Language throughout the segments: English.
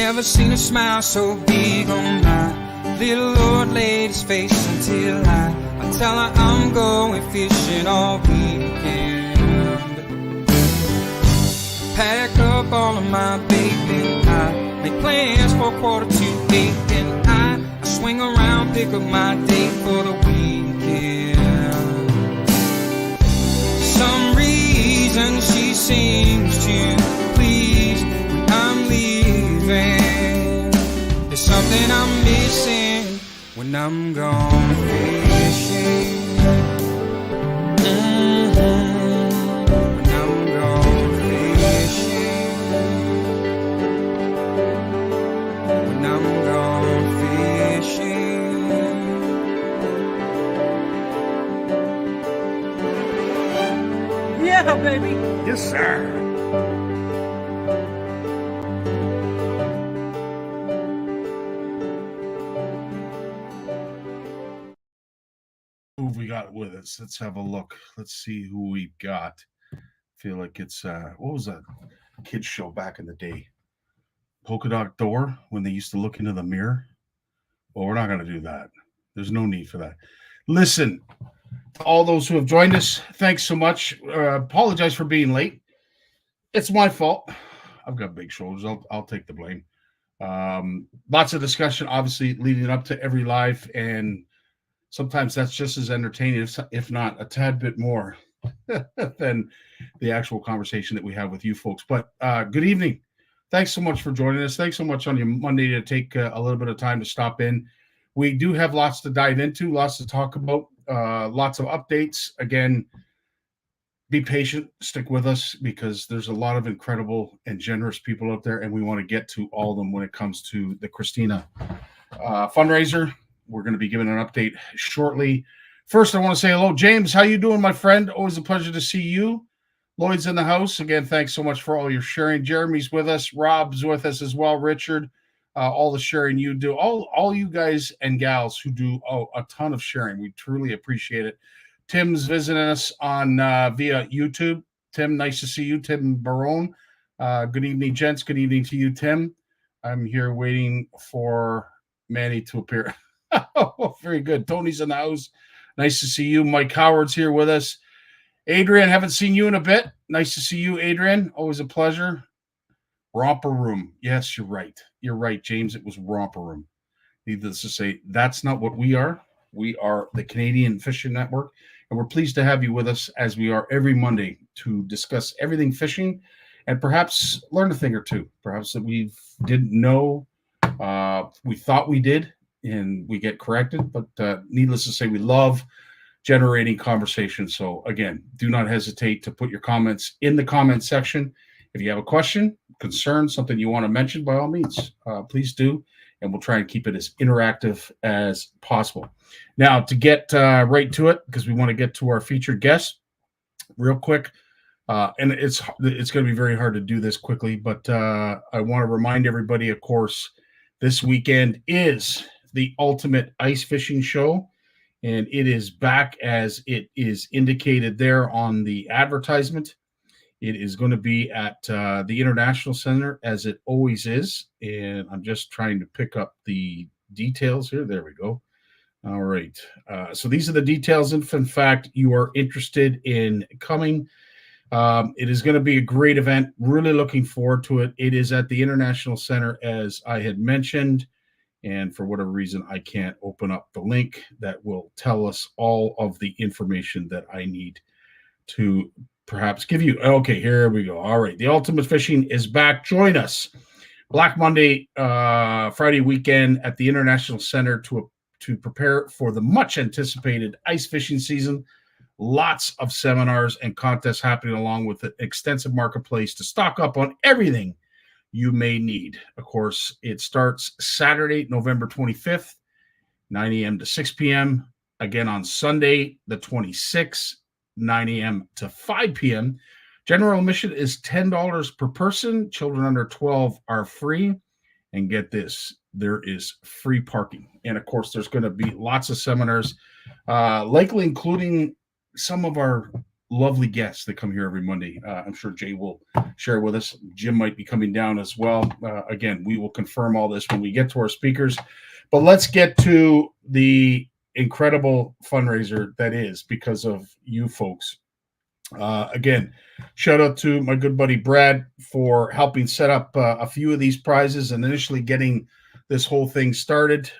never seen a smile so big on my little Lord lady's face until I tell her I'm going fishing all weekend. Pack up all of my bait and I make plans for 7:45 and I swing around, pick up my date for the weekend. Some reason she seems to please when I'm leaving. There's something I'm missing when I'm gone fishing. When I'm gone fishing. When I'm gone fishing. Yeah, baby. Yes, sir. Who have we got with us? Let's have a look. Let's see who we got. Feel like it's what was that kids show back in the day? Polka Dot Door, when they used to look into the mirror. Well, we're not going to do that. There's no need for that. Listen, to all those who have joined us, thanks so much. Apologize for being late. It's my fault. I've got big shoulders. I'll take the blame. Lots of discussion, obviously, leading up to every live, and sometimes that's just as entertaining, if not a tad bit more than the actual conversation that we have with you folks. But good evening. Thanks so much for joining us. Thanks so much on your Monday to take a little bit of time to stop in. We do have lots to dive into, lots to talk about, lots of updates. Again, be patient, stick with us, because there's a lot of incredible and generous people out there, and we want to get to all of them when it comes to the Christina fundraiser. We're going to be giving an update shortly. First, I want to say hello, James. How you doing, my friend? Always a pleasure to see you. Lloyd's in the house. Again, thanks so much for all your sharing. Jeremy's with us. Rob's with us as well. Richard, all the sharing you do. All you guys and gals who do a ton of sharing. We truly appreciate it. Tim's visiting us on via YouTube. Tim, nice to see you. Tim Barone. Good evening, gents. Good evening to you, Tim. I'm here waiting for Manny to appear. Oh, very good. Tony's in the house. Nice to see you. Mike Howard's here with us. Adrian, haven't seen you in a bit. Nice to see you, Adrian. Always a pleasure. Romper Room. Yes, you're right. You're right, James. It was Romper Room. Needless to say, that's not what we are. We are the Canadian Fishing Network, and we're pleased to have you with us as we are every Monday to discuss everything fishing and perhaps learn a thing or two. Perhaps that we didn't know, we thought we did, and we get corrected. But needless to say, we love generating conversation. So again, do not hesitate to put your comments in the comment section. If you have a question, concern, something you want to mention, by all means, please do. And we'll try and keep it as interactive as possible. Now, to get right to it, because we want to get to our featured guest real quick. And it's going to be very hard to do this quickly, but I want to remind everybody, of course, this weekend is the Ultimate Ice Fishing Show, and it is back as it is indicated there on the advertisement. It is going to be at the International Center, as it always is, and I'm just trying to pick up the details here. There we go. All right. So these are the details. If, in fact, you are interested in coming, it is going to be a great event. Really looking forward to it. It is at the International Center, as I had mentioned. And for whatever reason, I can't open up the link that will tell us all of the information that I need to perhaps give you. Okay, here we go. All right. The Ultimate Fishing is back. Join us Black Monday, Friday weekend at the International Center to prepare for the much anticipated ice fishing season. Lots of seminars and contests happening, along with an extensive marketplace to stock up on everything you may need. Of course, it starts Saturday, November 25th, 9 a.m. to 6 p.m. Again on Sunday, the 26th, 9 a.m. to 5 p.m. General admission is $10 per person. Children under 12 are free. And get this, there is free parking. And of course, there's going to be lots of seminars, likely including some of our lovely guests that come here every Monday. I'm sure Jay will share with us. Jim might be coming down as well. Again, we will confirm all this when we get to our speakers. But let's get to the incredible fundraiser that is because of you folks. Again, shout out to my good buddy Brad for helping set up a few of these prizes and initially getting this whole thing started.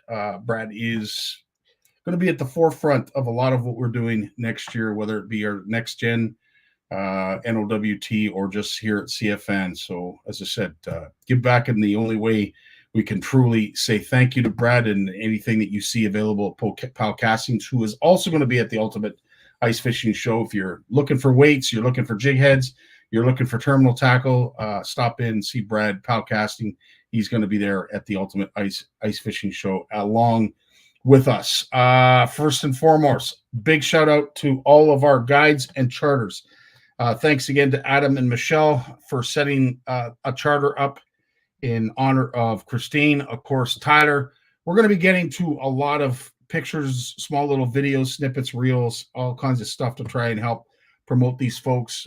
Brad is going to be at the forefront of a lot of what we're doing next year, whether it be our next gen NOWT or just here at CFN. So, as I said, give back in the only way we can truly say thank you to Brad, and anything that you see available at Pal Castings, who is also going to be at the Ultimate Ice Fishing Show. If you're looking for weights, you're looking for jig heads, you're looking for terminal tackle, stop in and see Brad, Pal Casting. He's going to be there at the Ultimate Ice Fishing Show along with us. First and foremost, big shout out to all of our guides and charters. Thanks again to Adam and Michelle for setting a charter up in honor of Christine. Of course, Tyler. We're going to be getting to a lot of pictures, small little videos, snippets, reels, all kinds of stuff to try and help promote these folks.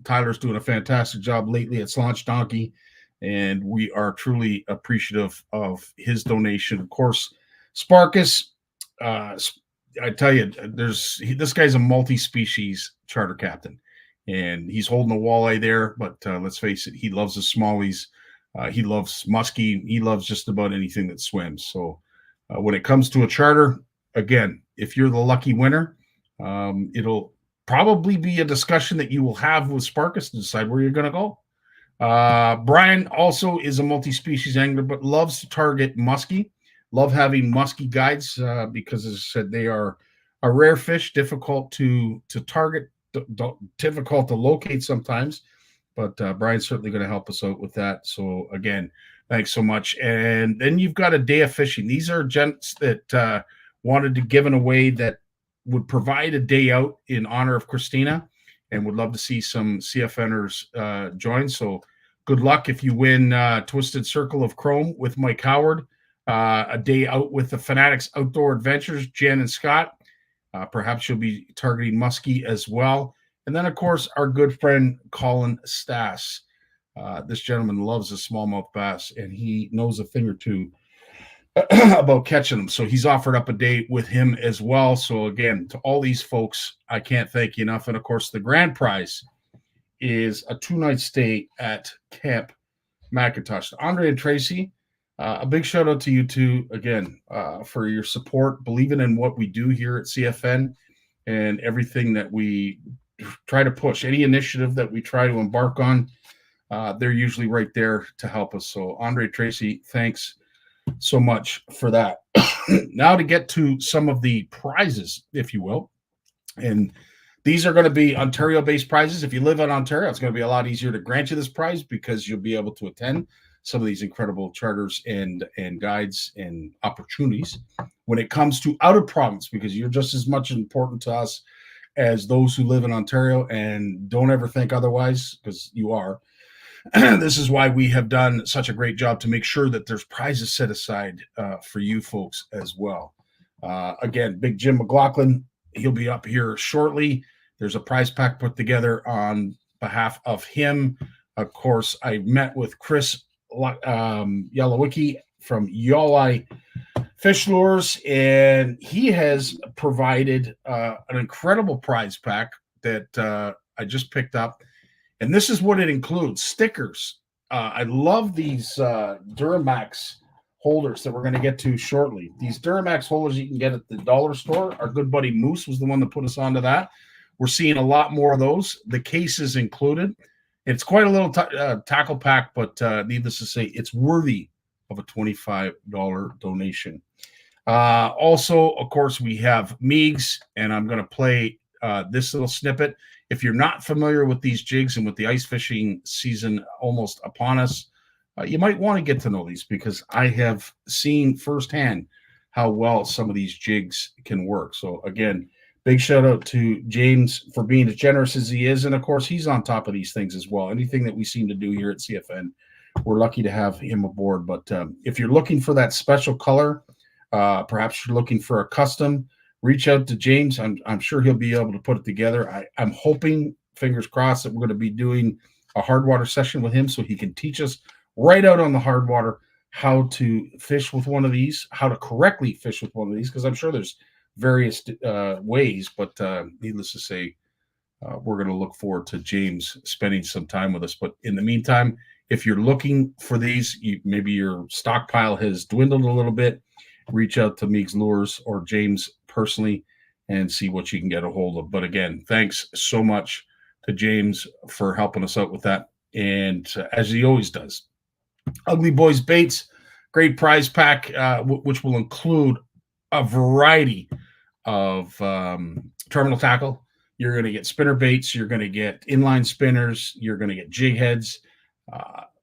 Tyler's doing a fantastic job lately at Launch Donkey, and we are truly appreciative of his donation. Of course, Sparkus, I tell you, this guy's a multi-species charter captain, and he's holding a walleye there, but let's face it, he loves the smallies. He loves muskie. He loves just about anything that swims. So when it comes to a charter, again, if you're the lucky winner, it'll probably be a discussion that you will have with Sparkus to decide where you're going to go. Brian also is a multi-species angler, but loves to target muskie. Love having muskie guides because, as I said, they are a rare fish, difficult to target, difficult to locate sometimes. But Brian's certainly going to help us out with that. So, again, thanks so much. And then you've got a day of fishing. These are gents that wanted to give an away that would provide a day out in honor of Christina, and would love to see some CFNers join. So good luck if you win Twisted Circle of Chrome with Mike Howard, a day out with the Fanatics Outdoor Adventures, Jen and Scott. Perhaps you'll be targeting muskie as well. And then, of course, our good friend Colin Stass. This gentleman loves a smallmouth bass, and he knows a thing or two about catching them. So he's offered up a date with him as well. So, again, to all these folks, I can't thank you enough. And, of course, the grand prize is a 2-night stay at Camp McIntosh. Andre and Tracy, a big shout out to you two, again, for your support, believing in what we do here at CFN and everything that we try to push. Any initiative that we try to embark on, they're usually right there to help us. So Andre, Tracy, thanks so much for that. Now to get to some of the prizes, if you will. And these are going to be Ontario-based prizes. If you live in Ontario, it's going to be a lot easier to grant you this prize because you'll be able to attend some of these incredible charters and guides and opportunities. When it comes to out of province, because you're just as much important to us as those who live in Ontario, and don't ever think otherwise, because you are. This is why we have done such a great job to make sure that there's prizes set aside for you folks as well. Again, Big Jim McLaughlin, he'll be up here shortly. There's a prize pack put together on behalf of him. Of course, I met with Chris Yalowicki from Yawley Fish Lures, and he has provided an incredible prize pack that I just picked up. And this is what it includes: stickers. I love these Duramax holders that we're going to get to shortly. These Duramax holders you can get at the dollar store. Our good buddy Moose was the one that put us onto that. We're seeing a lot more of those. The case is included. It's quite a little tackle pack, but needless to say, it's worthy of a $25 donation. Also, of course, we have Meigs, and I'm going to play this little snippet. If you're not familiar with these jigs and with the ice fishing season almost upon us, you might want to get to know these, because I have seen firsthand how well some of these jigs can work. So again, big shout out to James for being as generous as he is. And of course, he's on top of these things as well. Anything that we seem to do here at CFN, we're lucky to have him aboard. But if you're looking for that special color, perhaps you're looking for a custom, reach out to James. I'm sure he'll be able to put it together. I'm hoping, fingers crossed, that we're going to be doing a hard water session with him so he can teach us right out on the hard water how to fish with one of these, how to correctly fish with one of these, because I'm sure there's various ways, but needless to say, we're going to look forward to James spending some time with us. But in the meantime, if you're looking for these, maybe your stockpile has dwindled a little bit, reach out to Meeks Lures or James personally and see what you can get a hold of. But again, thanks so much to James for helping us out with that. And as he always does, Ugly Boys Baits, great prize pack, which will include a variety of terminal tackle. You're going to get spinner baits. You're going to get inline spinners. You're going to get jig heads.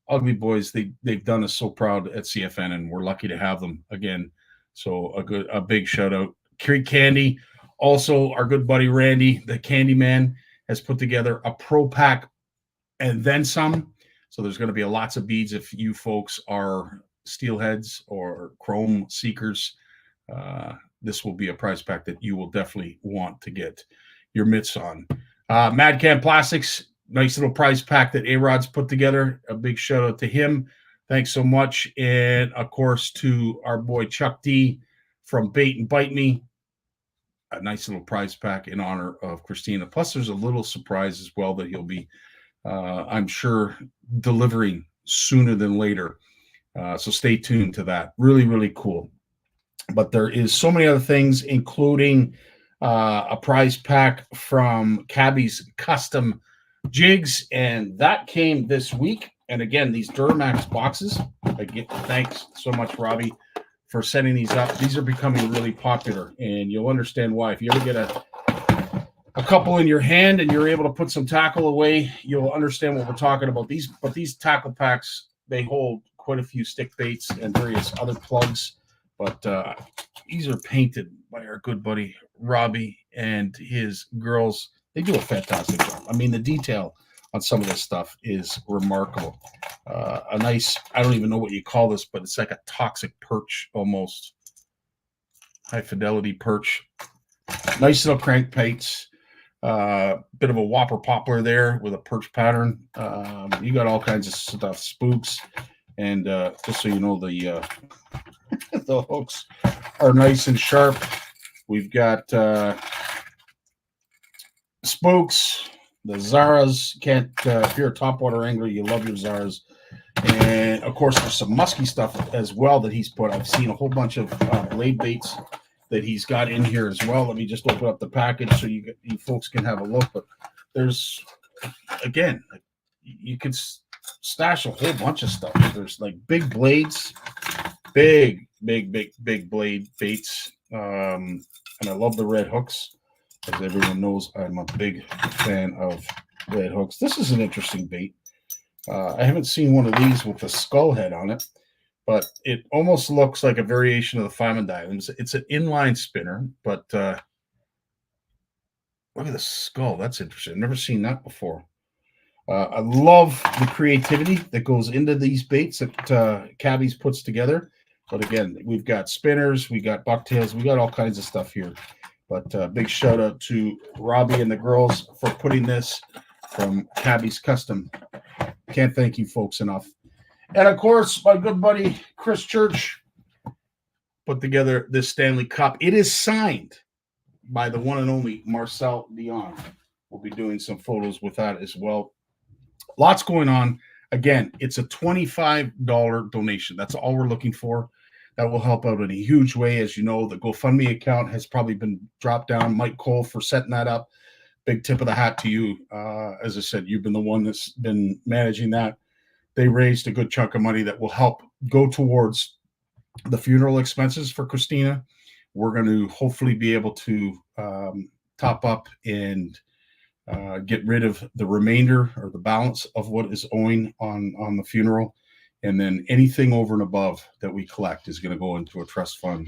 Ugly Boys, they've done us so proud at CFN, and we're lucky to have them again. So a big shout out. Creek Candy, also our good buddy Randy, the Candy Man, has put together a pro pack and then some. So there's going to be lots of beads if you folks are steelheads or chrome seekers. This will be a prize pack that you will definitely want to get your mitts on. Mad Can Plastics, nice little prize pack that A-Rod's put together. A big shout out to him. Thanks so much. And of course to our boy Chuck D from Bait and Bite Me. A nice little prize pack in honor of Christina. Plus there's a little surprise as well that he'll be, I'm sure, delivering sooner than later. So stay tuned to that. Really, really cool. But there is so many other things, including a prize pack from Cabby's Custom Jigs, and that came this week. And again, these Duramax boxes, thanks so much, Robbie, for setting these up. These are becoming really popular, and you'll understand why. If you ever get a couple in your hand and you're able to put some tackle away, you'll understand what we're talking about. These tackle packs, they hold quite a few stick baits and various other plugs. But these are painted by our good buddy Robbie and his girls. They do a fantastic job. I mean, the detail on some of this stuff is remarkable. A nice, I don't even know what you call this, but it's like a toxic perch almost. High fidelity perch. Nice little crankbaits. Bit of a whopper poplar there with a perch pattern. You got all kinds of stuff, spooks. And just so you know, the hooks are nice and sharp. We've got spokes, the Zaras. If you're a topwater angler, you love your Zaras. And of course, there's some musky stuff as well that he's put. I've seen a whole bunch of blade baits that he's got in here as well. Let me just open up the package so you folks can have a look. But there's, again, you could stash a whole bunch of stuff. There's like big blades, big blade baits. And I love the red hooks. As everyone knows, I'm a big fan of red hooks. This is an interesting bait. I haven't seen one of these with a skull head on it, but it almost looks like a variation of the Fireman Diamonds. It's an inline spinner, but look at the skull. That's interesting. I've never seen that before. I love the creativity that goes into these baits that Cabby's puts together. But again, we've got spinners, we got bucktails, we got all kinds of stuff here. But big shout out to Robbie and the girls for putting this from Cabby's Custom. Can't thank you folks enough. And of course, my good buddy Chris Church put together this Stanley Cup. It is signed by the one and only Marcel Dion. We'll be doing some photos with that as well. Lots going on. Again, it's a $25 donation. That's all we're looking for. That will help out in a huge way. As you know, the GoFundMe account has probably been dropped down. Mike Cole for setting that up. Big tip of the hat to you. As I said, you've been the one that's been managing that. They raised a good chunk of money that will help go towards the funeral expenses for Christina. We're going to hopefully be able to top up and get rid of the remainder or the balance of what is owing on the funeral. And then anything over and above that we collect is going to go into a trust fund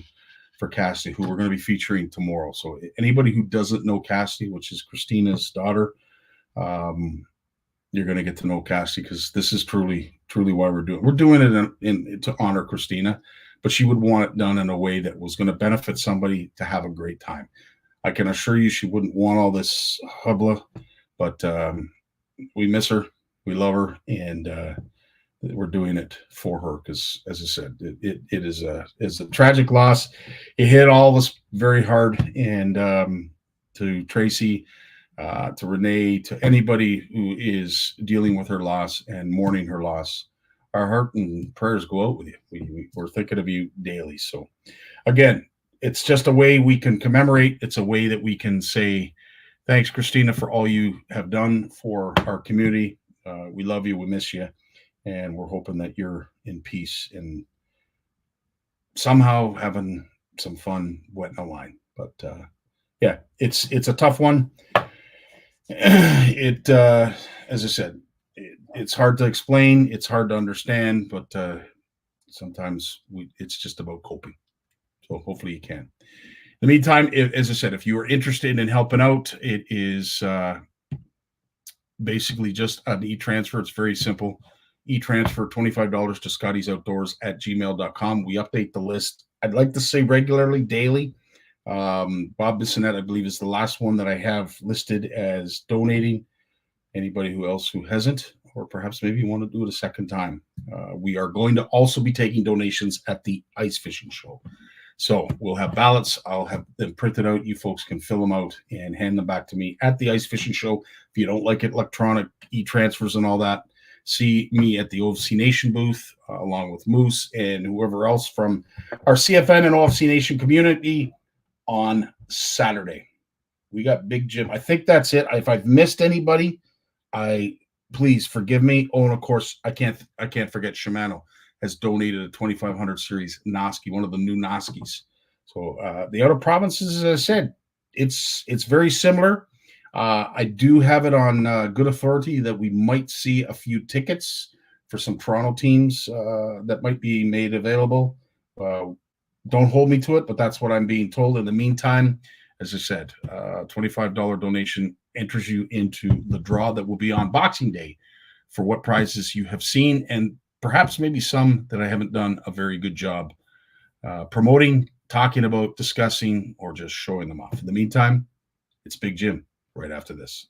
for Cassidy, who we're going to be featuring tomorrow. So anybody who doesn't know Cassidy, which is Christina's daughter, you're going to get to know Cassidy, because this is truly why we're doing it. We're doing it to honor Christina, but she would want it done in a way that was going to benefit somebody to have a great time. I can assure you she wouldn't want all this hubla, but we miss her, we love her, and we're doing it for her because, as I said, it is a tragic loss. It hit all of us very hard, and to Tracy, to Renee, to anybody who is dealing with her loss and mourning her loss, our heart and prayers go out with you. We're thinking of you daily. So, again, it's just a way we can commemorate. It's a way that we can say, thanks, Christina, for all you have done for our community. We love you. We miss you. And we're hoping that you're in peace and somehow having some fun wetting a line. But yeah, it's a tough one. It as I said, it's hard to explain. It's hard to understand, but sometimes it's just about coping. So hopefully you can. In the meantime, as I said, if you are interested in helping out, it is basically just an e-transfer. It's very simple. E-transfer $25 to scottiesoutdoors@gmail.com. We update the list. I'd like to say regularly, daily. Bob Bissonette, I believe, is the last one that I have listed as donating. Anybody else who hasn't, or perhaps maybe you want to do it a second time. We are going to also be taking donations at the ice fishing show. So we'll have ballots. I'll have them printed out. You folks can fill them out and hand them back to me at the ice fishing show. If you don't like it, electronic e-transfers and all that, see me at the OFC Nation booth, along with Moose and whoever else from our CFN and OFC Nation community on Saturday. We got Big Jim. I think that's it. If I've missed anybody, please forgive me. Oh, and of course, I can't forget Shimano has donated a 2500 series Noski, one of the new Noskis. So the outer provinces, as I said, it's very similar. I do have it on good authority that we might see a few tickets for some Toronto teams that might be made available. Don't hold me to it, but that's what I'm being told. In the meantime, as I said, $25 donation enters you into the draw that will be on Boxing Day for what prizes you have seen, and perhaps maybe some that I haven't done a very good job promoting, talking about, discussing, or just showing them off. In the meantime, it's Big Jim right after this.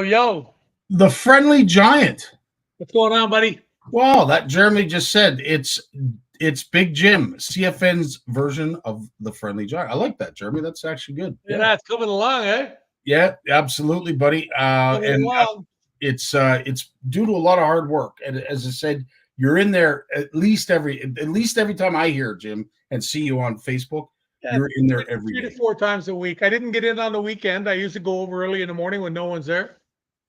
Yo. The Friendly Giant. What's going on, buddy? Wow, that Jeremy just said it's Big Jim, CFN's version of the Friendly Giant. I like that, Jeremy. That's actually good. Yeah, it's coming along, eh? Yeah, absolutely, buddy. It's due to a lot of hard work. And as I said, you're in there at least every time I hear Jim and see you on Facebook. Yeah, you're in there every 3 day. to 4 times a week. I didn't get in on the weekend. I usually go over early in the morning when no one's there.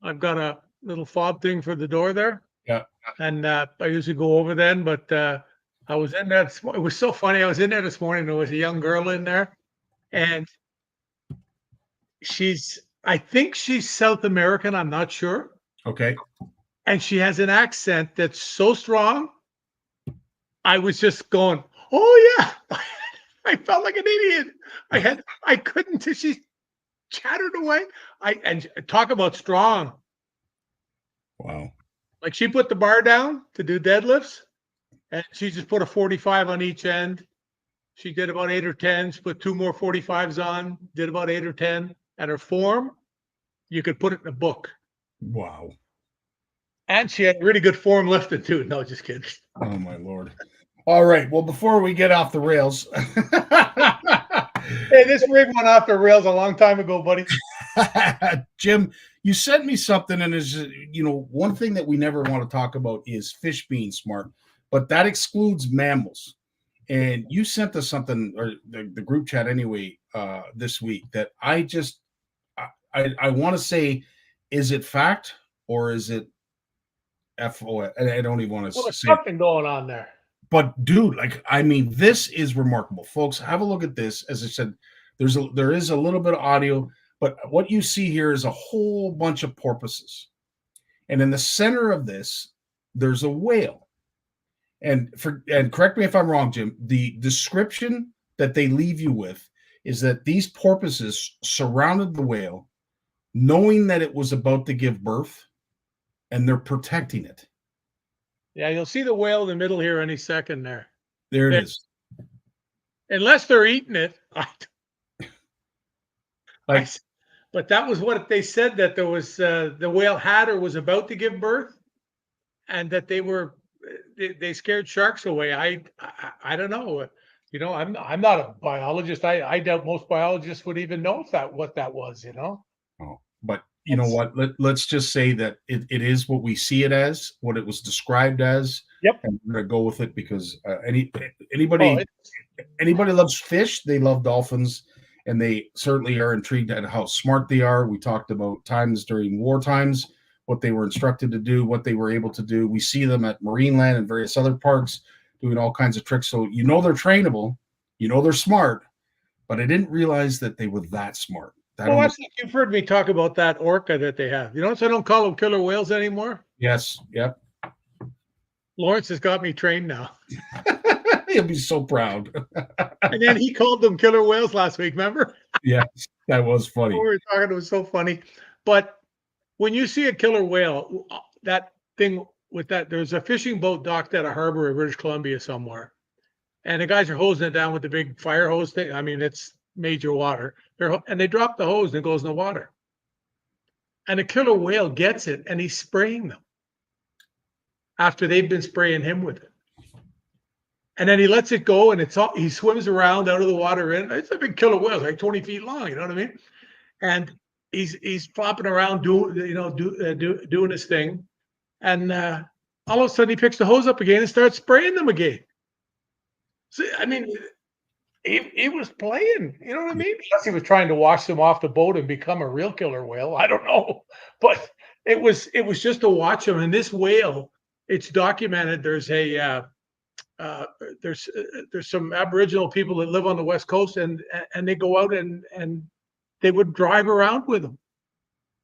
I've got a little fob thing for the door there. Yeah. And I usually go over then, but I was in there. It was so funny. I was in there this morning. There was a young girl in there, and I think she's South American. I'm not sure. Okay. And she has an accent that's so strong I was just going, oh yeah. I felt like an idiot. I couldn't till she chattered away. And talk about strong. Wow. Like she put the bar down to do deadlifts, and she just put a 45 on each end. She did about 8 or 10. She put 2 more 45s on, did about 8 or 10. And her form, you could put it in a book. Wow. And she had really good form lifting too. No, just kidding. Oh my Lord. All right. Well, before we get off the rails, Hey, this rig went off the rails a long time ago, buddy. Jim, you sent me something, and is one thing that we never want to talk about is fish being smart, but that excludes mammals. And you sent us something, or the group chat anyway, this week that I want to say, is it fact or is it FO? I don't even want to Well, there's say. something going on there. But dude, this is remarkable, folks. Have a look at this. As I said, there is a little bit of audio, but what you see here is a whole bunch of porpoises, and in the center of this, there's a whale. And correct me if I'm wrong, Jim. The description that they leave you with is that these porpoises surrounded the whale, knowing that it was about to give birth, and they're protecting it. Yeah, you'll see the whale in the middle here any second there. There it is. Unless they're eating it. But that was what they said, that there was the whale had or was about to give birth, and that they scared sharks away. I don't know. I'm not a biologist. I doubt most biologists would even know what that was. Oh, but you know what? Let's just say that it is what we see it as, what it was described as. Yep. And we're gonna go with it because anybody loves fish, they love dolphins, and they certainly are intrigued at how smart they are. We talked about times during war times, what they were instructed to do, what they were able to do. We see them at Marineland and various other parks doing all kinds of tricks. So they're trainable, they're smart, but I didn't realize that they were that smart. Well, I think you've heard me talk about that orca that they have. So I don't call them killer whales anymore. Yes. Yep. Lawrence has got me trained now. He'll be so proud. And then he called them killer whales last week, remember? Yes, that was funny. We were talking, it was so funny. But when you see a killer whale, that thing with that, there's a fishing boat docked at a harbor in British Columbia somewhere. And the guys are hosing it down with the big fire hose thing. I mean, it's major water. And they drop the hose and it goes in the water. And a killer whale gets it and he's spraying them after they've been spraying him with it. And then he lets it go, and he swims around out of the water. And it's a big killer whale, like 20 feet long. You know what I mean? And he's flopping around doing his thing. And all of a sudden, he picks the hose up again and starts spraying them again. So I mean, he was playing. You know what I mean? Unless he was trying to wash them off the boat and become a real killer whale. I don't know, but it was just to watch him. And this whale, it's documented. There's there's some Aboriginal people that live on the West Coast, and they go out and they would drive around with him.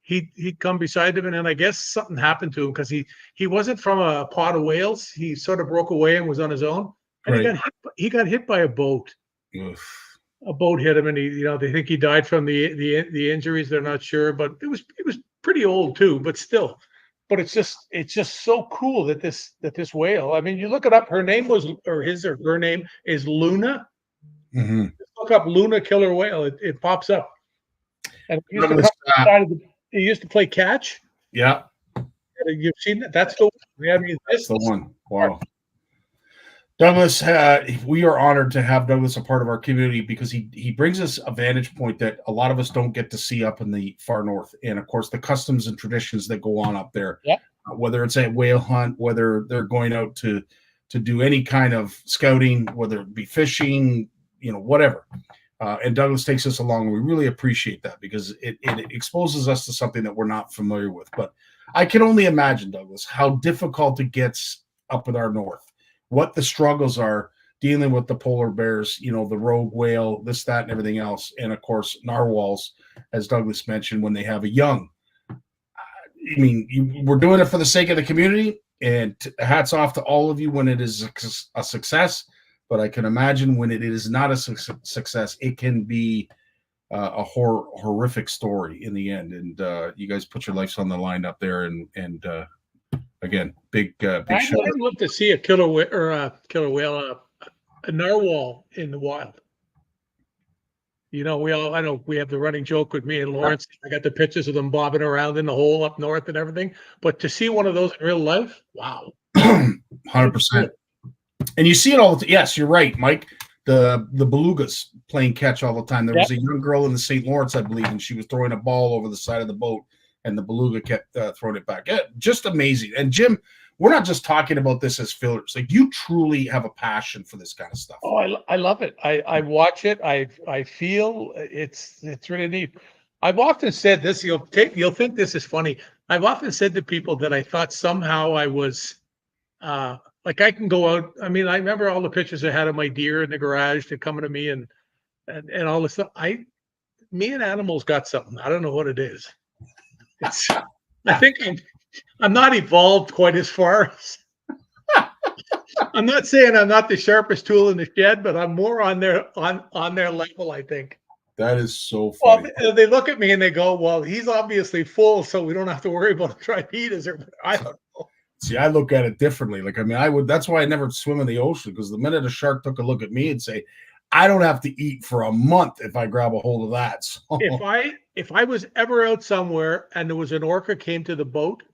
He'd come beside them, and then I guess something happened to him because he wasn't from a pod of whales. He sort of broke away and was on his own, and Right. he got hit by a boat. Oof. A boat hit him, and they think he died from the injuries. They're not sure, but it was pretty old too. But still. But it's just so cool that this whale. I mean, you look it up. Her name her name is Luna. Mm-hmm. Just look up Luna killer whale. It pops up. And it used to play catch. Yeah, You've seen that. That's the one. I mean, that's the one. Wow. Douglas, we are honored to have Douglas a part of our community because he brings us a vantage point that a lot of us don't get to see up in the far north. And of course, the customs and traditions that go on up there, yeah. Whether it's a whale hunt, whether they're going out to do any kind of scouting, whether it be fishing, whatever. And Douglas takes us along. We really appreciate that because it exposes us to something that we're not familiar with. But I can only imagine, Douglas, how difficult it gets up in our north. What the struggles are dealing with the polar bears, the rogue whale, this, that, and everything else. And of course, narwhals, as Douglas mentioned, when they have a young. I mean, we're doing it for the sake of the community. And hats off to all of you when it is a success. But I can imagine when it is not a success, it can be a horrific story in the end. And you guys put your lives on the line up there. And again, big shout I'd out. love to see a killer whale or a narwhal in the wild. I know we have the running joke with me and Lawrence. I got the pictures of them bobbing around in the hole up north and everything. But to see one of those in real life, wow. 100%. And you see it all. Yes, you're right, Mike. The belugas playing catch all the time. There was a young girl in the St. Lawrence, I believe, and she was throwing a ball over the side of the boat, and the beluga kept throwing it back. Just amazing. And Jim, we're not just talking about this as fillers. Like, you truly have a passion for this kind of stuff. Oh, I love it. I watch it. I feel it's really neat. I've often said this. You'll think this is funny. I've often said to people that I thought somehow I was like I can go out. I mean, I remember all the pictures I had of my deer in the garage. They're coming to me and all this stuff. Me and animals got something. I don't know what it is. I think I'm not evolved quite as far as. I'm not saying I'm not the sharpest tool in the shed, but I'm more on their level, I think. That is so funny. Well, they look at me and they go, "Well, he's obviously full, so we don't have to worry about trying to eat us." Or I don't know. See, I look at it differently. Like, I mean, I would. That's why I never swim in the ocean, because the minute a shark took a look at me and say, "I don't have to eat for a month if I grab a hold of that." So, if I was ever out somewhere and there was an orca came to the boat,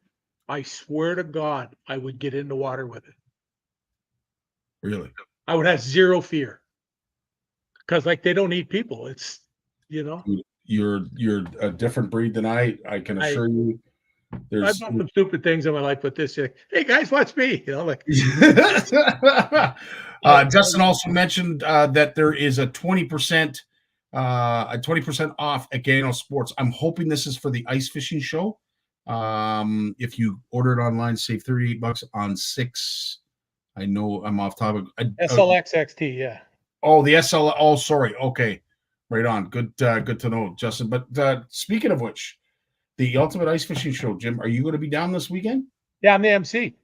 I swear to God, I would get in the water with it. Really, I would have zero fear, because like they don't eat people. It's you're a different breed than I can assure you. I've done some stupid things in my life, but this, hey guys, watch me. Justin also mentioned that there is a 20% off at Gano Sports. I'm hoping this is for the ice fishing show. If you order it online, save $38 on 6. I know I'm off topic. SLX XT, yeah. Oh, the SL. Oh, sorry. Okay, right on. Good to know, Justin. But speaking of which, the Ultimate Ice Fishing Show, Jim, are you going to be down this weekend? Yeah, I'm the MC.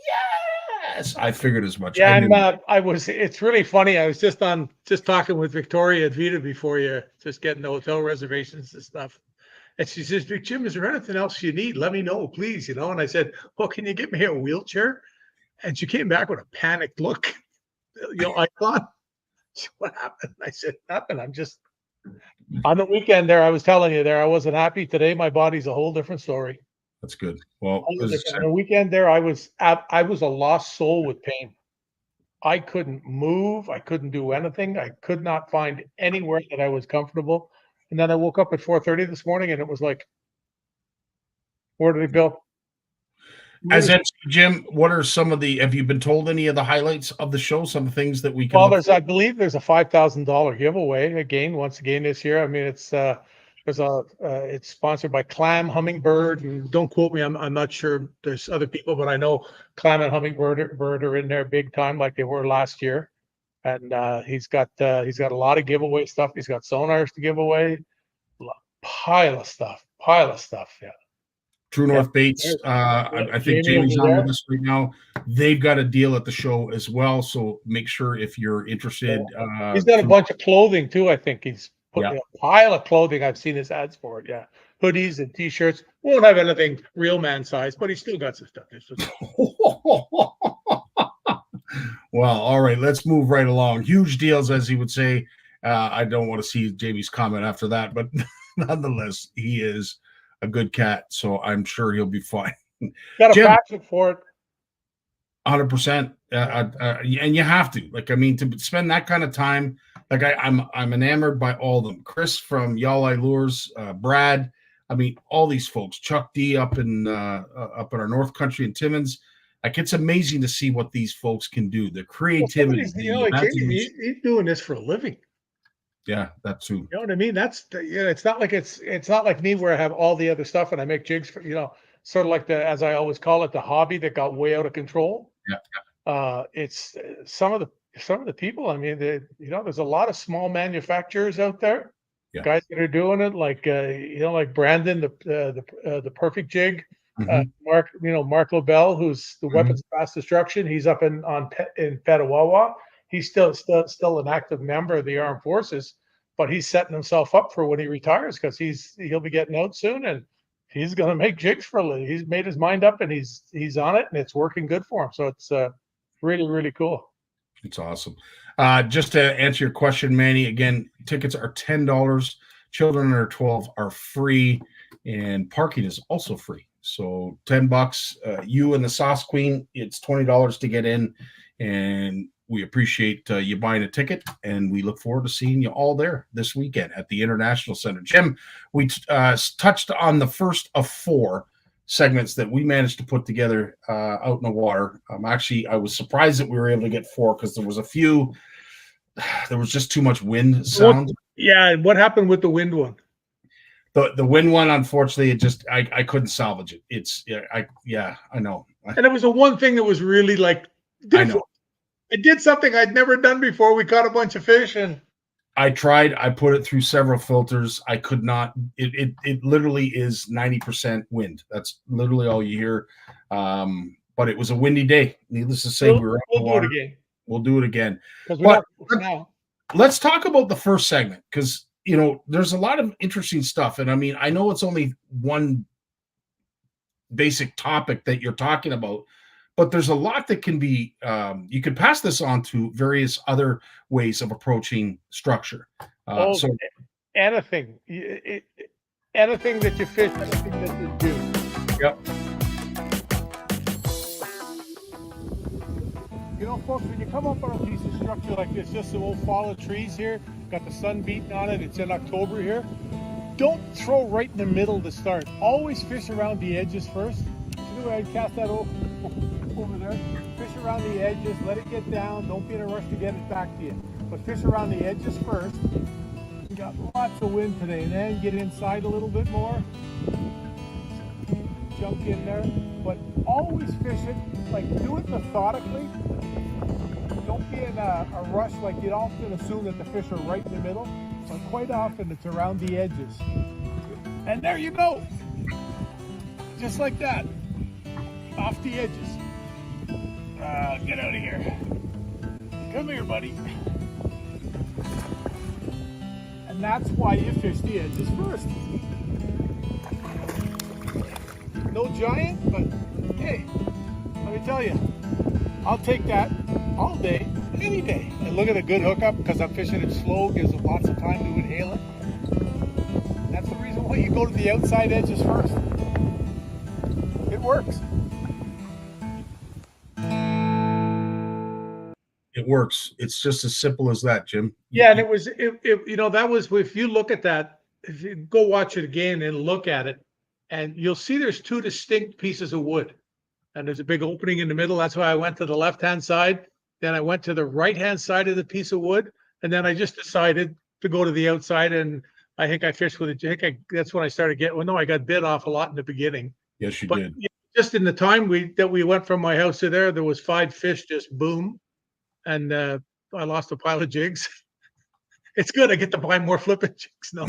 Yes, I figured as much. Yeah, It's really funny. I was just talking with Victoria at Vita before you, just getting the hotel reservations and stuff. And she says, "Jim, is there anything else you need? Let me know, please." And I said, "Well, can you get me a wheelchair?" And she came back with a panicked look. I thought, "What happened?" I said, "Nothing. I'm just on the weekend there. I was telling you there, I wasn't happy. Today, my body's a whole different story." That's good. Well, on the weekend there, I was a lost soul with pain. I couldn't move. I couldn't do anything. I could not find anywhere that I was comfortable. And then I woke up at 4:30 this morning, and it was like, "Where did it go?" As MC Jim, what are some of have you been told any of the highlights of the show? Some things that we can. Well, I believe there's a $5,000 giveaway once again this year. I mean, it's sponsored by Clam Hummingbird, and don't quote me. I'm not sure. There's other people, but I know Clam and Hummingbird are in there big time, like they were last year. And he's got a lot of giveaway stuff. He's got sonars to give away. Pile of stuff. Yeah. True North Baits. I think Jamie's on with us right now. They've got a deal at the show as well. So make sure if you're interested. He's got a bunch of clothing too. I think he's put a pile of clothing. I've seen his ads for it. Yeah. Hoodies and t-shirts. Won't have anything real man size, but he's still got some stuff. Well, all right. Let's move right along. Huge deals, as he would say. I don't want to see Jamie's comment after that, but nonetheless, he is a good cat, so I'm sure he'll be fine. Got a passion for it. 100%, and you have to. Like, I mean, to spend that kind of time. Like, I'm enamored by all of them. Chris from Y'all Lures, Brad. I mean, all these folks. Chuck D up in our North Country in Timmins. Like, it's amazing to see what these folks can do. The creativity. He's doing this for a living. Yeah, that too. You know what I mean? It's not like me where I have all the other stuff and I make jigs for, sort of like as I always call it, the hobby that got way out of control. Yeah. It's some of the people. I mean, there's a lot of small manufacturers out there, guys that are doing it, like like Brandon, the perfect jig. Mhm. Mark Lobel, who's the Mhm. weapons of mass destruction. He's up in Petawawa. He's still an active member of the armed forces, but he's setting himself up for when he retires because he'll be getting out soon and he's going to make jigs for a living. He's made his mind up and he's on it and it's working good for him. So it's really, really cool. It's awesome. Just to answer your question, Manny, again, tickets are $10. Children under 12 are free, and parking is also free. So $10. You and the Sauce Queen, it's $20 to get in, and we appreciate you buying a ticket, and we look forward to seeing you all there this weekend at the International Center. Jim, we touched on the first of 4 segments that we managed to put together out in the water. Actually, I was surprised that we were able to get 4 because there was a few. There was just too much wind sound. Yeah, what happened with the wind one? The wind one, unfortunately, it just I couldn't salvage it. It's I know. And it was the one thing that was really like different. I know. I did something I'd never done before. We caught a bunch of fish and I tried. I put it through several filters. I could not. It literally is 90% wind. That's literally all you hear. But it was a windy day. Needless to say, we were up in the water. We'll do it again. But let's talk about the first segment because there's a lot of interesting stuff. And I mean, I know it's only one basic topic that you're talking about, but there's a lot that can be you can pass this on to various other ways of approaching structure. So anything that you fish, anything that you do. Yep. Folks, when you come up on a piece of structure like this, just some old fallen trees here, got the sun beating on it, it's in October here, don't throw right in the middle to start. Always fish around the edges first. So I'd cast that over there. Fish around the edges, let it get down. Don't be in a rush to get it back to you. But fish around the edges first. We got lots of wind today. And then get inside a little bit more. Jump in there. But always fish it, like do it methodically. Don't be in a rush, like you'd often assume that the fish are right in the middle. But quite often it's around the edges. And there you go. Just like that. Off the edges. Get out of here. Come here, buddy. And that's why you fish the edges first. No giant, but hey, let me tell you, I'll take that all day, any day. And look at a good hookup because I'm fishing it slow, gives them lots of time to inhale it. That's the reason why you go to the outside edges first. It works. It works. It's just as simple as that, Jim. Yeah, and that was if you look at that, if you go watch it again and look at it, and you'll see there's 2 distinct pieces of wood, and there's a big opening in the middle. That's why I went to the left-hand side. Then I went to the right-hand side of the piece of wood, and then I just decided to go to the outside. And I think I fished with a jig. That's when I started getting. Well, no, I got bit off a lot in the beginning. Yes, you did. Just in the time that we went from my house to there was 5 fish, just boom. And I lost a pile of jigs. It's good. I get to buy more flipping jigs. No.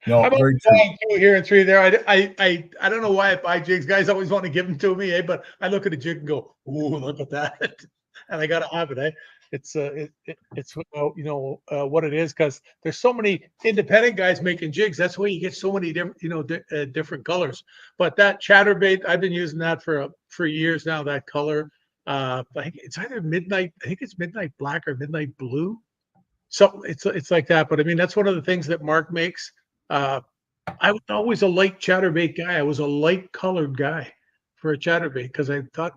No, I'm very buying 2 here and 3 there. I don't know why I buy jigs. Guys always want to give them to me, but I look at a jig and go, "Ooh, look at that!" And I got to have it. It's what it is because there's so many independent guys making jigs. That's why you get so many different different colors. But that chatterbait, I've been using that for years now. That color, I think it's either midnight. I think it's midnight black or midnight blue. So it's like that. But I mean, that's one of the things that Mark makes. I was always a light chatterbait guy. I was a light colored guy for a chatterbait because I thought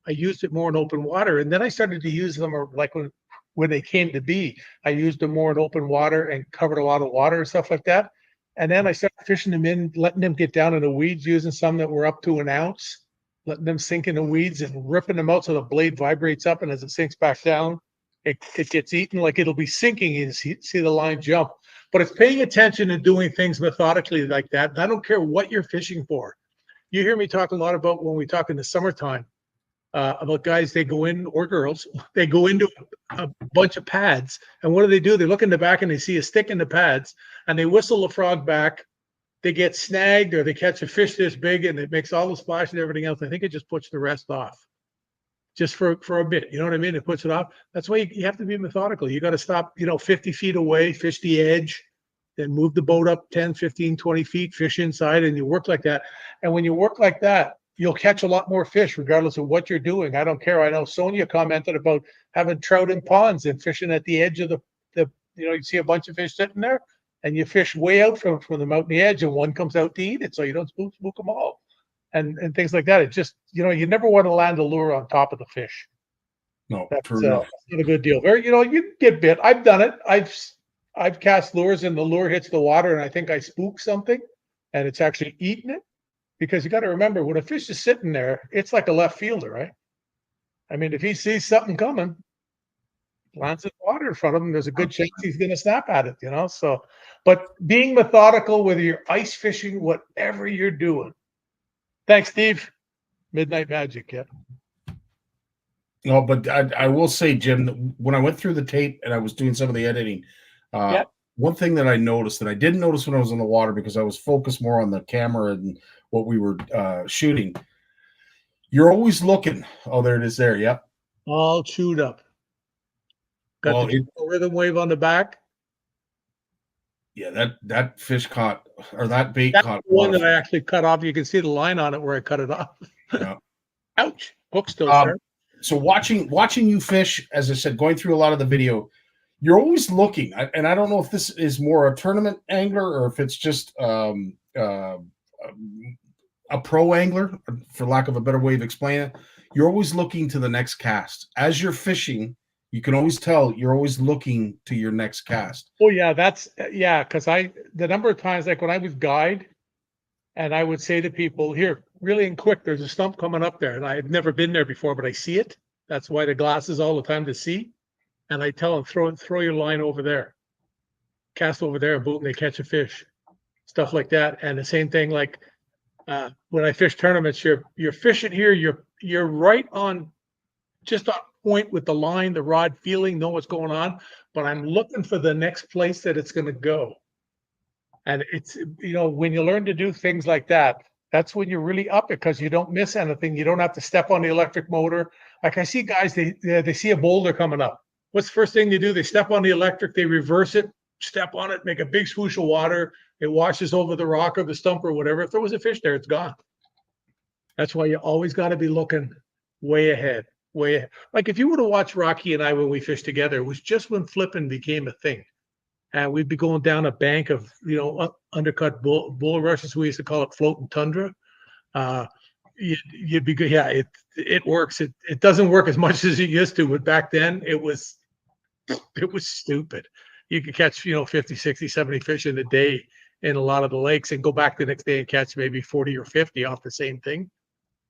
I used it more in open water. And then I started to use them like when they came to be. I used them more in open water and covered a lot of water and stuff like that. And then I started fishing them in, letting them get down in the weeds, using some that were up to an ounce, letting them sink in the weeds and ripping them out so the blade vibrates up. And as it sinks back down, it gets eaten like it'll be sinking. You see the line jump. But it's paying attention and doing things methodically like that. And I don't care what you're fishing for. You hear me talk a lot about when we talk in the summertime about guys, they go in, or girls, they go into a bunch of pads. And what do? They look in the back and they see a stick in the pads and they whistle the frog back they get snagged or they catch a fish this big and it makes all the splash and everything else, I think it just puts the rest off. Just for a bit, you know what I mean? It puts it off. That's why you have to be methodical. You got to stop, 50 feet away, fish the edge, then move the boat up 10, 15, 20 feet, fish inside, and you work like that. And when you work like that, you'll catch a lot more fish regardless of what you're doing. I don't care. I know Sonia commented about having trout in ponds and fishing at the edge of the you see a bunch of fish sitting there and you fish way out from them out in the edge and one comes out to eat it, so you don't spook them all. And things like that. It just, you never want to land a lure on top of the fish. No, That's true enough. not a good deal. You get bit. I've done it. I've cast lures and the lure hits the water and I think I spook something and it's actually eating it, because you got to remember when a fish is sitting there, it's like a left fielder, right? I mean, if he sees something coming, lands in water in front of him, there's a good chance he's going to snap at it, So, but being methodical, whether you're ice fishing, whatever you're doing. Thanks, Steve. Midnight Magic, yeah. No, but I will say, Jim, when I went through the tape and I was doing some of the editing, one thing that I noticed that I didn't notice when I was in the water because I was focused more on the camera and what we were shooting. You're always looking. Oh, there it is there. Yep. All chewed up. Got the rhythm wave on the back. Yeah, that fish caught, or that bait That's caught. The one that I actually cut off. You can see the line on it where I cut it off. Yeah. Ouch. Hook still there. So watching you fish, as I said, going through a lot of the video, you're always looking. And I don't know if this is more a tournament angler or if it's just a pro angler, for lack of a better way of explaining it. You're always looking to the next cast. As you're fishing, you can always tell you're always looking to your next cast. Oh yeah, because the number of times, like when I was guide and I would say to people, here, really and quick, there's a stump coming up there. And I had never been there before, but I see it. That's why the glasses all the time to see. And I tell them, throw your line over there. Cast over there, boom, they catch a fish. Stuff like that. And the same thing, like when I fish tournaments, you're fishing here, you're right on, just on point with the line, the rod, feeling, know what's going on, but I'm looking for the next place that it's going to go. And it's, when you learn to do things like that, that's when you're really up it, because you don't miss anything. You don't have to step on the electric motor. Like I see guys, they see a boulder coming up. What's the first thing they do? They step on the electric, they reverse it, step on it, make a big swoosh of water. It washes over the rock or the stump or whatever. If there was a fish there, it's gone. That's why you always got to be looking way ahead. Like if you were to watch Rocky and I when we fished together, it was just when flipping became a thing. And we'd be going down a bank of, undercut bulrushes. We used to call it floating tundra. You'd be good. Yeah, it works. It doesn't work as much as it used to, but back then it was stupid. You could catch, 50, 60, 70 fish in a day in a lot of the lakes and go back the next day and catch maybe 40 or 50 off the same thing.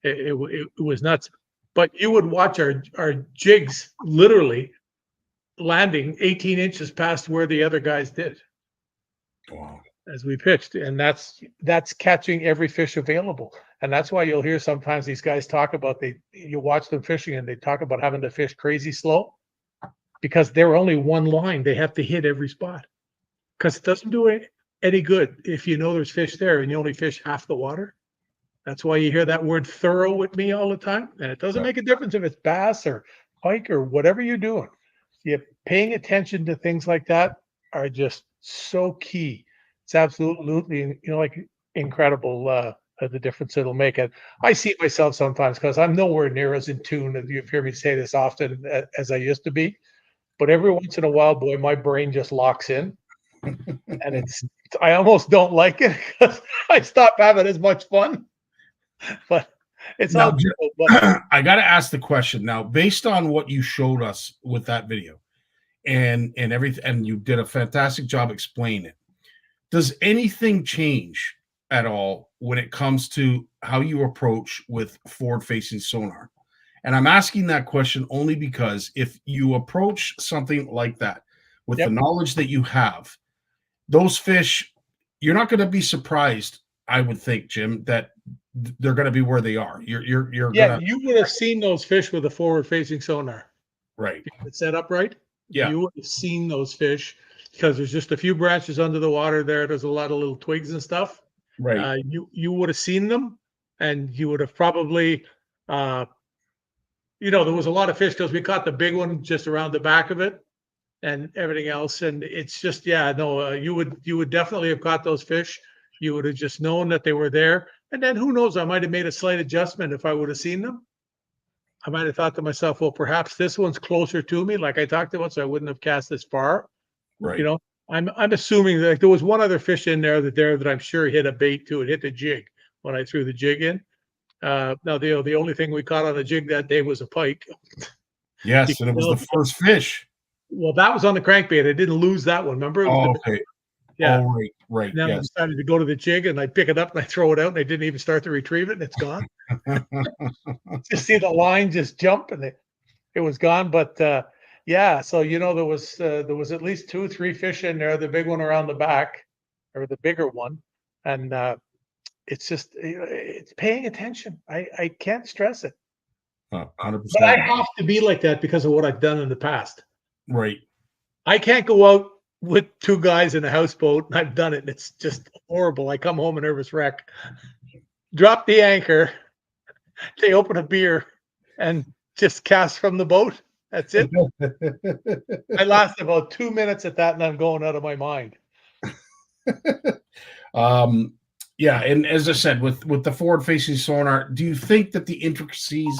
It was nuts. But you would watch our jigs literally landing 18 inches past where the other guys did. Wow. As we pitched. And that's catching every fish available. And that's why you'll hear sometimes these guys talk about, you watch them fishing and they talk about having to fish crazy slow, because they're only one line. They have to hit every spot, because it doesn't do any good if you know there's fish there and you only fish half the water. That's why you hear that word thorough with me all the time. And it doesn't make a difference if it's bass or pike or whatever you're doing. Paying attention to things like that are just so key. It's absolutely, incredible the difference it'll make. And I see myself sometimes, because I'm nowhere near as in tune, as you've heard me say this often, as I used to be. But every once in a while, boy, my brain just locks in. And I almost don't like it, because I stop having as much fun. But it's now, all good. But I got to ask the question now, based on what you showed us with that video and everything, and you did a fantastic job explaining it. Does anything change at all when it comes to how you approach with forward-facing sonar? And I'm asking that question only because if you approach something like that with the knowledge that you have, those fish, you're not going to be surprised, I would think, Jim, that they're going to be where they are. You're you would have seen those fish with a forward-facing sonar, right? It's set up right. Yeah, you would have seen those fish, because there's just a few branches under the water there. There's a lot of little twigs and stuff. Right. You would have seen them, and you would have probably, uh, there was a lot of fish because we caught the big one just around the back of it and everything else. And it's just, yeah, no, you would definitely have caught those fish. You would have just known that they were there. And then who knows, I might have made a slight adjustment if I would have seen them. I might have thought to myself, well, perhaps this one's closer to me, like I talked about, so I wouldn't have cast this far. You Right. know, I'm assuming that there was one other fish in there that I'm sure hit a bait too. It hit the jig when I threw the jig in. Now the only thing we caught on the jig that day was a pike. Yes, and it was the first fish. Well, that was on the crankbait. I didn't lose that one. Remember? It was Oh, the, okay. yeah. Oh, right, right. And then I Yes. decided to go to the jig and I pick it up and I throw it out and I didn't even start to retrieve it and it's gone. Just see the line just jump and it was gone. But yeah, so there was at least 2, 3 fish in there. The big one around the back, or the bigger one, and it's just it's paying attention. I can't stress it, but I 100%. have to be like that because of what I've done in the past. Right. I can't go out with 2 guys in a houseboat, and I've done it, and it's just horrible. I come home a nervous wreck, drop the anchor, they open a beer, and just cast from the boat. That's it. I last about 2 minutes at that, and I'm going out of my mind. Yeah, and as I said, with the forward-facing sonar, do you think that the intricacies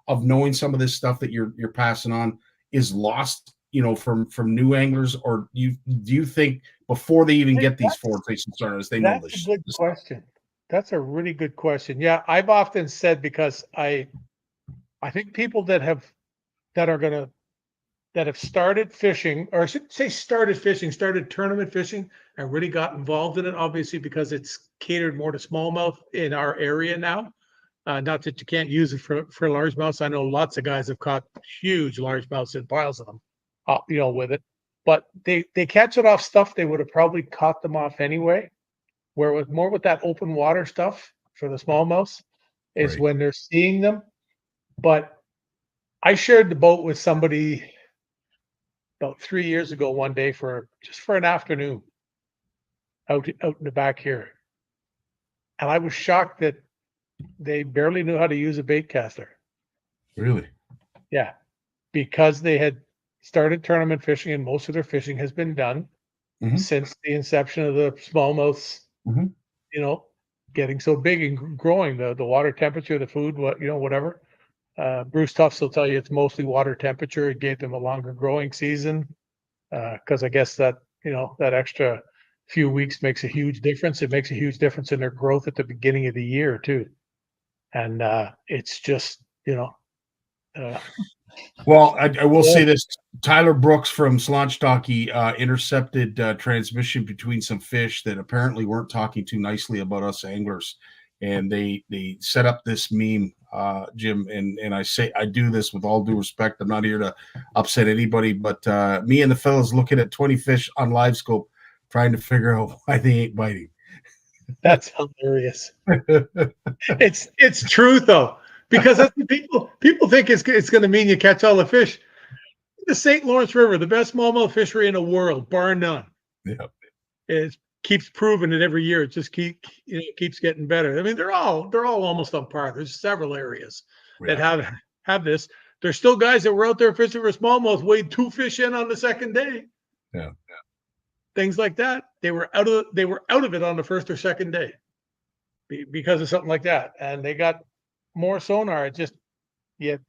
of knowing some of this stuff that you're passing on is lost, from new anglers, or do you think before they even get these forward-facing sonars, they know this? That's a good question. That's a really good question. Yeah, I've often said, because I think people that have started fishing, or I should say started tournament fishing and really got involved in it, obviously because it's catered more to smallmouth in our area now. Not that you can't use it for largemouths. I know lots of guys have caught huge largemouths and piles of them, with it. But they catch it off stuff they would have probably caught them off anyway. Where with more with that open water stuff for the smallmouths is Right. when they're seeing them. But I shared the boat with somebody about 3 years ago one day for an afternoon out in the back here. And I was shocked that they barely knew how to use a bait caster. Really? Yeah. Because they had started tournament fishing and most of their fishing has been done since the inception of the smallmouths, getting so big and growing, the water temperature, the food, whatever. Bruce Tufts will tell you it's mostly water temperature. It gave them a longer growing season because I guess that that extra few weeks makes a huge difference. It makes a huge difference in their growth at the beginning of the year too, and it's just Well, I will say this: Tyler Brooks from Slaunchdocky intercepted transmission between some fish that apparently weren't talking too nicely about us anglers, and they set up this meme, Jim. And I do this with all due respect. I'm not here to upset anybody, but me and the fellas looking at 20 fish on live scope, trying to figure out why they ain't biting. That's hilarious. It's true though. Because that's people think it's going to mean you catch all the fish. The St. Lawrence River, the best smallmouth fishery in the world, bar none. Yeah, It keeps proving it every year. It just keeps getting better. I mean, they're all almost on par. There's several areas that have this. There's still guys that were out there fishing for smallmouth, weighed 2 fish in on the second day. Yeah. Things like that. They were out of it on the first or second day because of something like that, and they got more sonar. It just, can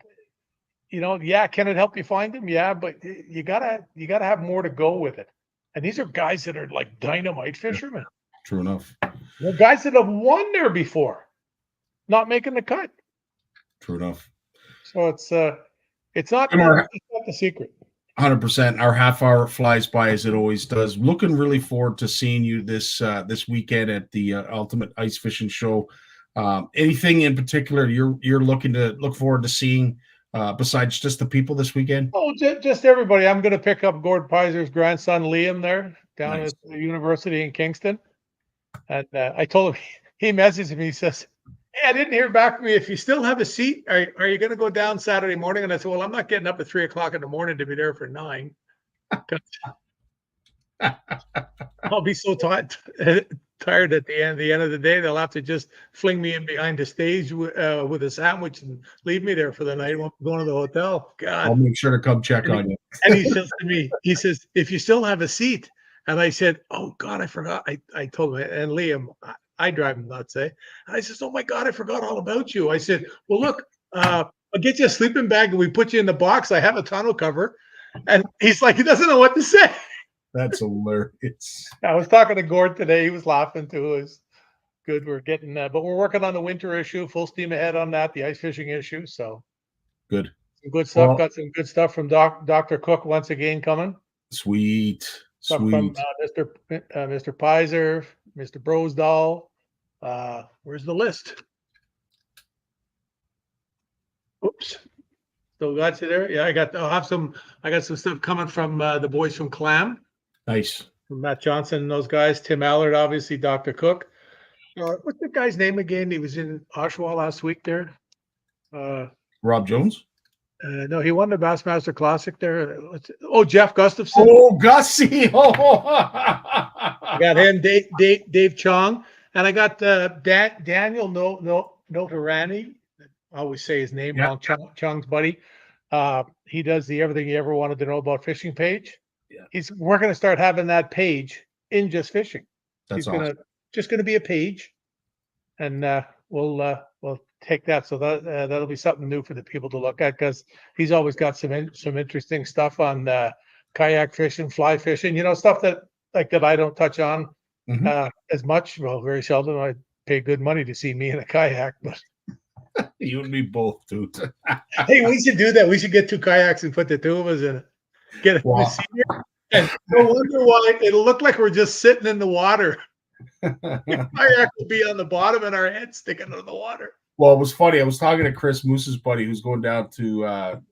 it help you find them? Yeah, but you gotta have more to go with it. And these are guys that are like dynamite fishermen. True enough. They're guys that have won there before, not making the cut. True enough. So it's not the secret. 100%. Our half hour flies by as it always does. Looking really forward to seeing you this weekend at the Ultimate Ice Fishing Show. Anything in particular you're look forward to seeing besides just the people this weekend? Oh, just everybody. I'm going to pick up Gord Pizer's grandson Liam there down at the university in Kingston, and I told him, he messaged me. He says, "Hey, I didn't hear back from you. If you still have a seat, are you going to go down Saturday morning?" And I said, "Well, I'm not getting up at 3:00 in the morning to be there for 9. I'll be so tired. tired at the end of the day, they'll have to just fling me in behind the stage with a sandwich and leave me there for the night. Won't be going to the hotel. I'll God. make sure to come check And on you. and he says to me, he says, if you still have a seat. And I said, oh God, I forgot. I told him, and Liam, I drive him nuts, eh? And I says, oh my God, I forgot all about you. I said, well, look, I'll get you a sleeping bag and we put you in the box. I have a tonneau cover. And he's like, he doesn't know what to say. That's hilarious. I was talking to Gord today. He was laughing too. It was good. We're getting, but we're working on the winter issue, full steam ahead on that, the ice fishing issue. So Good. some good stuff. Well, Got some good stuff from Dr. Cook once again coming. Sweet. Stuff Sweet. from Mr. Pizer, Mr. Brosdahl. Where's the list? Oops. Still got you there? Yeah, I got some stuff coming from the boys from Clam, Nice. from Matt Johnson and those guys. Tim Allard, obviously, Dr. Cook. What's the guy's name again? He was in Oshawa last week there. Rob Jones? No, he won the Bassmaster Classic there. Jeff Gustafson. Oh, Gussie. Oh. I got him, Dave Chong, and I got Daniel Notarani. I always say his name wrong. Chong's buddy. He does the Everything You Ever Wanted to Know About Fishing page. Yeah. We're going to start having that page in Just Fishing. That's awesome. Just going to be a page, and we'll take that. So that'll be something new for the people to look at, because he's always got some interesting stuff on kayak fishing, fly fishing, stuff that I don't touch on as much. Well, very seldom. I pay good money to see me in a kayak, but you and me both, dude. Hey, we should do that. We should get 2 kayaks and put the 2 of us in it. Get it. Wow. And no wonder why it'll look like we're just sitting in the water. The kayak will be on the bottom and our heads sticking out of the water. Well, it was funny. I was talking to Chris Moose's buddy, who's going down to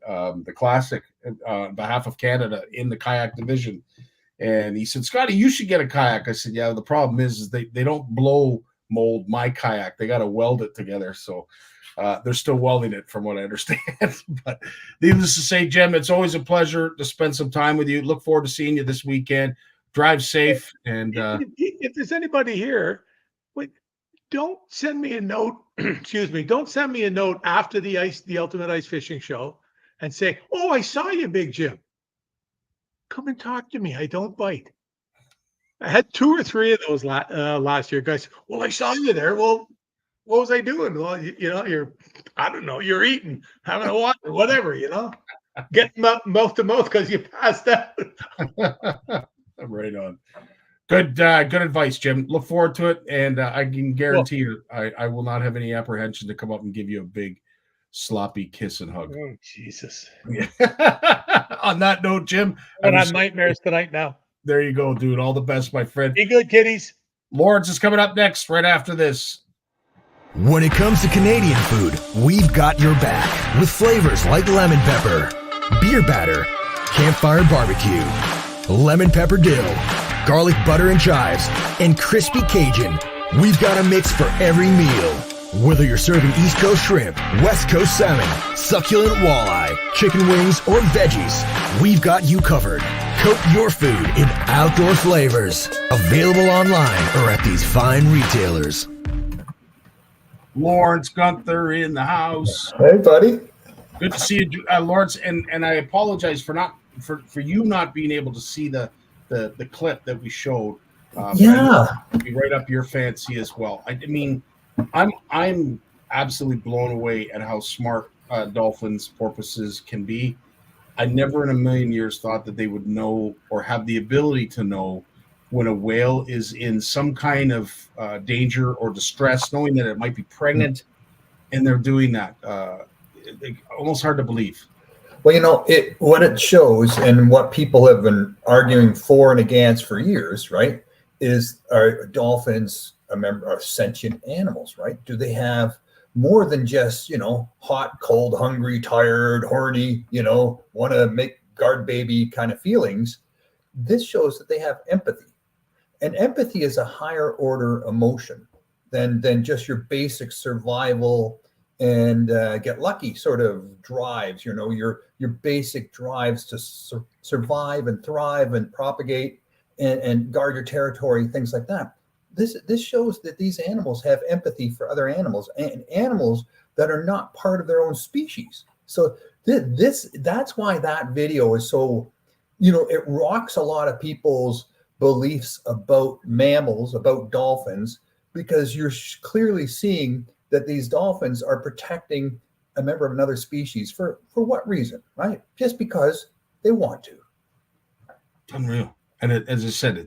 the Classic on behalf of Canada in the kayak division. And he said, Scotty, you should get a kayak. I said, yeah, the problem is they don't blow mold my kayak. They got to weld it together. So they're still welding it, from what I understand. But needless to say, Jim, it's always a pleasure to spend some time with you. Look forward to seeing you this weekend. Drive safe. And if there's anybody here, don't send me a note. Excuse me. Don't send me a note after the Ultimate Ice Fishing Show and say, "Oh, I saw you, Big Jim." Come and talk to me. I don't bite. I had 2 or 3 of those last year. Guys, well, I saw you there. Well, what was I doing? Well, I don't know. You're eating, having a water, whatever. Getting mouth to mouth because you passed out. Right on. Good advice, Jim. Look forward to it, and I can guarantee you, I will not have any apprehension to come up and give you a big, sloppy kiss and hug. Oh, Jesus! Yeah. On that note, Jim, I'm gonna have nightmares tonight now. There you go, dude. All the best, my friend. Be good, kiddies. Lawrence is coming up next, right after this. When it comes to Canadian food, we've got your back with flavors like lemon pepper, beer batter, campfire barbecue, lemon pepper dill, garlic butter and chives, and crispy Cajun. We've got a mix for every meal. Whether you're serving East Coast shrimp, West Coast salmon, succulent walleye, chicken wings, or veggies, we've got you covered. Coat your food in outdoor flavors. Available online or at these fine retailers. Lawrence Gunther in the house. Hey, buddy. Good to see you, Lawrence. And I apologize for you not being able to see the clip that we showed. Yeah, be right up your fancy as well. I mean, I'm absolutely blown away at how smart dolphins, porpoises can be. I never in a million years thought that they would know or have the ability to know when a whale is in some kind of danger or distress, knowing that it might be pregnant, and they're doing that. Almost hard to believe. Well, what it shows and what people have been arguing for and against for years, right, is are dolphins are sentient animals, right? Do they have more than just, hot, cold, hungry, tired, horny, want to make guard baby kind of feelings? This shows that they have empathy. And empathy is a higher order emotion than just your basic survival and get lucky sort of drives, your basic drives to survive and thrive and propagate and guard your territory, things like that. this shows that these animals have empathy for other animals and animals that are not part of their own species. So that's why that video is so, it rocks a lot of people's beliefs about mammals, about dolphins, because you're clearly seeing that these dolphins are protecting a member of another species for what reason, right? Just because they want to. Unreal. And as I said,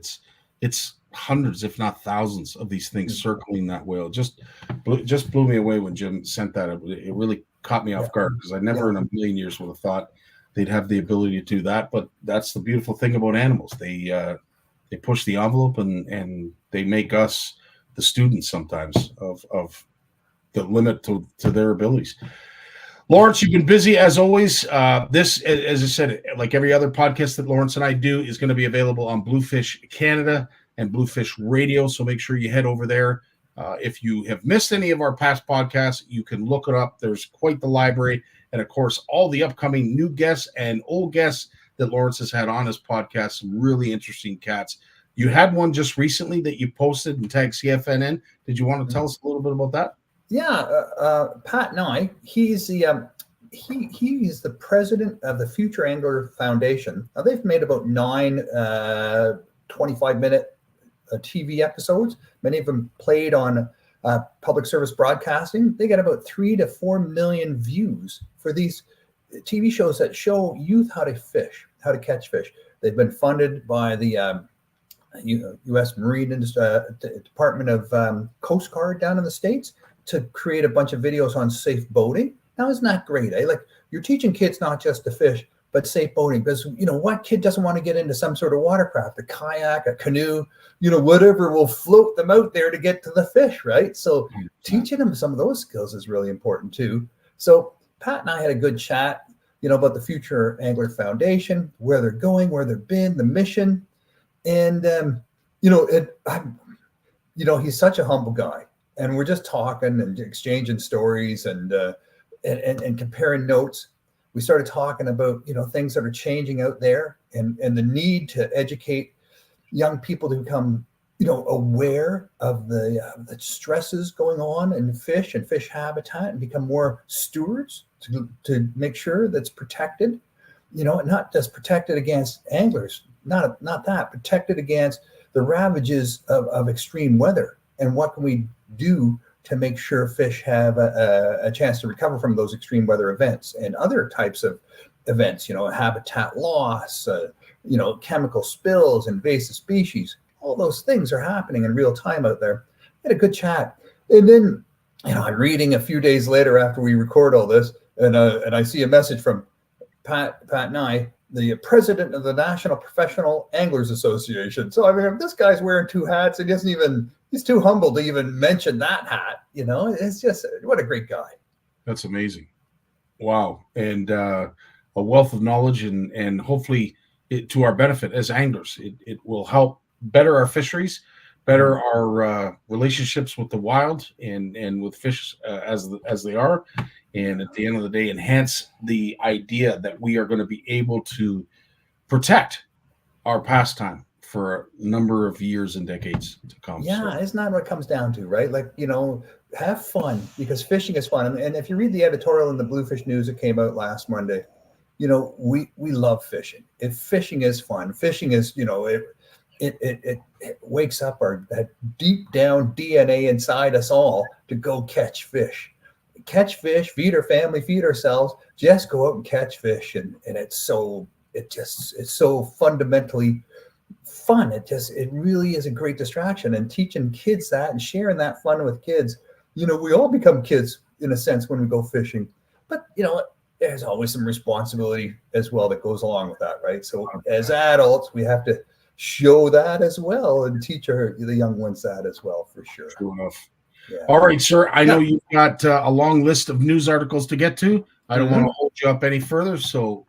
it's hundreds, if not thousands, of these things circling that whale. Just blew me away when Jim sent that. It really caught me off guard, because I never in a million years would have thought they'd have the ability to do that. But that's the beautiful thing about animals. They push the envelope, and they make us the students sometimes of the limit to their abilities. Lawrence, you've been busy as always. This, as I said, like every other podcast that Lawrence and I do, is going to be available on Bluefish Canada and Bluefish Radio. So make sure you head over there. If you have missed any of our past podcasts, you can look it up. There's quite the library. And of course, all the upcoming new guests and old guests that Lawrence has had on his podcast, some really interesting cats. You had one just recently that you posted and tagged CFN in. Did you want to tell us a little bit about that? Yeah, Pat Nye, he's the he's the president of the Future Angler Foundation. Now, they've made about 9 25-minute TV episodes. Many of them played on public service broadcasting. They get about 3 to 4 million views for these TV shows that show youth how to fish, how to catch fish. They've been funded by the U.S. Marine Department of Coast Guard down in the States to create a bunch of videos on safe boating. Now, isn't that great? Eh? Like, you're teaching kids not just to fish, but safe boating, because, what kid doesn't want to get into some sort of watercraft, a kayak, a canoe, whatever will float them out there to get to the fish, right? So teaching them some of those skills is really important too. So Pat and I had a good chat, about the Future Angler Foundation, where they're going, where they've been, the mission. And, he's such a humble guy. And we're just talking and exchanging stories and comparing notes. We started talking about, things that are changing out there and the need to educate young people to become, aware of the stresses going on in fish and fish habitat, and become more stewards to make sure that's protected, and not just protected against anglers, not that, protected against the ravages of extreme weather. And what can we do to make sure fish have a chance to recover from those extreme weather events and other types of events, habitat loss, chemical spills, invasive species. All those things are happening in real time out there. We had a good chat. And then, I'm reading a few days later after we record all this, and I see a message from Pat Nye, the president of the National Professional Anglers Association. So, this guy's wearing 2 hats, and he's too humble to even mention that hat. It's just, what a great guy. That's amazing. Wow. And a wealth of knowledge, and hopefully to our benefit as anglers. It will help better our fisheries, better our relationships with the wild and with fish as they are. And at the end of the day, enhance the idea that we are going to be able to protect our pastime for a number of years and decades to come. Yeah, isn't that what it comes down to, right? Like, have fun, because fishing is fun. And if you read the editorial in the Bluefish News that came out last Monday, we love fishing. If fishing is fun, fishing is, it wakes up that deep down DNA inside us all to go catch fish, feed our family, feed ourselves, just go out and catch fish. And it's so fundamentally fun. It really is a great distraction, and teaching kids that and sharing that fun with kids. We all become kids in a sense when we go fishing, but there's always some responsibility as well that goes along with that, right? So as adults, we have to show that as well and teach the young ones that as well, for sure. True enough. Yeah. All right, sir. I know you've got a long list of news articles to get to. I don't want to hold you up any further, so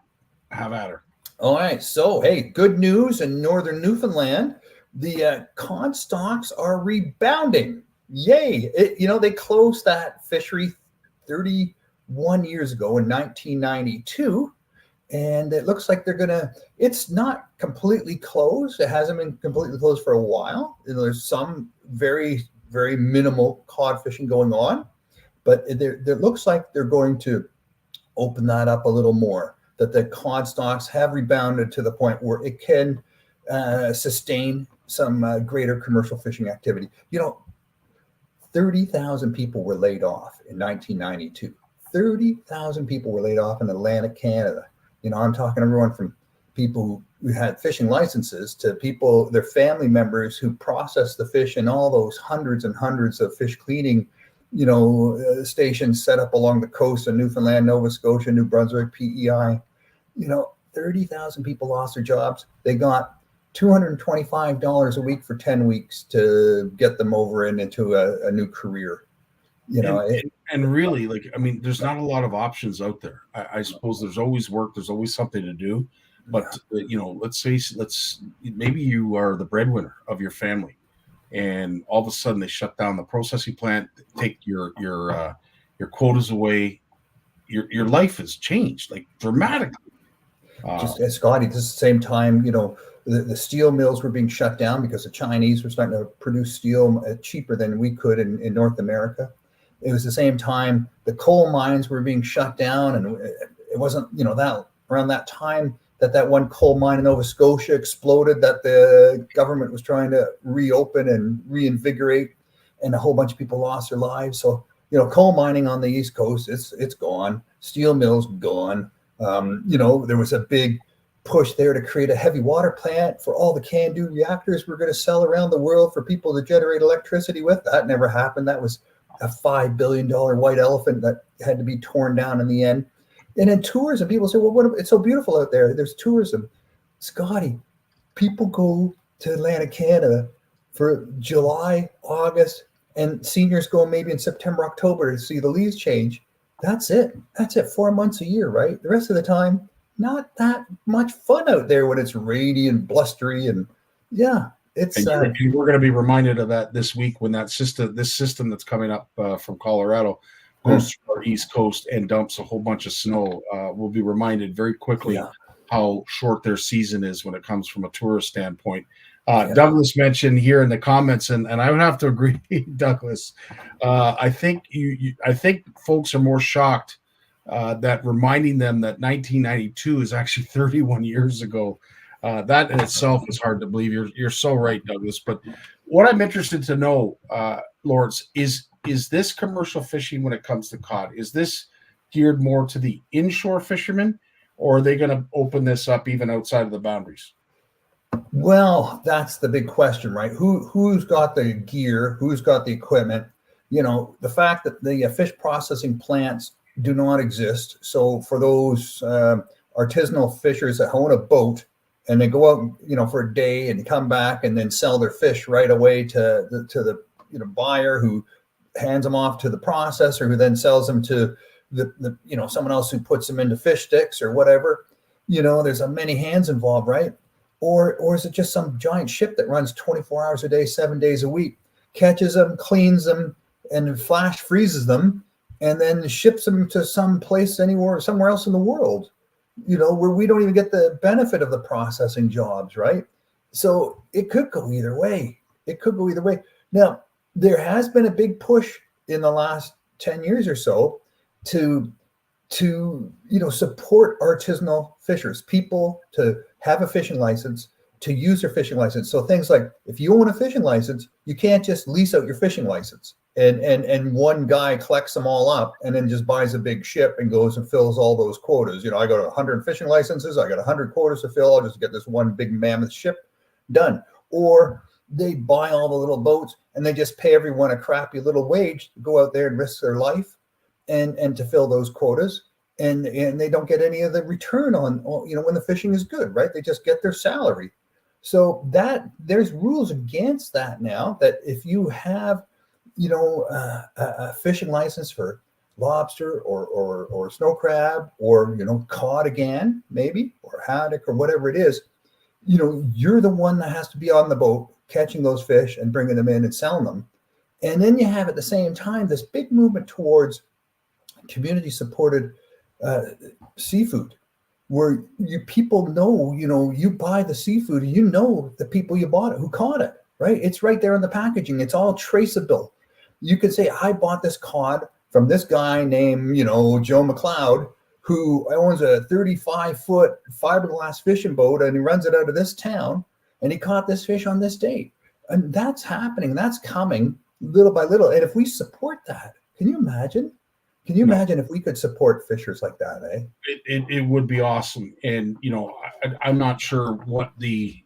have at her. All right. So, hey, good news in northern Newfoundland. The cod stocks are rebounding. Yay. They closed that fishery 31 years ago in 1992. And it looks like it's not completely closed. It hasn't been completely closed for a while. There's some very, very minimal cod fishing going on, but it looks like they're going to open that up a little more, that the cod stocks have rebounded to the point where it can sustain some greater commercial fishing activity. 30,000 people were laid off in 1992. 30,000 people were laid off in Atlantic Canada. I'm talking everyone from people who had fishing licenses to people, their family members who processed the fish in all those hundreds and hundreds of fish cleaning, stations set up along the coast of Newfoundland, Nova Scotia, New Brunswick, PEI. 30,000 people lost their jobs. They got $225 a week for 10 weeks to get them over and into a new career. And really, there's not a lot of options out there. I suppose there's always work, there's always something to do. But maybe you are the breadwinner of your family, and all of a sudden they shut down the processing plant, take your quotas away. Your life has changed dramatically. Just as Scotty, this is the same time, the steel mills were being shut down because the Chinese were starting to produce steel cheaper than we could in North America. It was the same time the coal mines were being shut down, and it wasn't, that around that time that one coal mine in Nova Scotia exploded, that the government was trying to reopen and reinvigorate, and a whole bunch of people lost their lives. So, coal mining on the East Coast, it's gone. Steel mills gone. There was a big push there to create a heavy water plant for all the CANDU reactors we're going to sell around the world for people to generate electricity with. That never happened. That was a $5 billion white elephant that had to be torn down in the end. And then tourism, people say, well, it's so beautiful out there. There's tourism. Scotty, people go to Atlantic Canada for July, August, and seniors go maybe in September, October to see the leaves change. That's it. 4 months a year, right? The rest of the time, not that much fun out there when it's rainy and blustery. And it's. And we're going to be reminded of that this week when this system that's coming up from Colorado goes to our East Coast and dumps a whole bunch of snow. We'll be reminded very quickly how short their season is when it comes from a tourist standpoint. Douglas mentioned here in the comments, and I would have to agree, Douglas. I think I think folks are more shocked that reminding them that 1992 is actually 31 years ago. That in itself is hard to believe. You're so right, Douglas. But what I'm interested to know, Lawrence, is this commercial fishing when it comes to cod? Is this geared more to the inshore fishermen, or are they going to open this up even outside of the boundaries? Well, that's the big question, right? Who's got the gear? Who's got the equipment? The fact that the fish processing plants do not exist. So for those artisanal fishers that own a boat and they go out, for a day and come back and then sell their fish right away to the buyer who hands them off to the processor who then sells them to the someone else who puts them into fish sticks or whatever. There's many hands involved, right? Or is it just some giant ship that runs 24 hours a day, 7 days a week, catches them, cleans them, and flash freezes them, and then ships them to some place somewhere else in the world, where we don't even get the benefit of the processing jobs, right? So it could go either way. Now, there has been a big push in the last 10 years or so to support artisanal fishers, people to have a fishing license, to use their fishing license. So things like, if you own a fishing license, you can't just lease out your fishing license and one guy collects them all up and then just buys a big ship and goes and fills all those quotas. I got 100 fishing licenses, I got 100 quotas to fill, I'll just get this one big mammoth ship done. Or they buy all the little boats and they just pay everyone a crappy little wage to go out there and risk their life and to fill those quotas. And they don't get any of the return on, when the fishing is good, right? They just get their salary. So there's rules against that now, that if you have, a fishing license for lobster or snow crab or, cod again, maybe, or haddock or whatever it is, you're the one that has to be on the boat catching those fish and bringing them in and selling them. And then you have at the same time this big movement towards community supported seafood, where people know, you buy the seafood, the people you bought it, who caught it, right? It's right there in the packaging. It's all traceable. You could say, I bought this cod from this guy named, Joe McLeod, who owns a 35-foot fiberglass fishing boat, and he runs it out of this town, and he caught this fish on this date. And that's happening. That's coming little by little. And if we support that, can you imagine? Can you imagine if we could support fishers like that, eh? It would be awesome. And, I'm not sure what the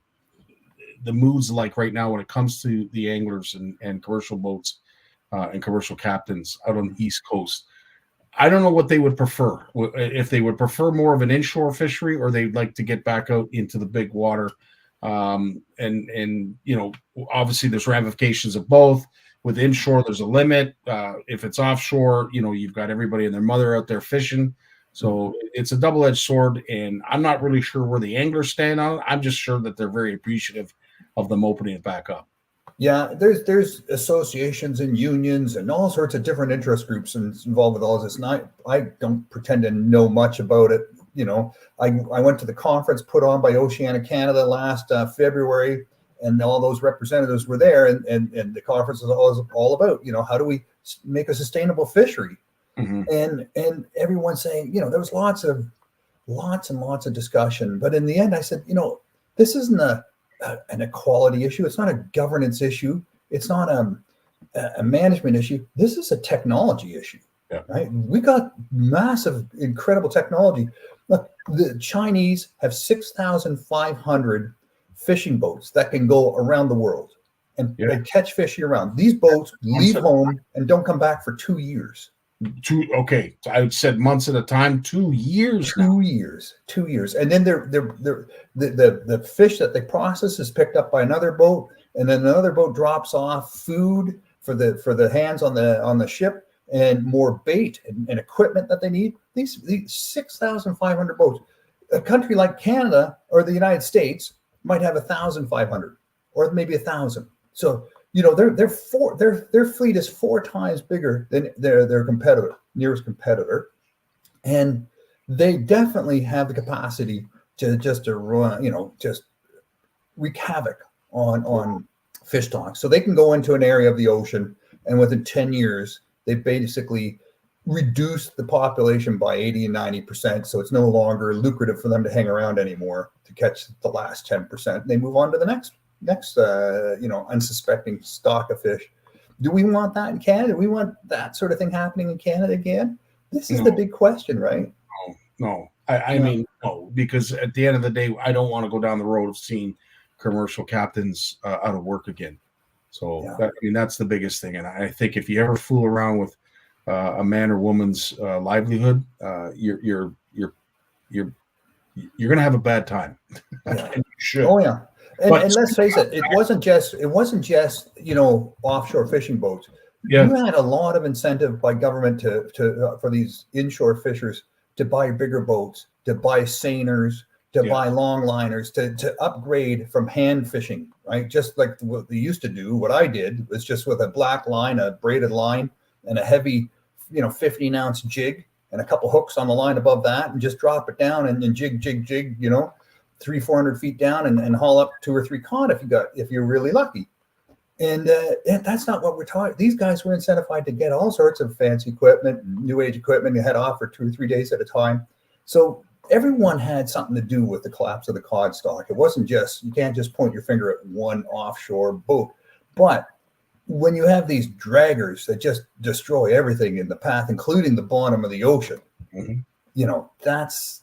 mood's like right now when it comes to the anglers and commercial boats and commercial captains out on the East Coast. I don't know what they would prefer. If they would prefer more of an inshore fishery, or they'd like to get back out into the big water. And obviously there's ramifications of both. With inshore, there's a limit. If it's offshore, you've got everybody and their mother out there fishing. So it's a double-edged sword, and I'm not really sure where the anglers stand on it. I'm just sure that they're very appreciative of them opening it back up. Yeah, there's associations and unions and all sorts of different interest groups involved with all this. And I don't pretend to know much about it. I went to the conference put on by Oceana Canada last February, and all those representatives were there, and the conference is all about, how do we make a sustainable fishery? Mm-hmm. And everyone's saying, there was lots and lots of discussion. But in the end, I said, this isn't an equality issue. It's not a governance issue. It's not a management issue. This is a technology issue. Yeah. Right? We got massive, incredible technology. Look, the Chinese have 6,500 fishing boats that can go around the world and catch fish year round. These boats leave home and don't come back for 2 years. Okay, so I said months at a time. 2 years. 2 years. 2 years, and then the fish that they process is picked up by another boat, and then another boat drops off food for the hands on the ship, and more bait and equipment that they need. These 6,500 boats. A country like Canada or the United States might have 1,500 or maybe 1,000. So their fleet is 4 times bigger than their nearest competitor, and they definitely have the capacity to run, just wreak havoc on fish stocks. So they can go into an area of the ocean, and within 10 years, they basically reduce the population by 80 and 90%. So it's no longer lucrative for them to hang around anymore to catch the last 10%. They move on to the next unsuspecting stock of fish. Do we want that in Canada? Do we want that sort of thing happening in Canada again? This is the big question, right? No. I mean, no, because at the end of the day, I don't want to go down the road of seeing commercial captains out of work again. So that's the biggest thing. And I think if you ever fool around with a man or woman's livelihood, you're going to have a bad time. Yeah. And you should. Oh yeah. And let's face it, it wasn't just offshore fishing boats. Yeah. You had a lot of incentive by government to for these inshore fishers to buy bigger boats, to buy seiners, to buy longliners, to upgrade from hand fishing, right? Just like what they used to do. What I did was just with a black line, a braided line, and a heavy, 15-ounce jig, and a couple hooks on the line above that, and just drop it down and jig, 300-400 feet down and haul up 2 or 3 cod if you're really lucky. And that's not what we're talking. These guys were incentivized to get all sorts of fancy equipment, new age equipment, and head off for 2 or 3 days at a time. So everyone had something to do with the collapse of the cod stock. It wasn't just, you can't just point your finger at one offshore boat. But when you have these draggers that just destroy everything in the path, including the bottom of the ocean, that's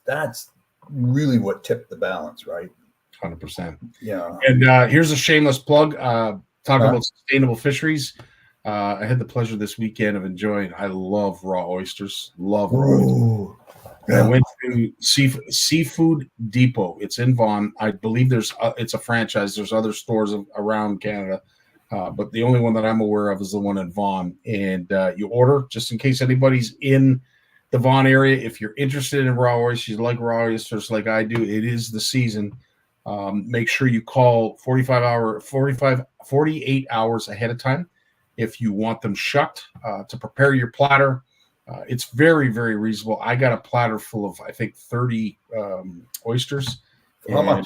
really what tipped the balance, right? 100%. Yeah. And here's a shameless plug. Talking about sustainable fisheries. I had the pleasure this weekend of enjoying. I love raw oysters. Love raw oysters. Yeah. I went to Seafood Depot. It's in Vaughan. I believe it's a franchise. There's other stores around Canada, but the only one that I'm aware of is the one in Vaughan. And you order, just in case anybody's in the Vaughan area. If you're interested in raw oysters, you like raw oysters like I do, it is the season. Make sure you call 48 hours ahead of time if you want them shucked to prepare your platter. It's very, very reasonable. I got a platter full of, I think, 30 oysters. How much?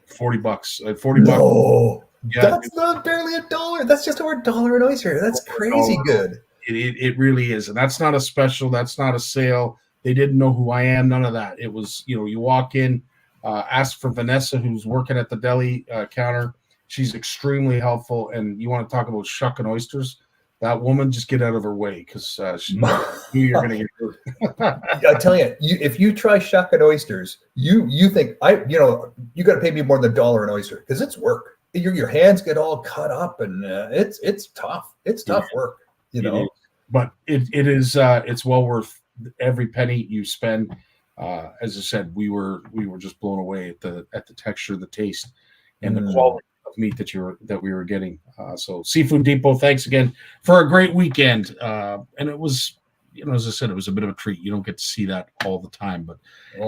$40. $40 bucks. Yeah, That's not barely $1. That's just over $1 an oyster. That's crazy good. it really is, and that's not a special. That's not a sale. They didn't know who I am. None of that. It was, you walk in, ask for Vanessa, who's working at the deli counter. She's extremely helpful, and you want to talk about shucking oysters. That woman, just get out of her way because you're going to get hurt. I tell you, if you try shucking oysters, you think you got to pay me more than $1 an oyster because it's work. Your hands get all cut up, and it's tough. It's tough work, But it is it's well worth every penny you spend. As I said, we were just blown away at the texture, the taste, and the quality of meat that we were getting. So Seafood Depot, thanks again for a great weekend. And it was, as I said, it was a bit of a treat. You don't get to see that all the time, but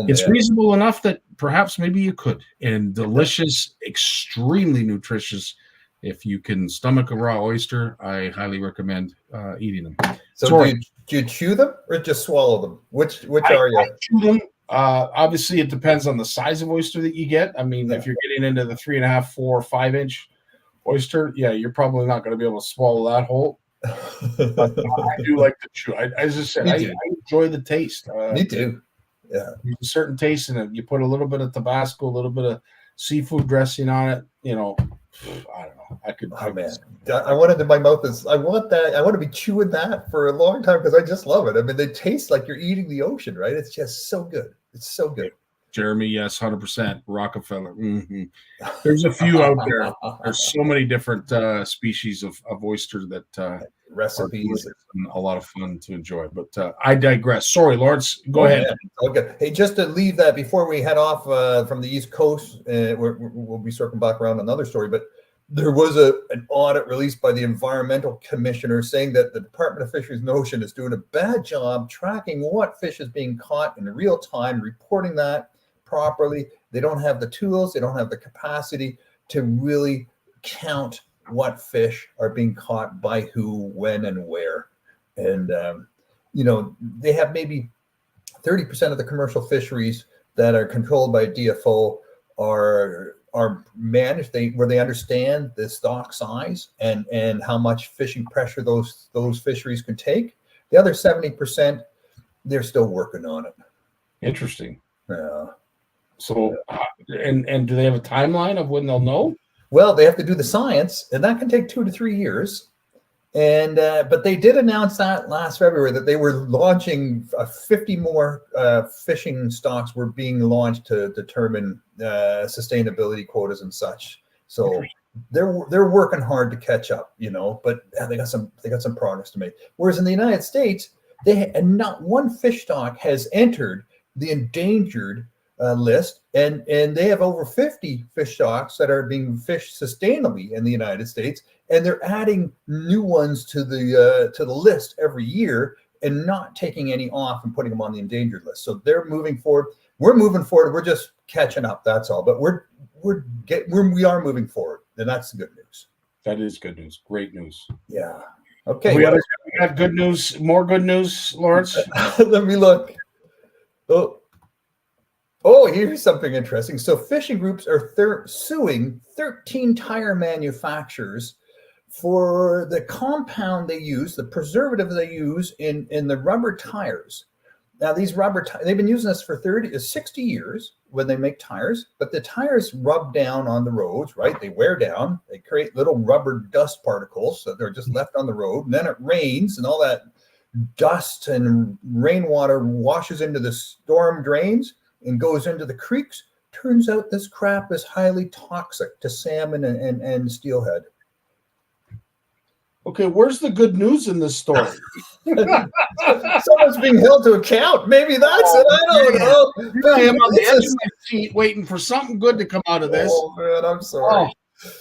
it's reasonable enough that perhaps maybe you could. And delicious, extremely nutritious. If you can stomach a raw oyster, I highly recommend eating them. So do you chew them or just swallow them? Which are you? I chew them. Obviously, it depends on the size of oyster that you get. I mean, if you're getting into the 3.5, 4, 5 inch oyster, you're probably not going to be able to swallow that whole. But I do like to chew. As I said, I enjoy the taste. Me too. Yeah, there's a certain taste in it. You put a little bit of Tabasco, a little bit of seafood dressing on it. I don't know. I want it in my mouth. I want that. I want to be chewing that for a long time because I just love it. I mean, it tastes like you're eating the ocean, right? It's just so good. It's so good. Jeremy, yes, 100%. Rockefeller. Mm-hmm. There's a few out there. There's so many different species of oyster that recipes and a lot of fun to enjoy. But I digress. Sorry, Lawrence, go ahead. Okay. Hey, just to leave that before we head off from the East Coast, we'll be circling back around another story, but there was an audit released by the Environmental Commissioner saying that the Department of Fisheries and Ocean is doing a bad job tracking what fish is being caught in real time, reporting that properly. They don't have the tools, they don't have the capacity to really count what fish are being caught by who, when, and where. And, they have maybe 30% of the commercial fisheries that are controlled by DFO are managed where they understand the stock size and how much fishing pressure those fisheries can take. The other 70%, they're still working on it. Interesting. Yeah. So, and do they have a timeline of when they'll know? Well, they have to do the science, and that can take 2 to 3 years. And but they did announce that last February that they were launching 50 more fishing stocks were being launched to determine sustainability quotas and such. So they're working hard to catch up, But they got some progress to make. Whereas in the United States, not one fish stock has entered the endangered list, and they have over 50 fish stocks that are being fished sustainably in the United States, and they're adding new ones to the list every year and not taking any off and putting them on the endangered list. So they're moving forward. We're moving forward. We're just catching up. That's all. But we are moving forward, and that's the good news. That is good news. Great news. Yeah. Okay. We got good news. More good news, Lawrence. Let me look. Oh, here's something interesting. So fishing groups are suing 13 tire manufacturers for the compound they use, the preservative they use in the rubber tires. Now, these rubber tires, they've been using this for 60 years when they make tires, but the tires rub down on the roads, right? They wear down. They create little rubber dust particles that they're just left on the road. And then it rains and all that dust and rainwater washes into the storm drains and goes into the creeks. Turns out this crap is highly toxic to salmon and steelhead. Okay, where's the good news in this story? Someone's being held to account. Maybe that's it. I don't know. Here I am on the edge of my seat waiting for something good to come out of this. Oh, man, I'm sorry. Oh,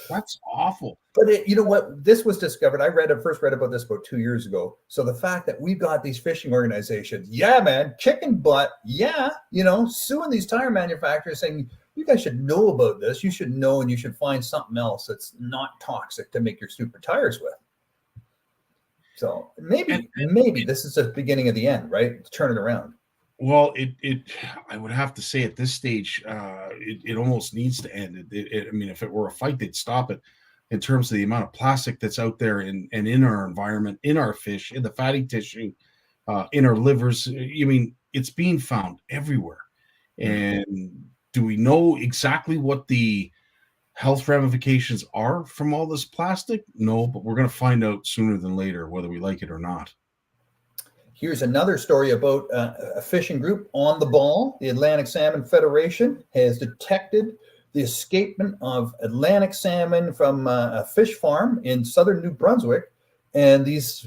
that's awful. But you know what? This was discovered. I first read about this about 2 years ago. So the fact that we've got these fishing organizations, man, kicking butt, suing these tire manufacturers saying, you guys should know about this. You should know, and you should find something else that's not toxic to make your super tires with. So maybe this is the beginning of the end, right? Turn it around. Well, I would have to say at this stage, it almost needs to end. I mean, if it were a fight, they'd stop it. in terms of the amount of plastic that's out there and in our environment, in our fish, in the fatty tissue, in our livers. I mean, it's being found everywhere. And do we know exactly what the health ramifications are from all this plastic? No, but we're going to find out sooner than later, whether we like it or not. Here's another story about a fishing group on the ball. The Atlantic Salmon Federation has detected the escapement of Atlantic salmon from a fish farm in southern New Brunswick. And these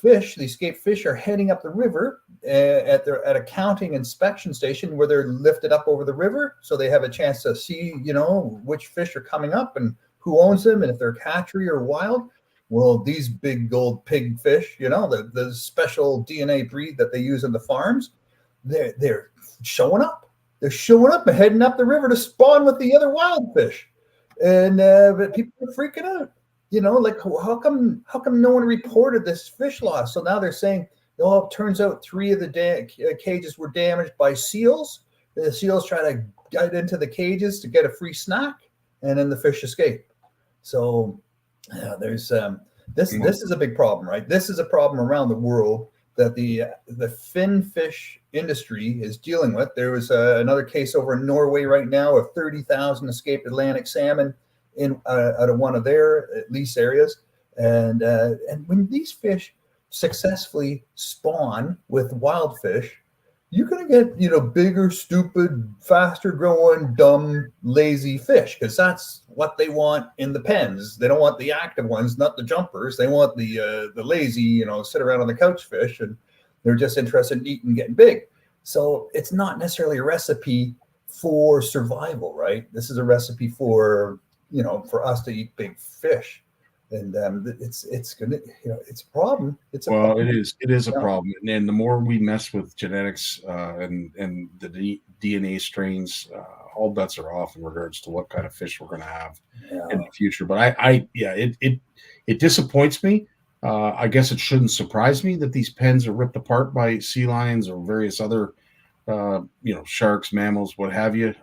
fish, the escaped fish, are heading up the river at a counting inspection station where they're lifted up over the river, so they have a chance to see, which fish are coming up and who owns them, and if they're hatchery or wild. Well, these big gold pig fish, the special DNA breed that they use in the farms, they're showing up. They're showing up and heading up the river to spawn with the other wild fish, and but people are freaking out. Like how come no one reported this fish loss? So now they're saying, it turns out 3 of the cages were damaged by seals. The seals try to get into the cages to get a free snack, and then the fish escape. So there's this is a big problem, right? This is a problem around the world that the fin fish industry is dealing with. There was another case over in Norway right now of 30,000 escaped Atlantic salmon out of one of their lease areas, and when these fish successfully spawn with wild fish, you're going to get bigger, stupid, faster growing, dumb, lazy fish, because that's what they want in the pens. They don't want the active ones, not the jumpers. They want the lazy, sit around on the couch fish, and they're just interested in eating and getting big. So it's not necessarily a recipe for survival, right? This is a recipe for us to eat big fish, and it's gonna, it's a problem. It is a problem, and the more we mess with genetics and the DNA strains, all bets are off in regards to what kind of fish we're going to have in the future. But it disappoints me. I guess it shouldn't surprise me that these pens are ripped apart by sea lions or various other sharks, mammals, what have you.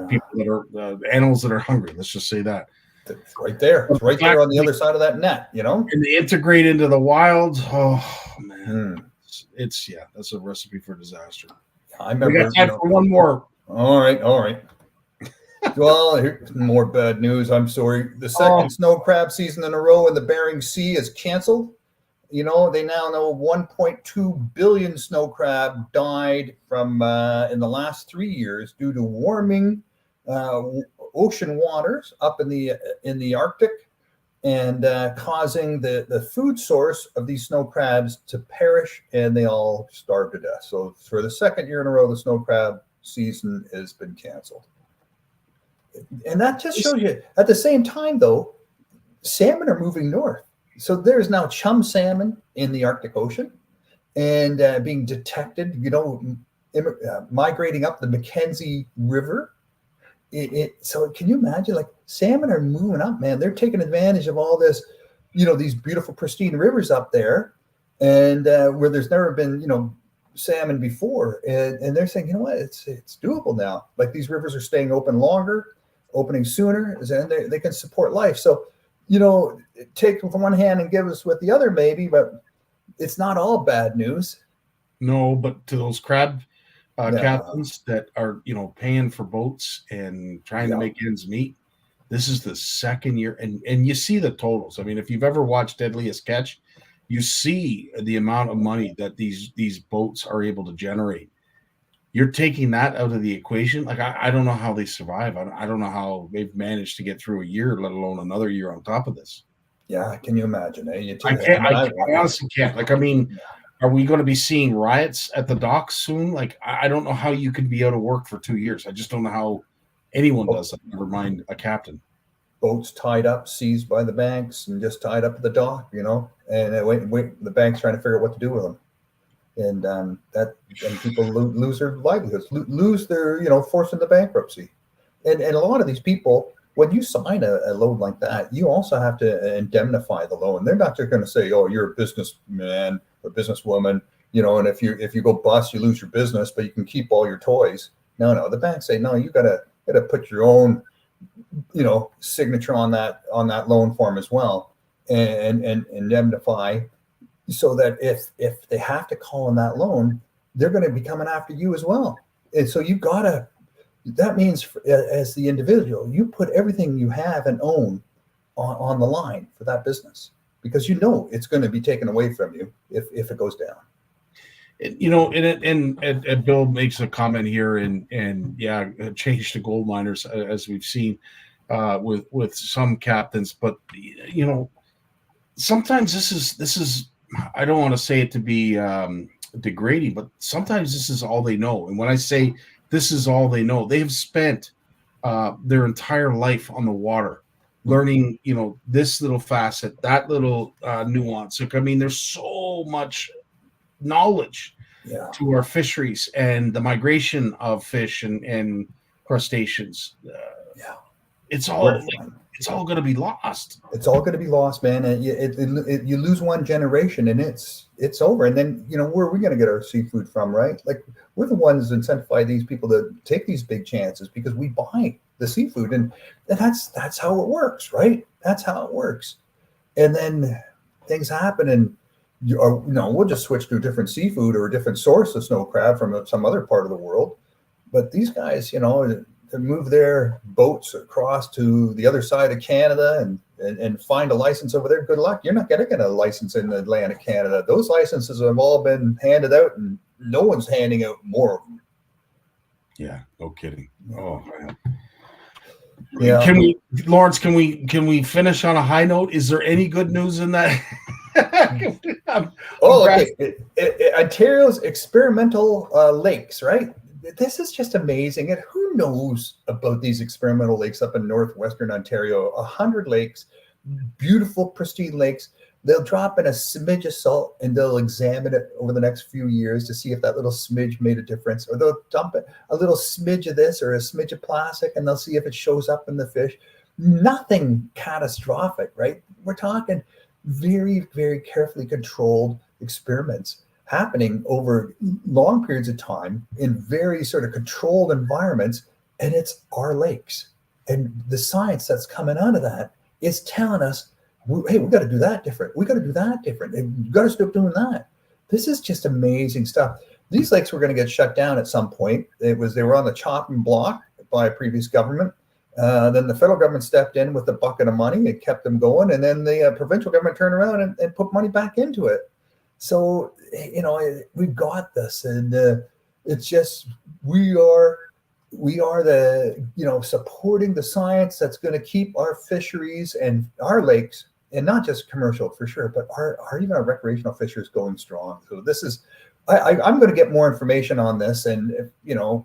People that are animals that are hungry. Let's just say that. It's right there. It's right there on the other side of that net, And they integrate into the wild. Oh man, it's that's a recipe for disaster. I remember. We got time for one more. All right. Well, here's more bad news. I'm sorry. The second snow crab season in a row in the Bering Sea is canceled. They now know 1.2 billion snow crab died from in the last 3 years due to warming ocean waters up in the Arctic, and causing the food source of these snow crabs to perish, and they all starve to death. So for the second year in a row, the snow crab season has been canceled. And that just shows you, at the same time, though, salmon are moving north. So there's now chum salmon in the Arctic Ocean, and being detected, migrating up the Mackenzie River. So can you imagine, like, salmon are moving up, man. They're taking advantage of all this, these beautiful, pristine rivers up there, and where there's never been, salmon before. And they're saying, it's doable now. Like, these rivers are staying open longer, opening sooner, and they can support life. So, take from one hand and give us with the other, maybe, but it's not all bad news. No, but to those crab captains that are, paying for boats and trying to make ends meet, this is the second year, and you see the totals. I mean, if you've ever watched Deadliest Catch, you see the amount of money that these boats are able to generate. You're taking that out of the equation. Like, I don't know how they survive. I don't know how they've managed to get through a year, let alone another year on top of this. Yeah, can you imagine? I honestly can't. Like, I mean, are we going to be seeing riots at the docks soon? Like, I don't know how you can be out of work for 2 years. I just don't know how anyone does that, never mind a captain. Boats tied up, seized by the banks, and just tied up at the dock, and the bank's trying to figure out what to do with them. And people lose their livelihoods, lose their, forced into bankruptcy. And a lot of these people, when you sign a loan like that, you also have to indemnify the loan. They're not just going to say, "Oh, you're a businessman or businesswoman," and if you go bust, you lose your business, but you can keep all your toys. No, the banks say, "No, you gotta put your own signature on that loan form as well, and indemnify, so that if they have to call on that loan, they're going to be coming after you as well. And so that means as the individual, you put everything you have and own on the line for that business, because it's going to be taken away from you if it goes down. And Bill makes a comment here, and yeah, change to gold miners, as we've seen with some captains. But sometimes this is I don't want to say it to be degrading, but sometimes this is all they know. And when I say this is all they know, they have spent their entire life on the water, learning, this little facet, that little nuance. Like, I mean, there's so much knowledge to our fisheries and the migration of fish and crustaceans. It's all going to be lost. It's all going to be lost, man. And you lose one generation, and it's over. And then where are we going to get our seafood from, right? Like, we're the ones that incentivize these people to take these big chances, because we buy the seafood, and that's how it works, right? That's how it works. And then things happen, and we'll just switch to a different seafood or a different source of snow crab from some other part of the world. But these guys, to move their boats across to the other side of Canada and find a license over there, good luck. You're not going to get a license in Atlantic Canada. Those licenses have all been handed out, and no one's handing out more of them. Yeah, no kidding. Oh man. Yeah. Lawrence, can we finish on a high note? Is there any good news in that? Okay. Ontario's experimental lakes, right? This is just amazing. And who knows about these experimental lakes up in northwestern Ontario? 100 lakes, beautiful, pristine lakes. They'll drop in a smidge of salt, and they'll examine it over the next few years to see if that little smidge made a difference. Or they'll dump it, a little smidge of this or a smidge of plastic, and they'll see if it shows up in the fish. Nothing catastrophic, right? We're talking very, very carefully controlled experiments happening over long periods of time in very sort of controlled environments, and it's our lakes. And the science that's coming out of that is telling us, hey, we got to do that different. We got to do that different. And you got to stop doing that. This is just amazing stuff. These lakes were going to get shut down at some point. They were on the chopping block by a previous government. Then the federal government stepped in with a bucket of money and kept them going. And then the provincial government turned around and put money back into it. So, we've got this, and it's just, we are the, supporting the science that's going to keep our fisheries and our lakes, and not just commercial for sure, but even our recreational fisheries going strong. So this is, I'm going to get more information on this. And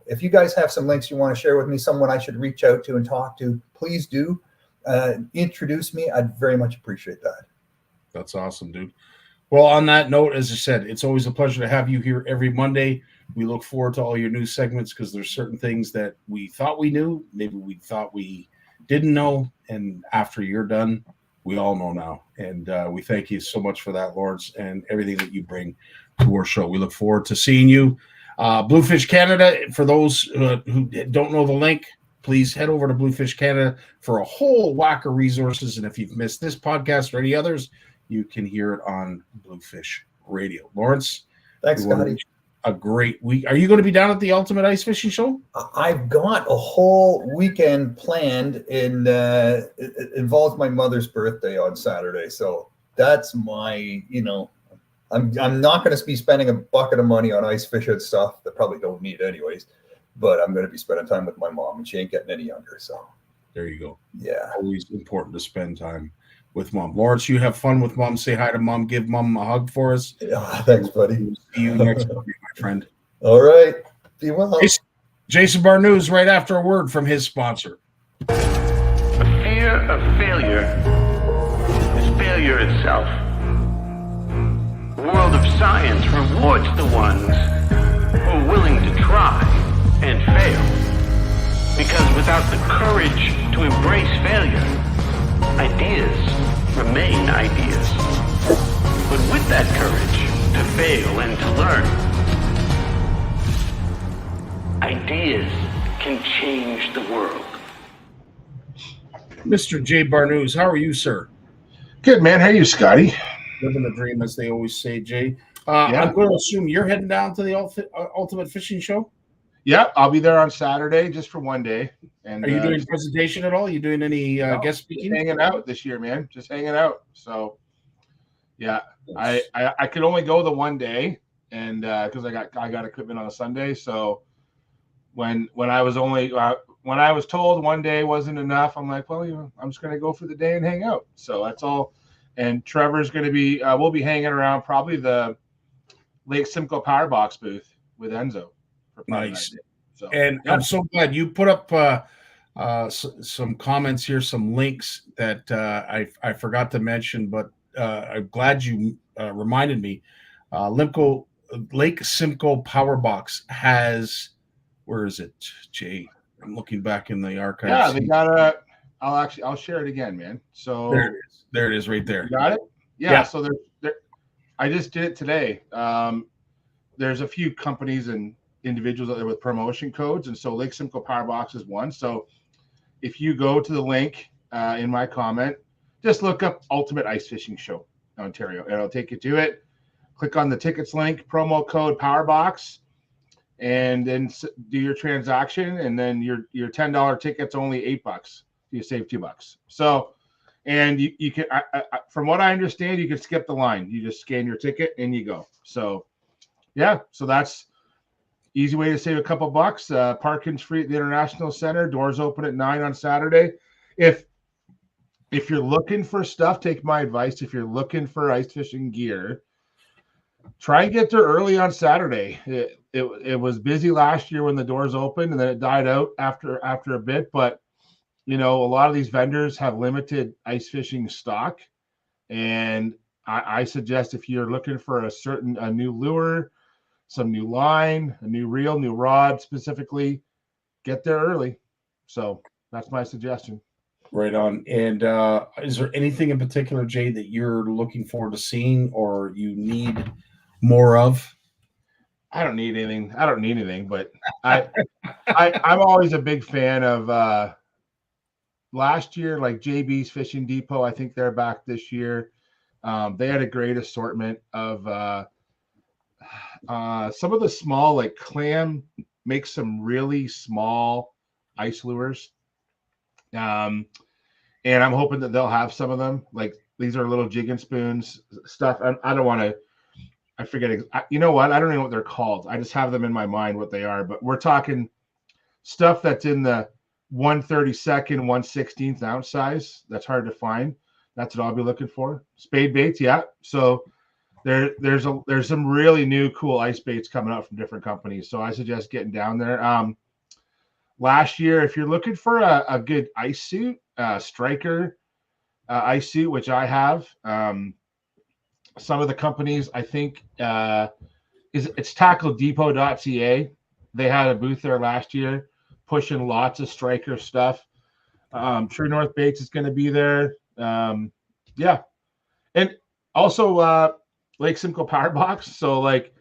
if you guys have some links you want to share with me, someone I should reach out to and talk to, please do introduce me. I'd very much appreciate that. That's awesome, dude. Well, on that note, as I said, it's always a pleasure to have you here every Monday. We look forward to all your new segments, because there's certain things that we thought we knew, maybe we thought we didn't know, and after you're done, we all know now. And we thank you so much for that, Lawrence, and everything that you bring to our show. We look forward to seeing you. Bluefish Canada, for those who don't know the link, please head over to Bluefish Canada for a whole whack of resources. And if you've missed this podcast or any others, you can hear it on Bluefish Radio. Lawrence, thanks, Scotty. A great week. Are you going to be down at the Ultimate Ice Fishing Show? I've got a whole weekend planned, and it involves my mother's birthday on Saturday. So that's my, I'm not going to be spending a bucket of money on ice fishing stuff that probably don't need anyways, but I'm going to be spending time with my mom, and she ain't getting any younger. So there you go. Yeah. Always important to spend time with Mom. Lawrence, you have fun with Mom. Say hi to Mom. Give Mom a hug for us. Yeah, thanks, buddy. We'll see you next week, my friend. All right. Be well. Jason Barnews, right after a word from his sponsor. The fear of failure is failure itself. The world of science rewards the ones who are willing to try and fail. Because without the courage to embrace failure, ideas remain ideas. But with that courage to fail and to learn, ideas can change the world. Mr. Jay Barnews, how are you, sir? Good, man. How are you, Scotty? Living the dream, as they always say, Jay. Yeah. I'm going to assume you're heading down to the Ultimate Fishing Show. Yeah, I'll be there on Saturday just for one day. And Are you doing a presentation at all? Are you doing any guest speaking? Hanging out this year, man. Just hanging out. So, yeah, Nice. I could only go the one day, and because I got equipment on a Sunday. So when I was told one day wasn't enough, I'm like, well, I'm just gonna go for the day and hang out. So that's all. And Trevor's gonna be we'll be hanging around probably the Lake Simcoe Power Box booth with Enzo. Nice. So, and yeah. I'm so glad you put up some comments here, some links that I forgot to mention, but I'm glad you reminded me. Lake Simcoe Power Box has, where is it, Jay? I'm looking back in the archives. Yeah, they got I'll share it again, man. So there it is right there. You got it? Yeah. So there I just did it today. There's a few companies and individuals out there with promotion codes, and so Lake Simcoe Power Box is one. So if you go to the link in my comment, just look up Ultimate Ice Fishing Show Ontario, and it'll take you to it. Click on the tickets link, promo code Powerbox, and then do your transaction, and then your $10 ticket's only $8. You save $2. So, and you can, from what I understand, you can skip the line. You just scan your ticket and you go. So, yeah, so that's easy way to save a couple bucks. Parking's free at the International Center. Doors open at 9 on Saturday. If you're looking for stuff, take my advice. If you're looking for ice fishing gear, try and get there early on Saturday. It was busy last year when the doors opened, and then it died out after a bit. But a lot of these vendors have limited ice fishing stock, and I suggest if you're looking for a new lure, some new line, a new reel, new rod specifically, get there early. So that's my suggestion. Right on. And is there anything in particular, Jay, that you're looking forward to seeing or you need more of? I don't need anything, but I'm always a big fan of last year, like JB's Fishing Depot. I think they're back this year. They had a great assortment of some of the small, like Clam makes some really small ice lures. And I'm hoping that they'll have some of them. Like these are little jig and spoons stuff. I don't want to, I forget. You know what? I don't know what they're called. I just have them in my mind what they are, but we're talking stuff that's in the 1/32, 1/16 ounce size. That's hard to find. That's what I'll be looking for. Spade baits. Yeah. So there's some really new cool ice baits coming out from different companies. So I suggest getting down there. Last year, if you're looking for a good ice suit, Striker ice suit, which I have, some of the companies I think it's tackledepot.ca. They had a booth there last year, pushing lots of Striker stuff. True North Baits is going to be there. Yeah, and also Lake Simcoe Power Box. So like,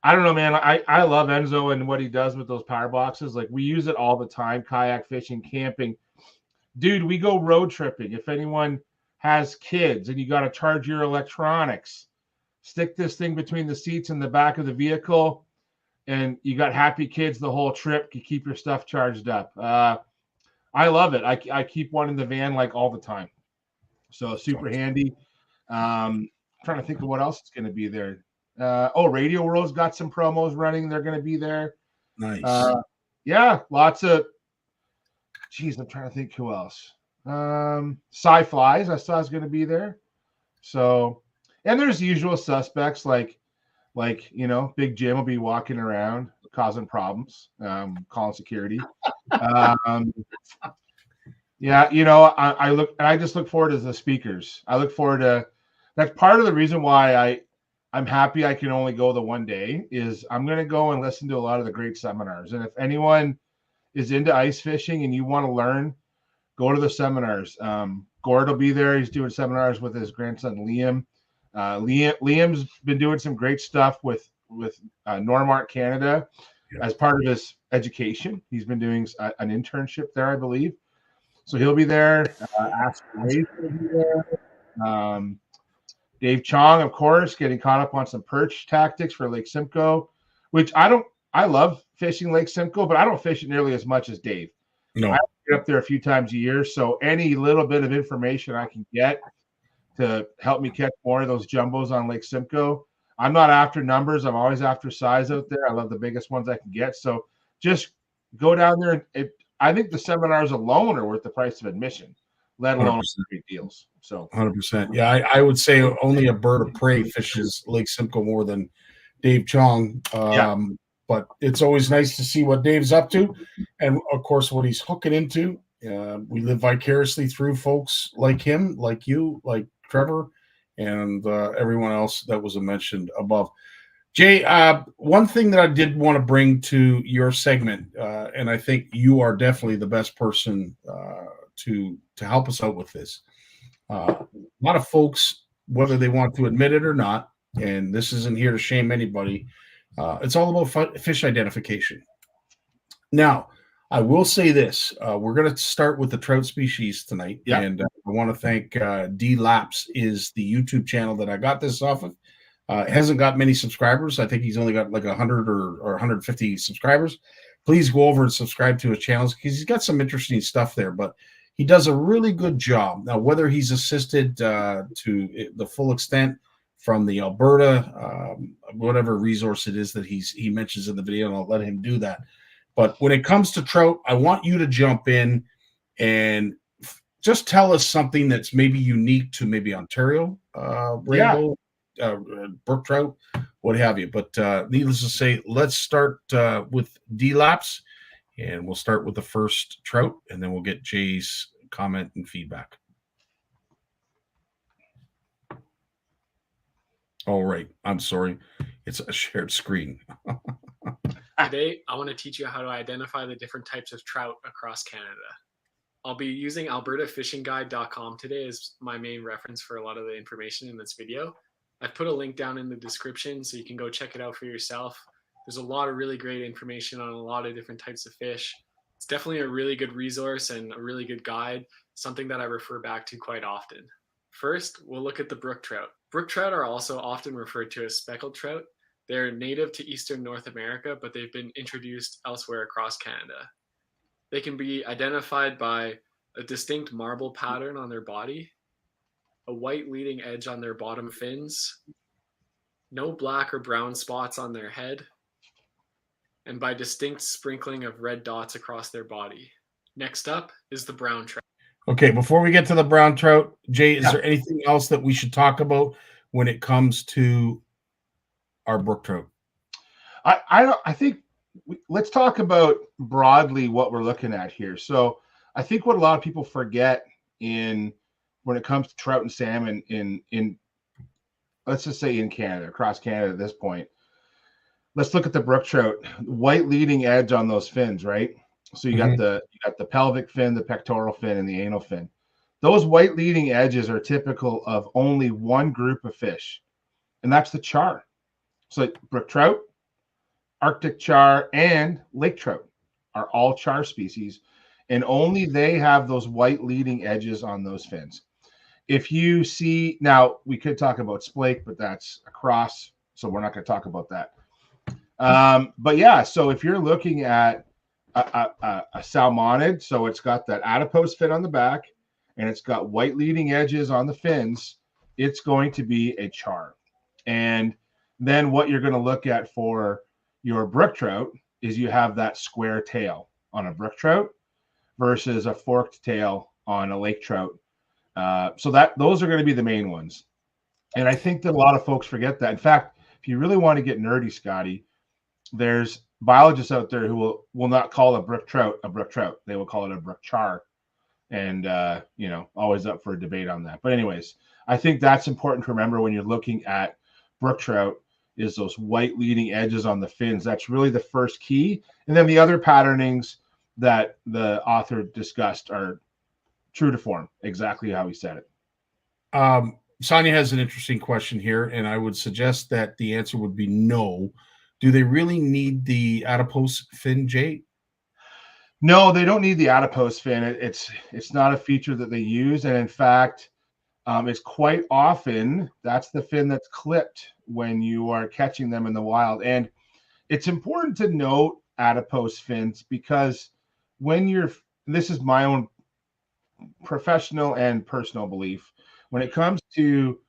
I don't know, man. I love Enzo and what he does with those power boxes. Like we use it all the time, kayak fishing, camping. Dude, we go road tripping. If anyone has kids and you got to charge your electronics, stick this thing between the seats and the back of the vehicle, and you got happy kids the whole trip. You keep your stuff charged up. I love it. I keep one in the van like all the time. So super handy. Trying to think of what else is going to be there. Radio World's got some promos running. They're going to be there. Nice. Yeah, lots of. Geez, I'm trying to think who else. Sci-Flies, I saw is going to be there. So, and there's the usual suspects like Big Jim will be walking around causing problems, calling security. Yeah, I just look forward to the speakers. I look forward to. That's part of the reason why I'm happy I can only go the one day is I'm going to go and listen to a lot of the great seminars. And if anyone is into ice fishing and you want to learn, go to the seminars. Gord will be there. He's doing seminars with his grandson, Liam. Liam's been doing some great stuff with Normart Canada as part of his education. He's been doing an internship there, I believe. So he'll be there. Ask Ray will be there. Dave Chong, of course, getting caught up on some perch tactics for Lake Simcoe, which I love fishing Lake Simcoe, but I don't fish it nearly as much as Dave. No, I get up there a few times a year, so any little bit of information I can get to help me catch more of those jumbos on Lake Simcoe. I'm not after numbers. I'm always after size out there. I love the biggest ones I can get. So just go down there. I think the seminars alone are worth the price of admission, let alone great deals. So 100%. Yeah, I would say only a bird of prey fishes Lake Simcoe more than Dave Chong. But it's always nice to see what Dave's up to, and of course what he's hooking into. We live vicariously through folks like him, like you, like Trevor, and everyone else that was mentioned above. Jay, one thing that I did want to bring to your segment, and I think you are definitely the best person to help us out with this. A lot of folks, whether they want to admit it or not, and this isn't here to shame anybody, it's all about fish identification. Now, I will say this. We're going to start with the trout species tonight. Yeah. And I want to thank D Laps is the YouTube channel that I got this off of. It hasn't got many subscribers. I think he's only got like 100 or 150 subscribers. Please go over and subscribe to his channels because he's got some interesting stuff there. But he does a really good job. Now, whether he's assisted to the full extent from the Alberta, whatever resource it is that he mentions in the video, and I'll let him do that. But when it comes to trout, I want you to jump in and just tell us something that's maybe unique to maybe Ontario rainbow, brook trout, what have you. But needless to say, let's start with D-Laps, and we'll start with the first trout, and then we'll get Jay's comment and feedback. All right. I'm sorry. It's a shared screen. Today, I want to teach you how to identify the different types of trout across Canada. I'll be using albertafishingguide.com today as my main reference for a lot of the information in this video. I've put a link down in the description so you can go check it out for yourself. There's a lot of really great information on a lot of different types of fish. It's definitely a really good resource and a really good guide, something that I refer back to quite often. First, we'll look at the brook trout. Brook trout are also often referred to as speckled trout. They're native to eastern North America, but they've been introduced elsewhere across Canada. They can be identified by a distinct marble pattern on their body, a white leading edge on their bottom fins, no black or brown spots on their head, and by distinct sprinkling of red dots across their body. Next up is the brown trout. Okay, before we get to the brown trout, Jay, is there anything else that we should talk about when it comes to our brook trout? I think let's talk about broadly what we're looking at here. So I think what a lot of people forget when it comes to trout and salmon in let's just say in Canada, across Canada at this point. Let's look at the brook trout. White leading edge on those fins, right? So you got the pelvic fin, the pectoral fin, and the anal fin. Those white leading edges are typical of only one group of fish, and that's the char. So brook trout, Arctic char, and lake trout are all char species, and only they have those white leading edges on those fins. If you see, now we could talk about splake, but that's a cross, so we're not going to talk about that. But yeah, so if you're looking at a salmonid, so it's got that adipose fin on the back, and it's got white leading edges on the fins, it's going to be a char. And then what you're going to look at for your brook trout is you have that square tail on a brook trout versus a forked tail on a lake trout. So those are going to be the main ones. And I think that a lot of folks forget that. In fact, if you really want to get nerdy, Scotty, there's biologists out there who will not call a brook trout. They will call it a brook char. And, always up for a debate on that. But anyways, I think that's important to remember when you're looking at brook trout is those white leading edges on the fins. That's really the first key. And then the other patternings that the author discussed are true to form, exactly how he said it. Sonia has an interesting question here, and I would suggest that the answer would be no. Do they really need the adipose fin, Jay? No, they don't need the adipose fin. It's not a feature that they use, and in fact, it's quite often that's the fin that's clipped when you are catching them in the wild. And it's important to note adipose fins because when you're, this is my own professional and personal belief, when it comes to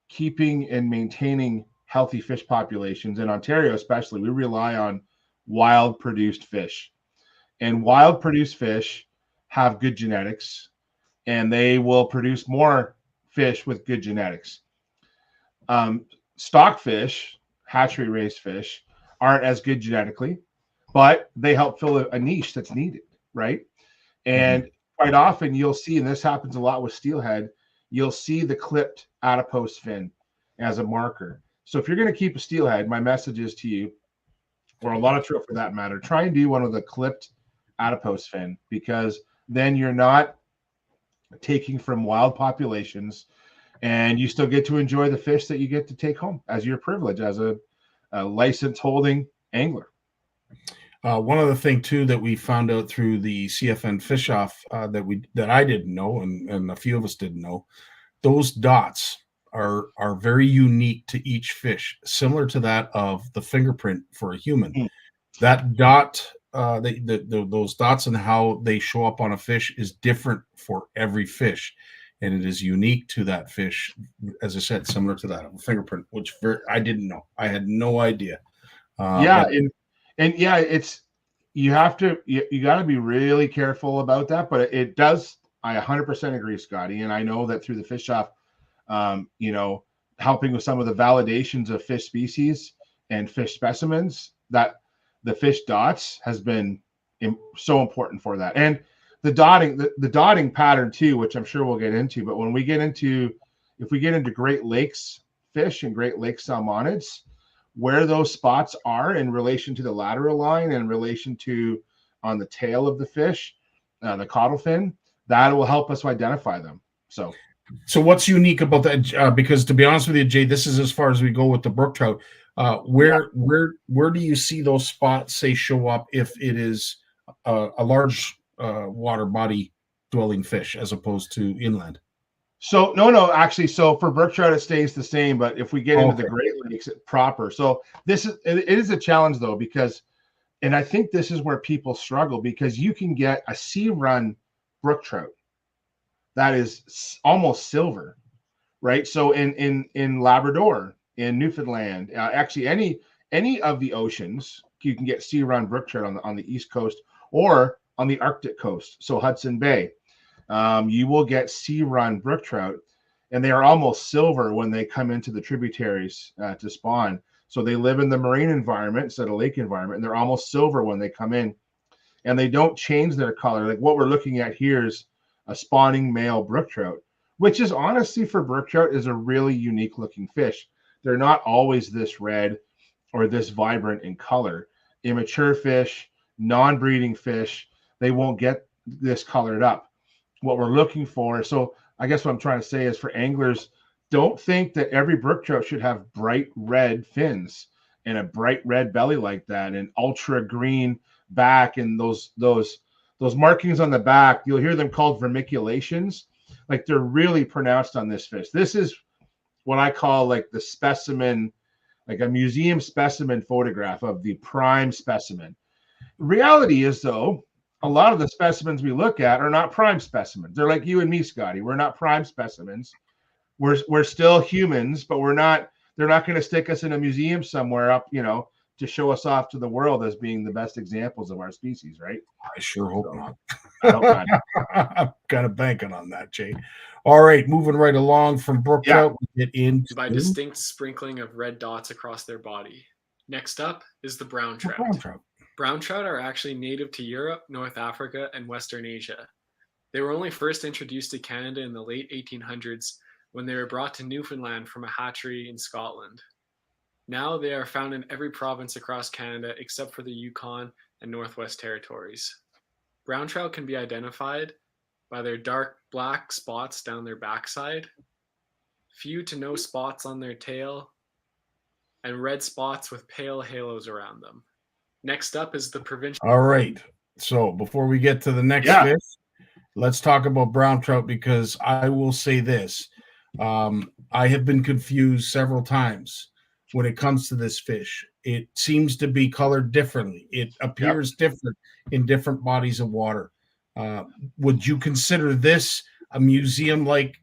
keeping and maintaining healthy fish populations in Ontario, especially, we rely on wild produced fish. And wild produced fish have good genetics, and they will produce more fish with good genetics. Stock fish, hatchery raised fish, aren't as good genetically, but they help fill a niche that's needed, right? And quite often you'll see, and this happens a lot with steelhead, you'll see the clipped adipose fin as a marker. So if you're going to keep a steelhead, my message is to you, or a lot of trout for that matter, try and do one with a clipped adipose fin, because then you're not taking from wild populations, and you still get to enjoy the fish that you get to take home as your privilege as a license holding angler. One other thing too that we found out through the CFN fish off that I didn't know, and a few of us didn't know, those dots are very unique to each fish, similar to that of the fingerprint for a human. That dot, those dots and how they show up on a fish is different for every fish, and it is unique to that fish. As I said, similar to that of a fingerprint, which I didn't know. I had no idea. And yeah, it's, you got to be really careful about that, but it does. I 100% agree, Scotty. And I know that through the fish off, helping with some of the validations of fish species and fish specimens, that the fish dots has been so important for that. And the dotting pattern too, which I'm sure we'll get into, but when we get into, if we get into Great Lakes fish and Great Lakes salmonids, where those spots are in relation to the lateral line and in relation to on the tail of the fish, the caudal fin, that will help us identify them. So what's unique about that? Because to be honest with you, Jay, this is as far as we go with the brook trout. Where do you see those spots say show up if it is a large water body dwelling fish as opposed to inland? So no, actually, so for brook trout it stays the same, but if we get into the Great Lakes proper, so it is a challenge though, because, and I think this is where people struggle, because you can get a sea run brook trout that is almost silver, right? So in Labrador, in Newfoundland, actually any of the oceans, you can get sea run brook trout on the East Coast or on the Arctic coast, so Hudson Bay. You will get sea run brook trout, and they are almost silver when they come into the tributaries to spawn. So they live in the marine environment instead of lake environment, and they're almost silver when they come in, and they don't change their color. Like what we're looking at here is a spawning male brook trout, which is honestly for brook trout is a really unique looking fish. They're not always this red or this vibrant in color. Immature fish, non-breeding fish, they won't get this colored up. What we're looking for, so I guess what I'm trying to say is for anglers, don't think that every brook trout should have bright red fins and a bright red belly like that and ultra green back and those markings on the back. You'll hear them called vermiculations. Like they're really pronounced on this fish. This is what I call like the specimen, like a museum specimen photograph of the prime specimen. Reality is though, a lot of the specimens we look at are not prime specimens. They're like you and me, Scotty. We're not prime specimens. We're still humans, but they're not going to stick us in a museum somewhere up, to show us off to the world as being the best examples of our species, right? I sure hope not. I hope not. I'm kind of banking on that, Jay. All right, moving right along from brook trout, we get into by distinct sprinkling of red dots across their body. Next up is the brown trout. Brown trout are actually native to Europe, North Africa, and Western Asia. They were only first introduced to Canada in the late 1800s when they were brought to Newfoundland from a hatchery in Scotland. Now they are found in every province across Canada except for the Yukon and Northwest Territories. Brown trout can be identified by their dark black spots down their backside, few to no spots on their tail, and red spots with pale halos around them. Next up is the provincial. All right. So before we get to the next Yeah. fish, let's talk about brown trout, because I will say this. I have been confused several times when it comes to this fish. It seems to be colored differently. It appears different in different bodies of water. Would you consider this a museum-like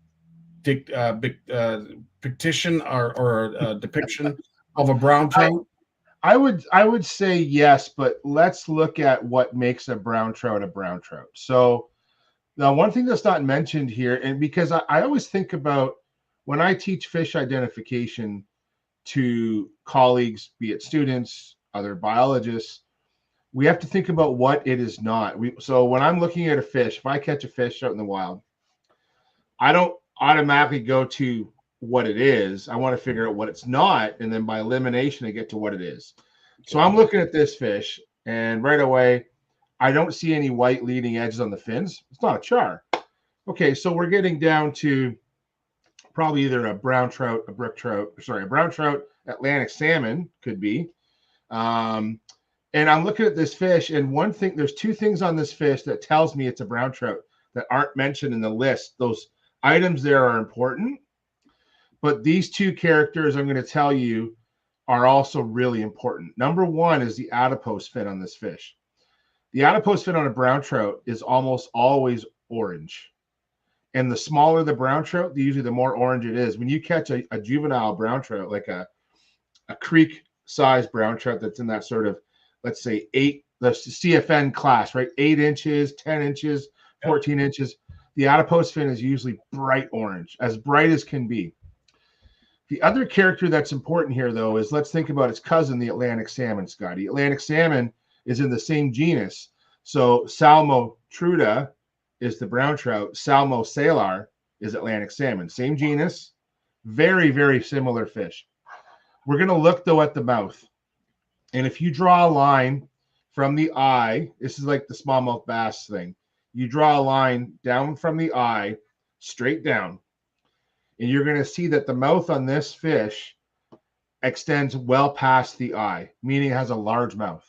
pictition or depiction of a brown trout? I would say yes, but let's look at what makes a brown trout a brown trout. So now, one thing that's not mentioned here, and because I always think about when I teach fish identification to colleagues, be it students, other biologists, we have to think about what it is not. So when I'm looking at a fish, if I catch a fish out in the wild, I don't automatically go to what it is. I want to figure out what it's not, and then by elimination, I get to what it is. So I'm looking at this fish, and right away, I don't see any white leading edges on the fins. It's not a char. Okay, so we're getting down to probably either a brown trout, a brown trout, Atlantic salmon could be. And I'm looking at this fish, and there's two things on this fish that tells me it's a brown trout that aren't mentioned in the list. Those items there are important, but these two characters I'm going to tell you are also really important. Number one is the adipose fin on this fish. The adipose fin on a brown trout is almost always orange. And the smaller the brown trout, usually the more orange it is. When you catch a juvenile brown trout, like a creek-sized brown trout that's in that sort of, let's say, the CFN class, right? 8 inches, 10 inches, 14 inches. The adipose fin is usually bright orange, as bright as can be. The other character that's important here, though, is let's think about its cousin, the Atlantic salmon, Scotty. Atlantic salmon is in the same genus. So Salmo truta is the brown trout. Salmo salar is Atlantic salmon. Same genus, very, very similar fish. We're going to look, though, at the mouth. And if you draw a line from the eye, this is like the smallmouth bass thing. You draw a line down from the eye, straight down. And you're going to see that the mouth on this fish extends well past the eye, meaning it has a large mouth.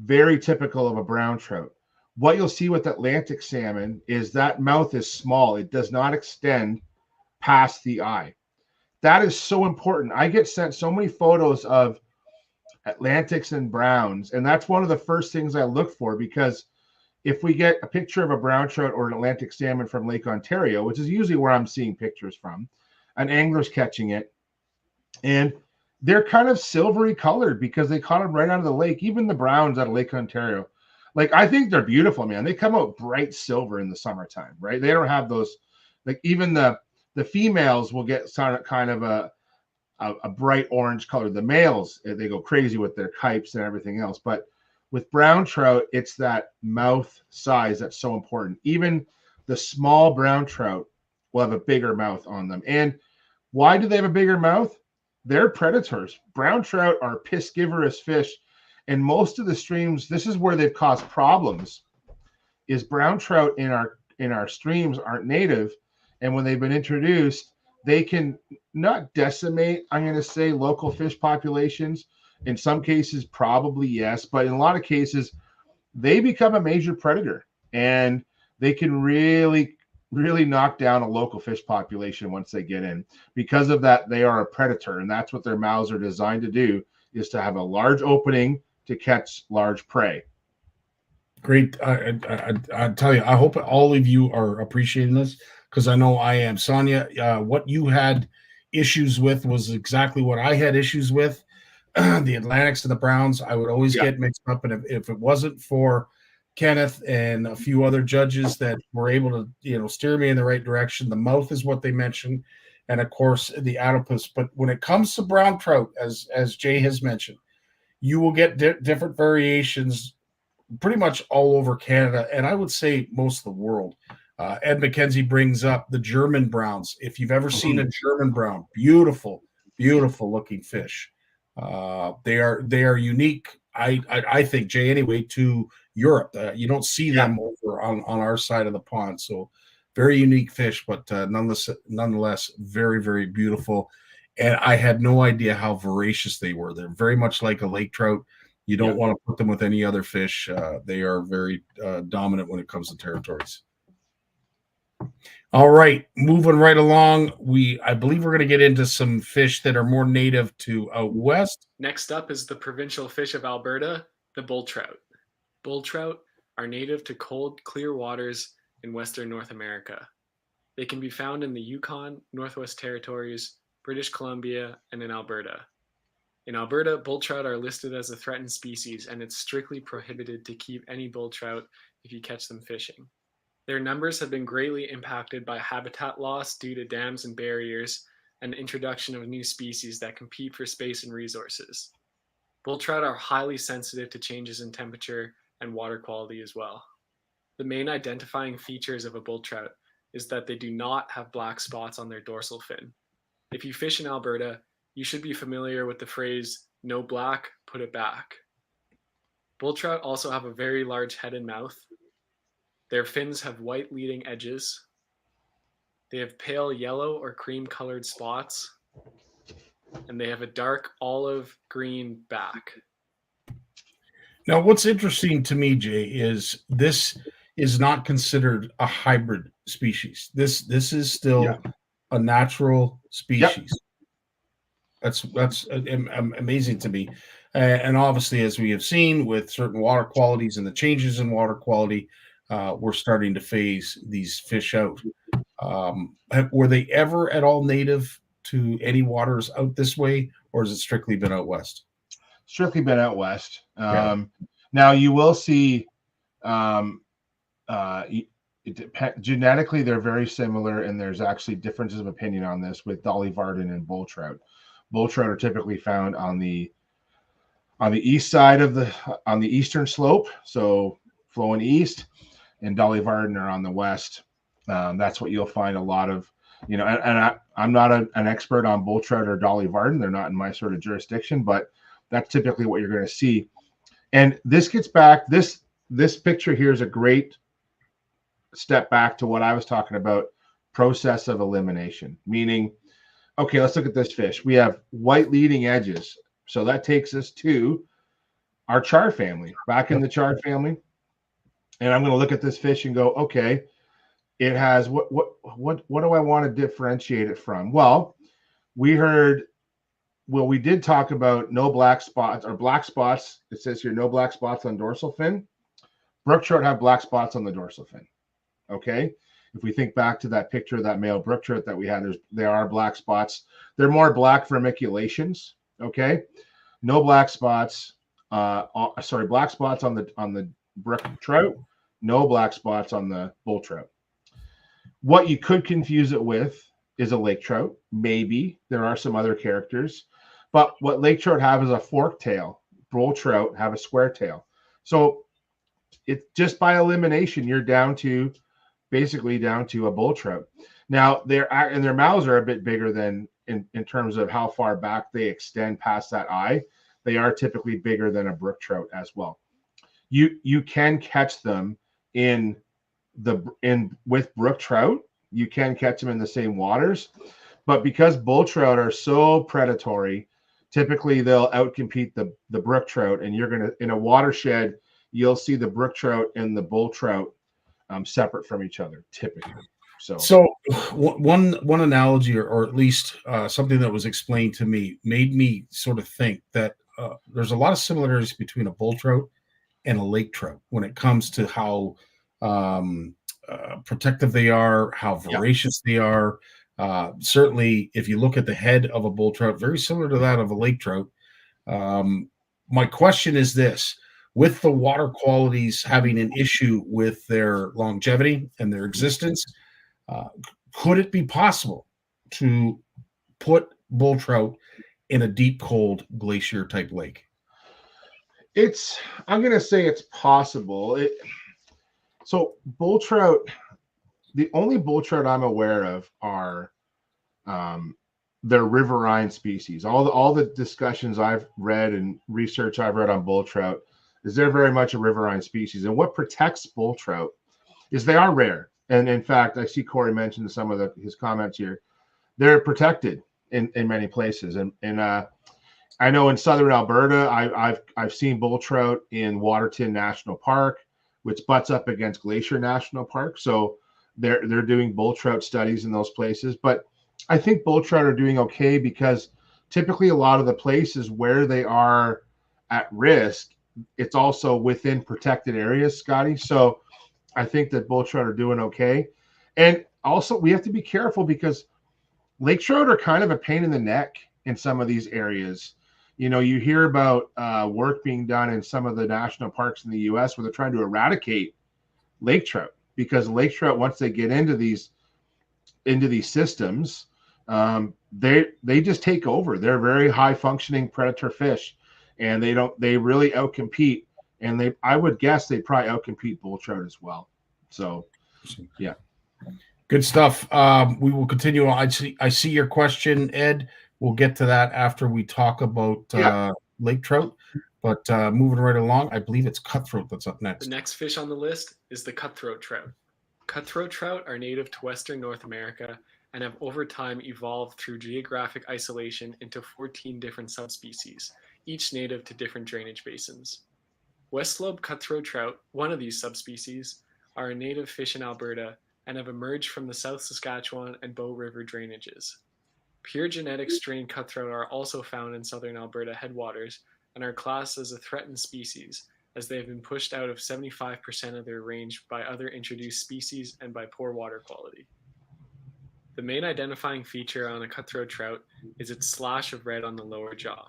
Very typical of a brown trout. What you'll see with Atlantic salmon is that mouth is small. It does not extend past the eye. That is so important. I get sent so many photos of Atlantics and browns, and that's one of the first things I look for, because if we get a picture of a brown trout or an Atlantic salmon from Lake Ontario, which is usually where I'm seeing pictures from, an angler's catching it, and they're kind of silvery colored because they caught them right out of the lake. Even the browns out of Lake Ontario, like, I think they're beautiful, man. They come out bright silver in the summertime, right? They don't have those, like, even the females will get kind of a bright orange color. The males, they go crazy with their kypes and everything else, but with brown trout, it's that mouth size that's so important. Even the small brown trout will have a bigger mouth on them. And why do they have a bigger mouth? They're predators. Brown trout are piscivorous fish. And most of the streams, this is where they've caused problems, is brown trout in our streams aren't native. And when they've been introduced, they can not decimate, I'm going to say, local fish populations. In some cases, probably yes, but in a lot of cases, they become a major predator, and they can really, really knock down a local fish population once they get in. Because of that, they are a predator, and that's what their mouths are designed to do, is to have a large opening to catch large prey. Great. I tell you, I hope all of you are appreciating this, because I know I am. Sonia, what you had issues with was exactly what I had issues with. The Atlantics and the Browns, I would always get mixed up. And if it wasn't for Kenneth and a few other judges that were able to, steer me in the right direction, the mouth is what they mentioned. And of course, the adipose. But when it comes to brown trout, as Jay has mentioned, you will get different variations pretty much all over Canada. And I would say most of the world. Ed McKenzie brings up the German browns. If you've ever seen a German brown, beautiful, beautiful looking fish. They are unique, I think, Jay, anyway, to Europe. You don't see them over on our side of the pond. So very unique fish, but nonetheless, very, very beautiful. And I had no idea how voracious they were. They're very much like a lake trout. You don't want to put them with any other fish. They are very dominant when it comes to territories. All right, moving right along. I believe we're going to get into some fish that are more native to out west. Next up is the provincial fish of Alberta, the bull trout. Bull trout are native to cold, clear waters in Western North America. They can be found in the Yukon, Northwest Territories, British Columbia, and in Alberta. In Alberta, bull trout are listed as a threatened species, and it's strictly prohibited to keep any bull trout if you catch them fishing. Their numbers have been greatly impacted by habitat loss due to dams and barriers and the introduction of new species that compete for space and resources. Bull trout are highly sensitive to changes in temperature and water quality as well. The main identifying features of a bull trout is that they do not have black spots on their dorsal fin. If you fish in Alberta, you should be familiar with the phrase, "no black, put it back." Bull trout also have a very large head and mouth. Their fins have white leading edges. They have pale yellow or cream colored spots. And they have a dark olive green back. Now, what's interesting to me, Jay, is this is not considered a hybrid species. This is still a natural species. That's amazing to me. And obviously, as we have seen with certain water qualities and the changes in water quality, we're starting to phase these fish out. Were they ever at all native to any waters out this way, or has it strictly been out west? Strictly been out west. Now you will see genetically they're very similar, and there's actually differences of opinion on this with Dolly Varden and bull trout. Bull trout are typically found on the east side of on the eastern slope, so flowing east, and Dolly Varden are on the west. That's what you'll find a lot of, and I'm not an expert on bull trout or Dolly Varden. They're not in my sort of jurisdiction, but that's typically what you're going to see. And this gets back, this picture here is a great step back to what I was talking about, process of elimination, meaning, okay, let's look at this fish. We have white leading edges. So that takes us to our char family, back in the char family. And I'm going to look at this fish and go, okay, it has what do I want to differentiate it from? Well, we did talk about no black spots or black spots. It says here, no black spots on dorsal fin. Brook trout have black spots on the dorsal fin. Okay. If we think back to that picture of that male brook trout that we had, there are black spots. They're more black vermiculations. Okay. No black spots. Black spots on the brook trout. No black spots on the bull trout. What you could confuse it with is a lake trout. Maybe there are some other characters, but what lake trout have is a forked tail. Bull trout have a square tail. So it's just by elimination, you're basically down to a bull trout. Now their mouths are a bit bigger than in terms of how far back they extend past that eye. They are typically bigger than a brook trout as well. You can catch them with brook trout. You can catch them in the same waters, but because bull trout are so predatory, typically they'll outcompete the brook trout, and you're gonna, in a watershed, you'll see the brook trout and the bull trout separate from each other typically. So one analogy, or at least something that was explained to me, made me sort of think that there's a lot of similarities between a bull trout and a lake trout when it comes to how protective they are, how voracious they are. Certainly, if you look at the head of a bull trout, very similar to that of a lake trout. My question is this: with the water qualities having an issue with their longevity and their existence, could it be possible to put bull trout in a deep, cold glacier type lake? I'm going to say it's possible. So bull trout, the only bull trout I'm aware of are they're riverine species. All the discussions I've read and research I've read on bull trout is they're very much a riverine species. And what protects bull trout is they are rare. And in fact, I see Corey mentioned some of his comments here. They're protected in many places. And I know in southern Alberta, I've seen bull trout in Waterton National Park, which butts up against Glacier National Park. So they're doing bull trout studies in those places. But I think bull trout are doing okay because typically a lot of the places where they are at risk, it's also within protected areas, Scotty. So I think that bull trout are doing okay. And also we have to be careful because lake trout are kind of a pain in the neck in some of these areas. You know, you hear about work being done in some of the national parks in the U.S. where they're trying to eradicate lake trout because lake trout, once they get into these systems, they just take over. They're very high functioning predator fish, and they really outcompete. And I would guess they probably outcompete bull trout as well. So, yeah. Good stuff. We will continue. I see your question, Ed. We'll get to that after we talk about lake trout. But moving right along, I believe it's cutthroat that's up next. The next fish on the list is the cutthroat trout. Cutthroat trout are native to Western North America and have over time evolved through geographic isolation into 14 different subspecies, each native to different drainage basins. West Slope cutthroat trout, one of these subspecies, are a native fish in Alberta and have emerged from the South Saskatchewan and Bow River drainages. Pure genetic strain cutthroat are also found in southern Alberta headwaters and are classed as a threatened species, as they have been pushed out of 75% of their range by other introduced species and by poor water quality. The main identifying feature on a cutthroat trout is its slash of red on the lower jaw.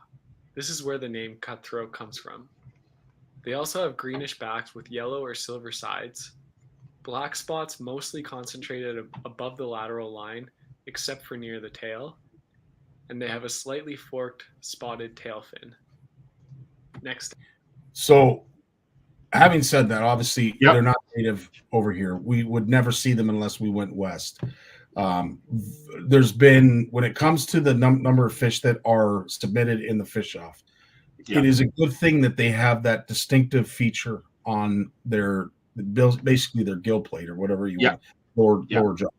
This is where the name cutthroat comes from. They also have greenish backs with yellow or silver sides, black spots mostly concentrated above the lateral line, except for near the tail, and they have a slightly forked, spotted tail fin. Next. So, having said that, obviously they're not native over here. We would never see them unless we went west. There's been, when it comes to the number of fish that are submitted in the fish off, it is a good thing that they have that distinctive feature on their basically their gill plate or whatever you want, lower jaw.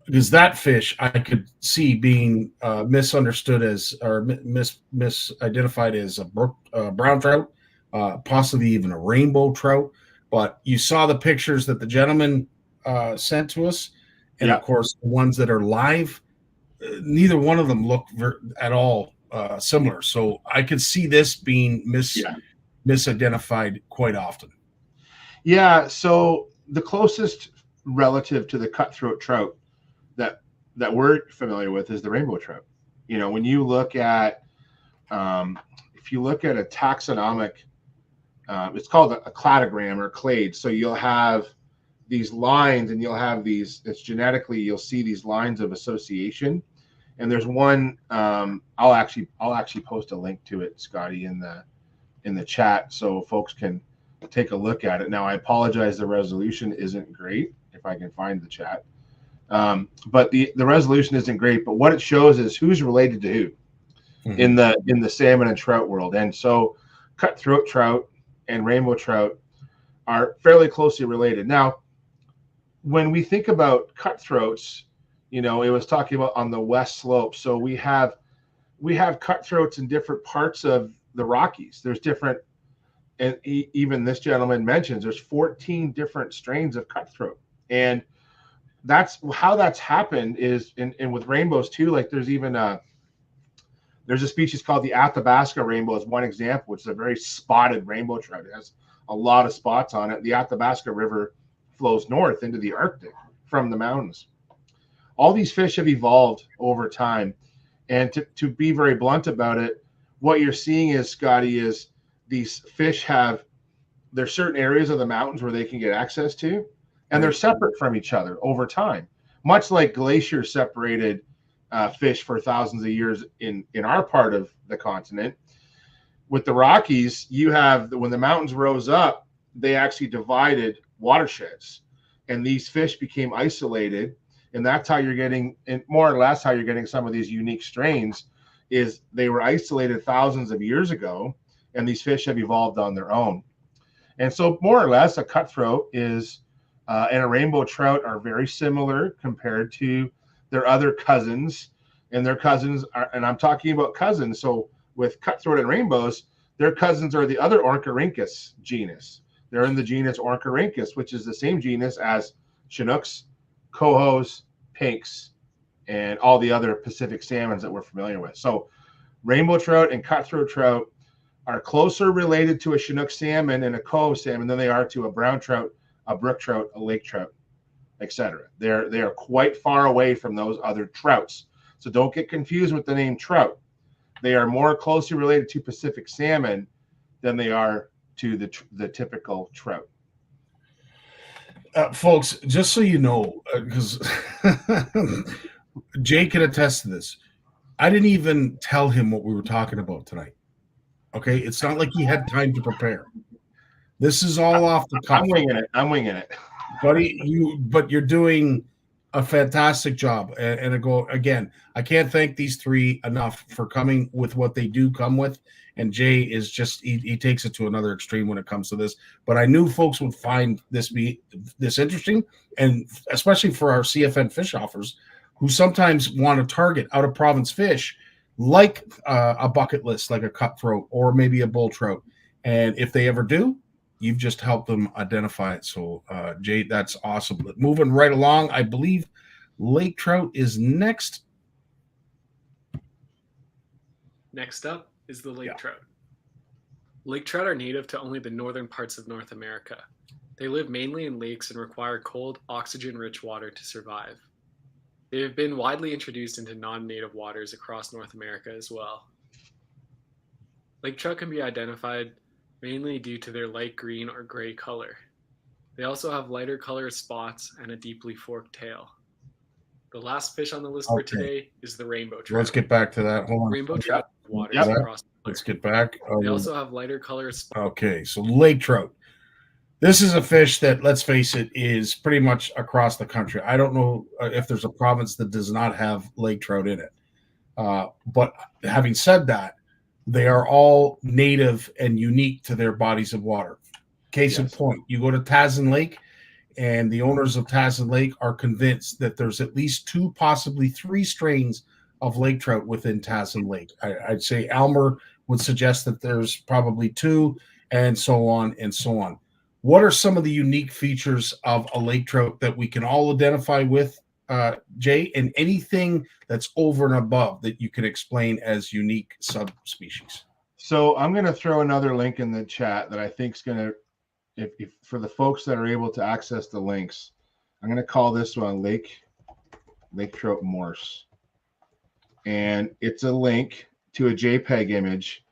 Because that fish I could see being misunderstood as or misidentified as a brown trout, possibly even a rainbow trout. But you saw the pictures that the gentleman sent to us, and of course the ones that are live, neither one of them look at all similar. So I could see this being misidentified quite often. Yeah. So the closest relative to the cutthroat trout that we're familiar with is the rainbow trout. You know, when you look at, if you look at a taxonomic, it's called a cladogram or clade. So you'll have these lines and you'll have these, it's genetically, you'll see these lines of association. And there's one, I'll actually post a link to it, Scotty, in the chat so folks can take a look at it. Now, I apologize, the resolution isn't great if I can find the chat. But the resolution isn't great, but what it shows is who's related to who in the salmon and trout world. And so cutthroat trout and rainbow trout are fairly closely related. Now, when we think about cutthroats, you know, it was talking about on the west slope. So we have cutthroats in different parts of the Rockies. There's different, and even this gentleman mentions there's 14 different strains of cutthroat. And that's how that's happened is, and with rainbows too, like there's even there's a species called the Athabasca rainbow as one example, which is a very spotted rainbow trout. It has a lot of spots on it. The Athabasca River flows north into the Arctic from the mountains. All these fish have evolved over time. And to be very blunt about it, what you're seeing is, Scotty, is these fish there's certain areas of the mountains where they can get access to, and they're separate from each other over time, much like glaciers separated fish for thousands of years in our part of the continent. With the Rockies, you have, when the mountains rose up, they actually divided watersheds, and these fish became isolated. And that's how you're getting, and more or less how you're getting some of these unique strains, is they were isolated thousands of years ago, and these fish have evolved on their own. And so more or less a cutthroat is, and a rainbow trout are very similar compared to their other cousins. And their cousins are, and I'm talking about cousins. So with cutthroat and rainbows, their cousins are the other Ornithorhynchus genus. They're in the genus Ornithorhynchus, which is the same genus as Chinooks, cohos, pinks, and all the other Pacific salmons that we're familiar with. So rainbow trout and cutthroat trout are closer related to a Chinook salmon and a coho salmon than they are to a brown trout, a brook trout, a lake trout, etc. They are quite far away from those other trouts. So don't get confused with the name trout. They are more closely related to Pacific salmon than they are to the typical trout. Folks, just so you know, because Jay can attest to this, I didn't even tell him what we were talking about tonight. Okay, it's not like he had time to prepare. This is all off the cuff. I'm winging it, buddy. But you're doing a fantastic job. And again, I can't thank these three enough for coming with what they do come with. And Jay is just he takes it to another extreme when it comes to this. But I knew folks would find this interesting, and especially for our CFN fish offers, who sometimes want to target out of province fish, like a bucket list, like a cutthroat or maybe a bull trout. And if they ever do, you've just helped them identify it. So, Jay, that's awesome. But moving right along, I believe lake trout is next. Next up is the lake trout. Lake trout are native to only the northern parts of North America. They live mainly in lakes and require cold, oxygen-rich water to survive. They have been widely introduced into non-native waters across North America as well. Lake trout can be identified mainly due to their light green or gray color. They also have lighter colored spots and a deeply forked tail. The last fish on the list for today is the rainbow trout. Let's get back to that. Hold on. Rainbow trout waters across the Let's get back. They also have lighter colored spots. Okay, so lake trout. This is a fish that, let's face it, is pretty much across the country. I don't know if there's a province that does not have lake trout in it. But having said that, they are all native and unique to their bodies of water. Case in point, you go to Tazen Lake, and the owners of Tazen Lake are convinced that there's at least 2, possibly 3 strains of lake trout within Tazen Lake. I'd say Elmer would suggest that there's probably 2, and so on and so on. What are some of the unique features of a lake trout that we can all identify with, Jay, and anything that's over and above that you can explain as unique subspecies? So I'm going to throw another link in the chat that I think is going to, if for the folks that are able to access the links, I'm going to call this one Lake Trout Morse. And it's a link to a JPEG image,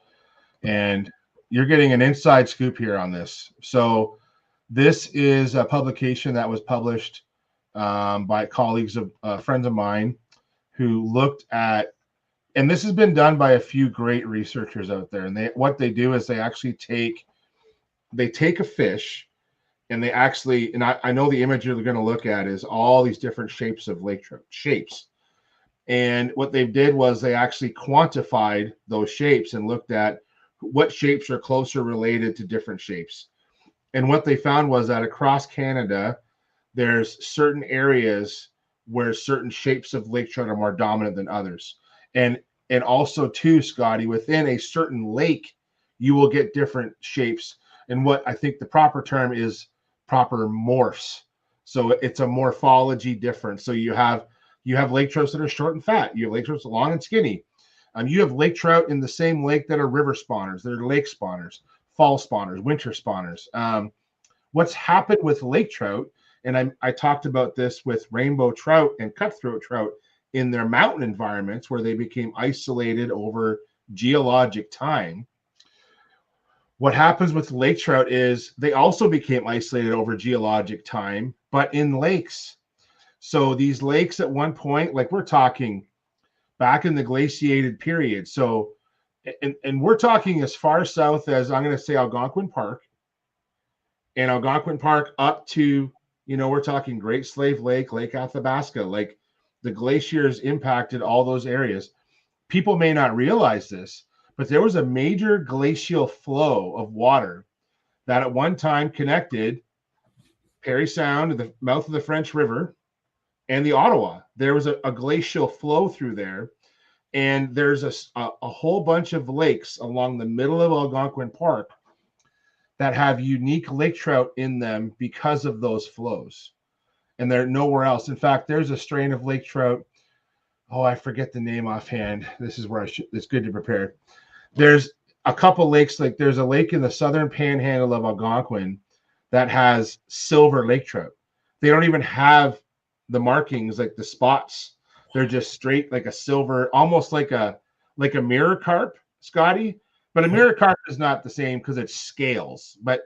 and you're getting an inside scoop here on this. So this is a publication that was published by colleagues of friends of mine who looked at, and this has been done by a few great researchers out there. And what they do is they actually take a fish, and they actually, and I know the image you're going to look at is all these different shapes of lake trout shapes. And what they did was they actually quantified those shapes and looked at what shapes are closer related to different shapes. And what they found was that across Canada, there's certain areas where certain shapes of lake trout are more dominant than others. And also too, Scotty, within a certain lake, you will get different shapes. And what I think the proper term is proper morphs. So it's a morphology difference. So you have lake trouts that are short and fat. You have lake trouts long and skinny. You have lake trout in the same lake that are river spawners, that are lake spawners, fall spawners, winter spawners. What's happened with lake trout, and I talked about this with rainbow trout and cutthroat trout in their mountain environments where they became isolated over geologic time. What happens with lake trout is they also became isolated over geologic time, but in lakes. So these lakes at one point, like we're talking back in the glaciated period. So, and we're talking as far south as, I'm going to say, Algonquin Park, and Algonquin Park up to, we're talking Great Slave Lake, Lake Athabasca. Like the glaciers impacted all those areas. People may not realize this, but there was a major glacial flow of water that at one time connected Parry Sound to the mouth of the French River and the Ottawa. There was a glacial flow through there. And there's a whole bunch of lakes along the middle of Algonquin Park that have unique lake trout in them because of those flows. And they're nowhere else. In fact, there's a strain of lake trout. Oh, I forget the name offhand. This is where it's good to prepare. There's a couple lakes, like there's a lake in the southern panhandle of Algonquin that has silver lake trout. They don't even have the markings, like the spots. They're just straight like a silver, almost like a mirror carp, Scotty. But a mirror carp is not the same because it's scales. But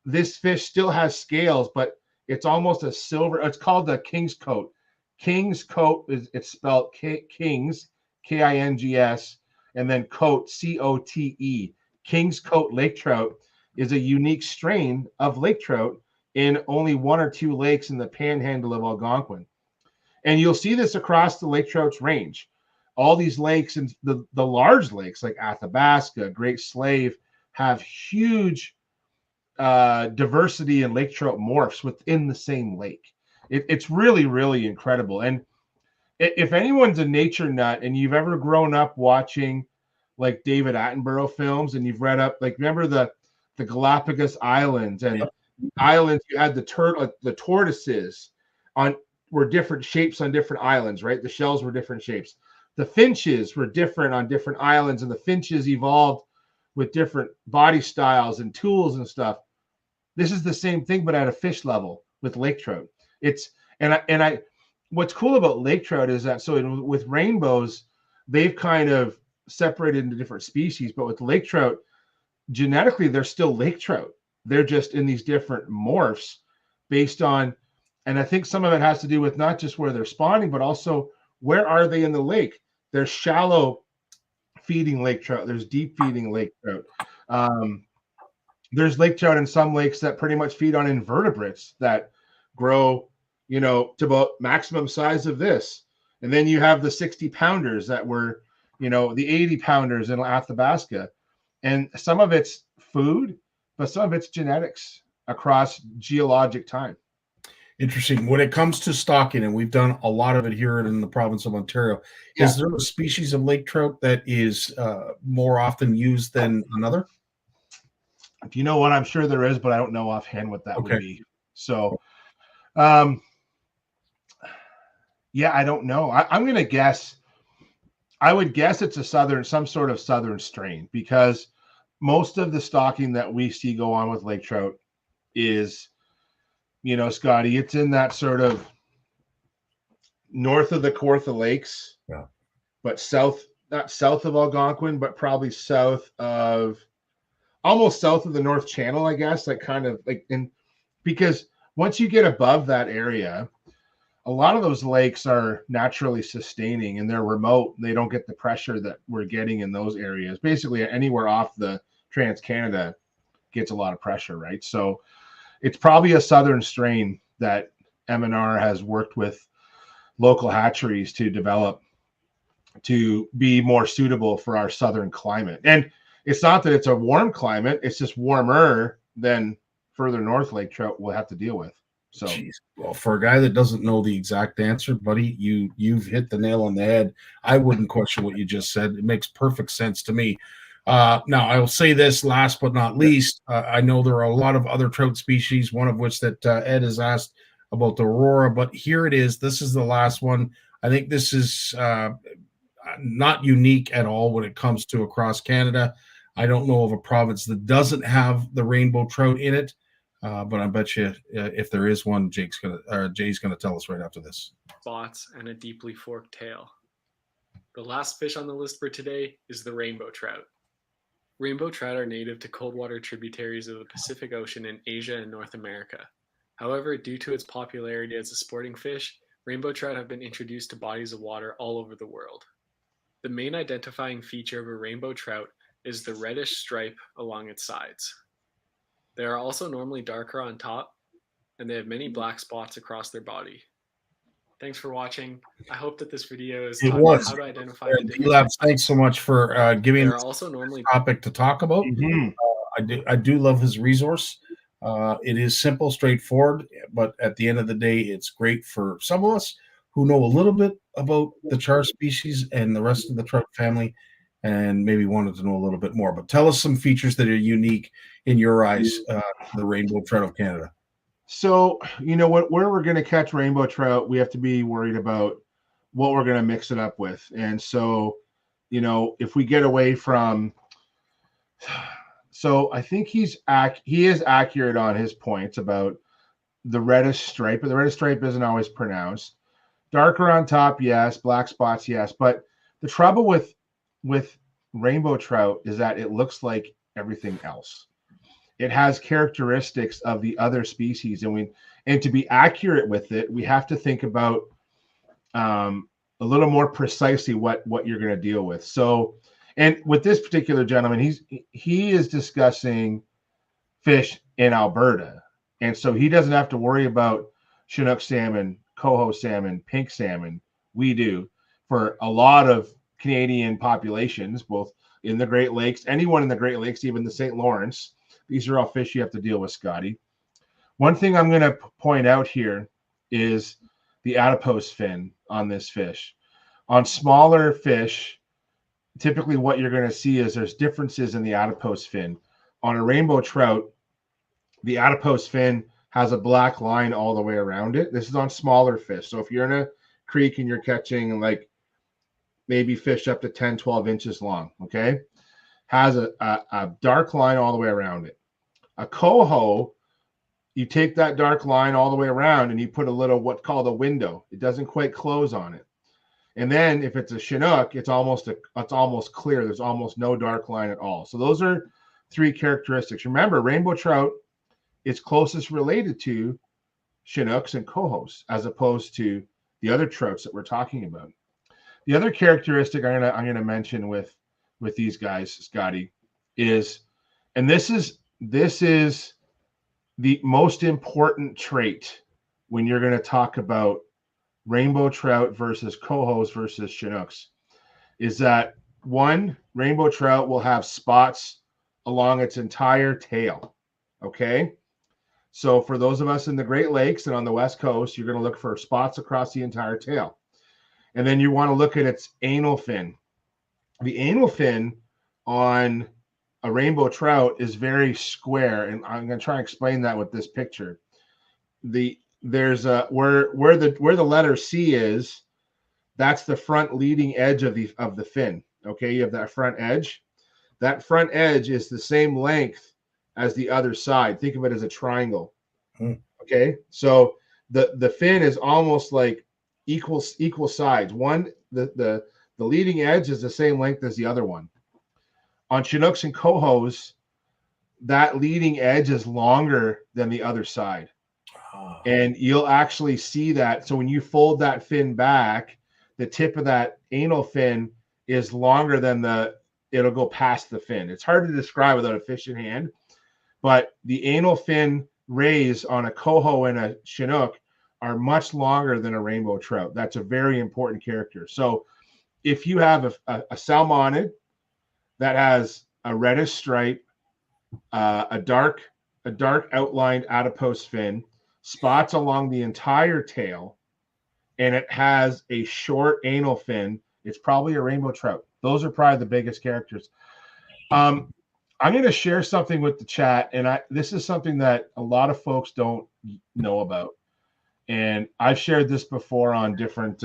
this fish still has scales, but it's almost a silver. It's called the king's coat. King's coat it's spelled kings, Kings, and then coat, Cote. King's coat lake trout is a unique strain of lake trout in only 1 or 2 lakes in the panhandle of Algonquin. And you'll see this across the lake trout's range. All these lakes and the large lakes like Athabasca, Great Slave have huge diversity in lake trout morphs within the same lake. It's really, really incredible. And if anyone's a nature nut and you've ever grown up watching like David Attenborough films and you've read up, like remember the Galapagos Islands and islands, you had the tortoises were different shapes on different islands, right? The shells were different shapes. The finches were different on different islands, and the finches evolved with different body styles and tools and stuff. This is the same thing, but at a fish level with lake trout. What's cool about lake trout is that with rainbows, they've kind of separated into different species, but with lake trout, genetically, they're still lake trout. They're just in these different morphs based on, and I think some of it has to do with not just where they're spawning, but also where are they in the lake? There's shallow feeding lake trout. There's deep feeding lake trout. There's lake trout in some lakes that pretty much feed on invertebrates that grow, to about maximum size of this. And then you have the 60 pounders that were, the 80 pounders in Athabasca. And some of it's food, but some of it's genetics across geologic time. Interesting. When it comes to stocking, and we've done a lot of it here in the province of Ontario, is there a species of lake trout that is more often used than another? If you know what, I'm sure there is, but I don't know offhand what that would be. So, I don't know. I'm going to guess. I would guess it's some sort of southern strain, because most of the stocking that we see go on with lake trout is, Scotty, it's in that sort of north of the Kawartha Lakes, but not south of Algonquin, but probably almost south of the North Channel, I guess, because once you get above that area, a lot of those lakes are naturally sustaining and they're remote. They don't get the pressure that we're getting in those areas. Basically, anywhere off the Trans-Canada gets a lot of pressure, right? So it's probably a southern strain that M&R has worked with local hatcheries to develop to be more suitable for our southern climate. And it's not that it's a warm climate, it's just warmer than further north lake trout will have to deal with. So, well, for a guy that doesn't know the exact answer, buddy, you've hit the nail on the head. I wouldn't question what you just said. It makes perfect sense to me. Now, I will say this last but not least. I know there are a lot of other trout species, one of which that Ed has asked about the Aurora, but here it is. This is the last one. I think this is not unique at all when it comes to across Canada. I don't know of a province that doesn't have the rainbow trout in it, but I bet you if there is one, Jay's gonna tell us right after this. Spots and a deeply forked tail. The last fish on the list for today is the rainbow trout. Rainbow trout are native to cold water tributaries of the Pacific Ocean in Asia and North America. However, due to its popularity as a sporting fish, rainbow trout have been introduced to bodies of water all over the world. The main identifying feature of a rainbow trout is the reddish stripe along its sides. They are also normally darker on top, and they have many black spots across their body. Thanks for watching. I hope that this video is talking about how to identify the different. Thanks so much for giving us also normally a topic to talk about. I do love his resource. It is simple, straightforward, but at the end of the day, it's great for some of us who know a little bit about the char species and the rest of the trout family, and maybe wanted to know a little bit more. But tell us some features that are unique in your eyes, the rainbow trout of Canada. So, where we're going to catch rainbow trout, we have to be worried about what we're going to mix it up with. And so, if we get away from, so I think he is accurate on his points about the reddish stripe, but the reddish stripe isn't always pronounced. Darker on top, yes. Black spots, yes. But the trouble with rainbow trout is that it looks like everything else. It has characteristics of the other species, and to be accurate with it, we have to think about a little more precisely what you're going to deal with. So, and with this particular gentleman, he is discussing fish in Alberta, and so he doesn't have to worry about Chinook salmon, coho salmon, pink salmon. We do for a lot of Canadian populations, both in the Great Lakes, anyone in the Great Lakes, even the St. Lawrence. These are all fish you have to deal with, Scotty. One thing I'm going to point out here is the adipose fin on this fish. On smaller fish, typically what you're going to see is there's differences in the adipose fin. On a rainbow trout, the adipose fin has a black line all the way around it. This is on smaller fish. So if you're in a creek and you're catching like maybe fish up to 10, 12 inches long, okay, has a dark line all the way around it. A coho, you take that dark line all the way around and you put a little what's called a window. It doesn't quite close on it. And then if it's a Chinook, it's almost clear. There's almost no dark line at all. So those are three characteristics. Remember, rainbow trout is closest related to Chinooks and cohos as opposed to the other trouts that we're talking about. The other characteristic I'm gonna mention with these guys, Scotty, is, and this is the most important trait when you're going to talk about rainbow trout versus cohos versus Chinooks, is that one, rainbow trout will have spots along its entire tail. Okay. So for those of us in the Great Lakes and on the West Coast, you're going to look for spots across the entire tail. And then you want to look at its anal fin. The anal fin on a rainbow trout is very square, and I'm going to try and explain that with this picture. There's where the letter C is, that's the front leading edge of the fin. Okay, you have that front edge. That front edge is the same length as the other side. Think of it as a triangle. Okay, so the fin is almost like equal sides. One, the leading edge is the same length as the other one. On Chinooks and cohos, that leading edge is longer than the other side. Oh. And you'll actually see that. So when you fold that fin back, the tip of that anal fin is longer than it'll go past the fin. It's hard to describe without a fish in hand, but the anal fin rays on a coho and a Chinook are much longer than a rainbow trout. That's a very important character. So if you have a salmonid that has a reddish stripe, a dark outlined adipose fin, spots along the entire tail, and it has a short anal fin, it's probably a rainbow trout. Those are probably the biggest characters. I'm going to share something with the chat, and this is something that a lot of folks don't know about. And I've shared this before on different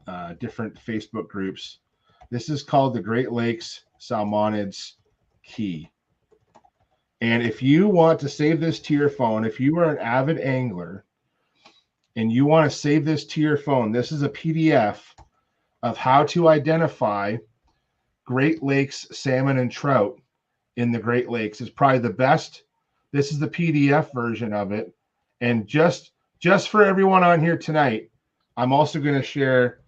Facebook groups. This is called the Great Lakes Salmonids Key. And if you want to save this to your phone, if you are an avid angler and you want to save this to your phone, this is a PDF of how to identify Great Lakes salmon and trout in the Great Lakes. It's probably the best. This is the PDF version of it. And just for everyone on here tonight, I'm also going to share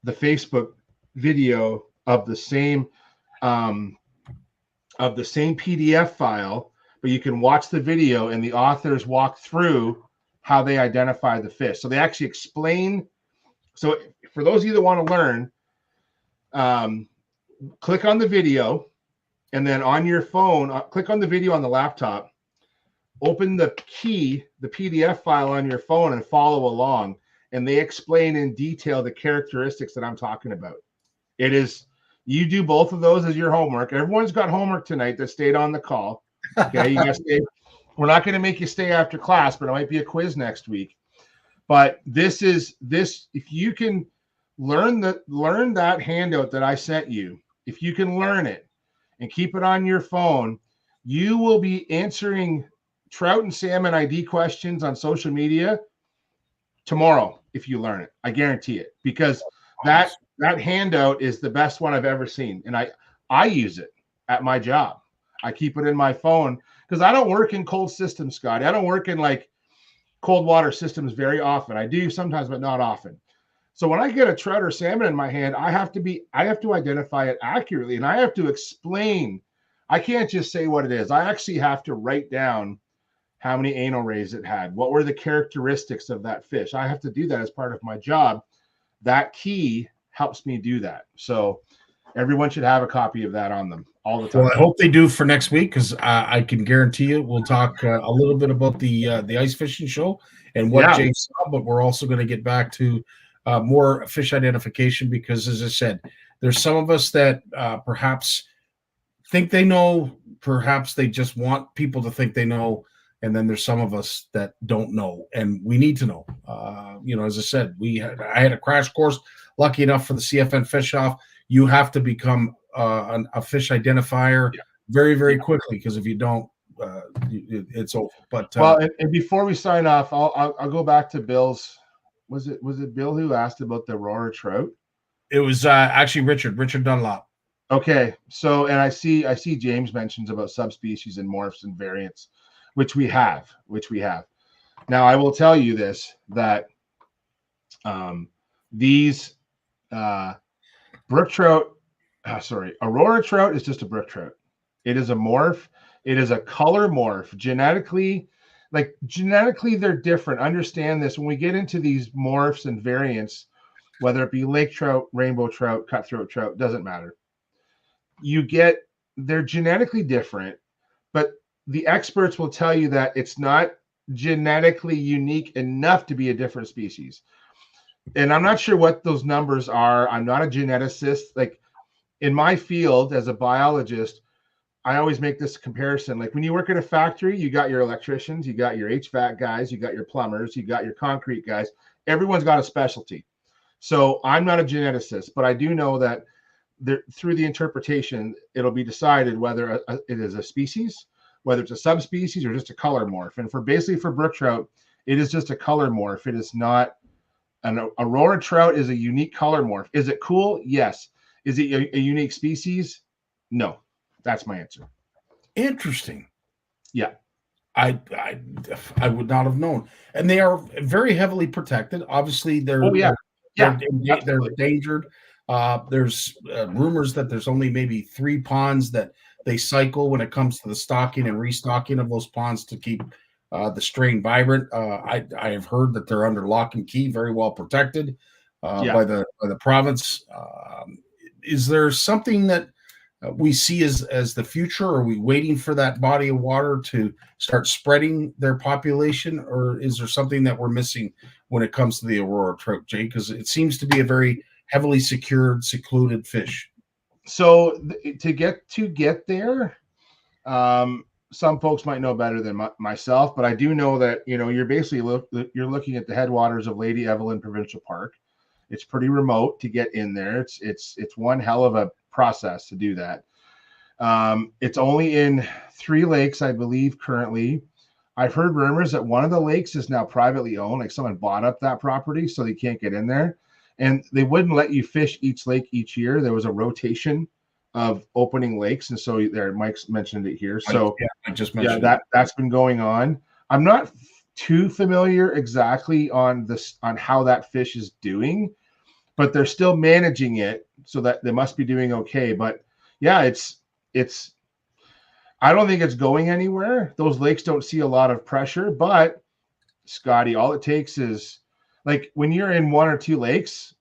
the Facebook video of the same PDF file, but you can watch the video and the authors walk through how they identify the fish. So they actually explain. So for those of you that want to learn, click on the video, and then on your phone, click on the video on the laptop, open the PDF file on your phone and follow along. and they explain in detail the characteristics that I'm talking about. It is, you do both of those as your homework. Everyone's got homework tonight that stayed on the call. Okay, you guys stay. We're not going to make you stay after class, but it might be a quiz next week. But this, if you can learn that handout that I sent you, if you can learn it and keep it on your phone, you will be answering trout and salmon ID questions on social media tomorrow if you learn it. I guarantee it, because that handout is the best one I've ever seen, and I use it at my job. I keep it in my phone because I don't work in cold systems, Scotty. I don't work in like cold water systems very often. I do sometimes, but not often. So when I get a trout or salmon in my hand, I have to identify it accurately, and I have to explain. I can't just say what it is. I actually have to write down how many anal rays it had. What were the characteristics of that fish? I have to do that as part of my job. That key helps me do that. So everyone should have a copy of that on them all the time. Well, I hope they do for next week, because I can guarantee you we'll talk a little bit about the ice fishing show and what Jay saw, but we're also going to get back to more fish identification, because, as I said, there's some of us that perhaps think they know, perhaps they just want people to think they know, and then there's some of us that don't know, and we need to know. As I said, I had a crash course, lucky enough for the CFN Fish Off. You have to become a fish identifier very, very quickly, because if you don't, it's over. But and before we sign off, I'll go back to Bill's. Was it Bill who asked about the Aurora trout? It was actually Richard Dunlop. Okay, so, and I see James mentions about subspecies and morphs and variants, which we have. Now, I will tell you this, that these brook trout, Aurora trout is just a brook trout. It is a morph. It is a color morph. Genetically, they're different. Understand this. When we get into these morphs and variants, whether it be lake trout, rainbow trout, cutthroat trout, doesn't matter. They're genetically different, but the experts will tell you that it's not genetically unique enough to be a different species. And I'm not sure what those numbers are. I'm not a geneticist. Like, in my field as a biologist, I always make this comparison. Like, when you work at a factory, you got your electricians, you got your HVAC guys, you got your plumbers, you got your concrete guys. Everyone's got a specialty. So I'm not a geneticist, but I do know that through the interpretation, it'll be decided whether it is a species, whether it's a subspecies, or just a color morph. And for brook trout, it is just a color morph. It is not an Aurora trout is a unique color morph. Is it cool? Yes. Is it a unique species? No. That's my answer. Interesting. Yeah. I would not have known. And they are very heavily protected. Obviously, they're endangered. There's rumors that there's only maybe 3 ponds that they cycle when it comes to the stocking and restocking of those ponds to keep the strain vibrant. I have heard that they're under lock and key, very well protected by the province. Is there something that we see as the future? Are we waiting for that body of water to start spreading their population, or is there something that we're missing when it comes to the Aurora trout, Jay? Because it seems to be a very heavily secluded fish. So to get there, some folks might know better than myself, but I do know that, you're basically you're looking at the headwaters of Lady Evelyn Provincial Park. It's pretty remote to get in there. It's one hell of a process to do that. It's only in 3 lakes, I believe, currently. I've heard rumors that one of the lakes is now privately owned, like someone bought up that property so they can't get in there. And they wouldn't let you fish each lake each year. There was a rotation of opening lakes. And so there, Mike's mentioned it here. So I just mentioned that's been going on. I'm not too familiar exactly on how that fish is doing, but they're still managing it, so that they must be doing okay. But yeah, it's I don't think it's going anywhere. Those lakes don't see a lot of pressure, but Scotty, all it takes is, like, when you're in 1 or 2 lakes,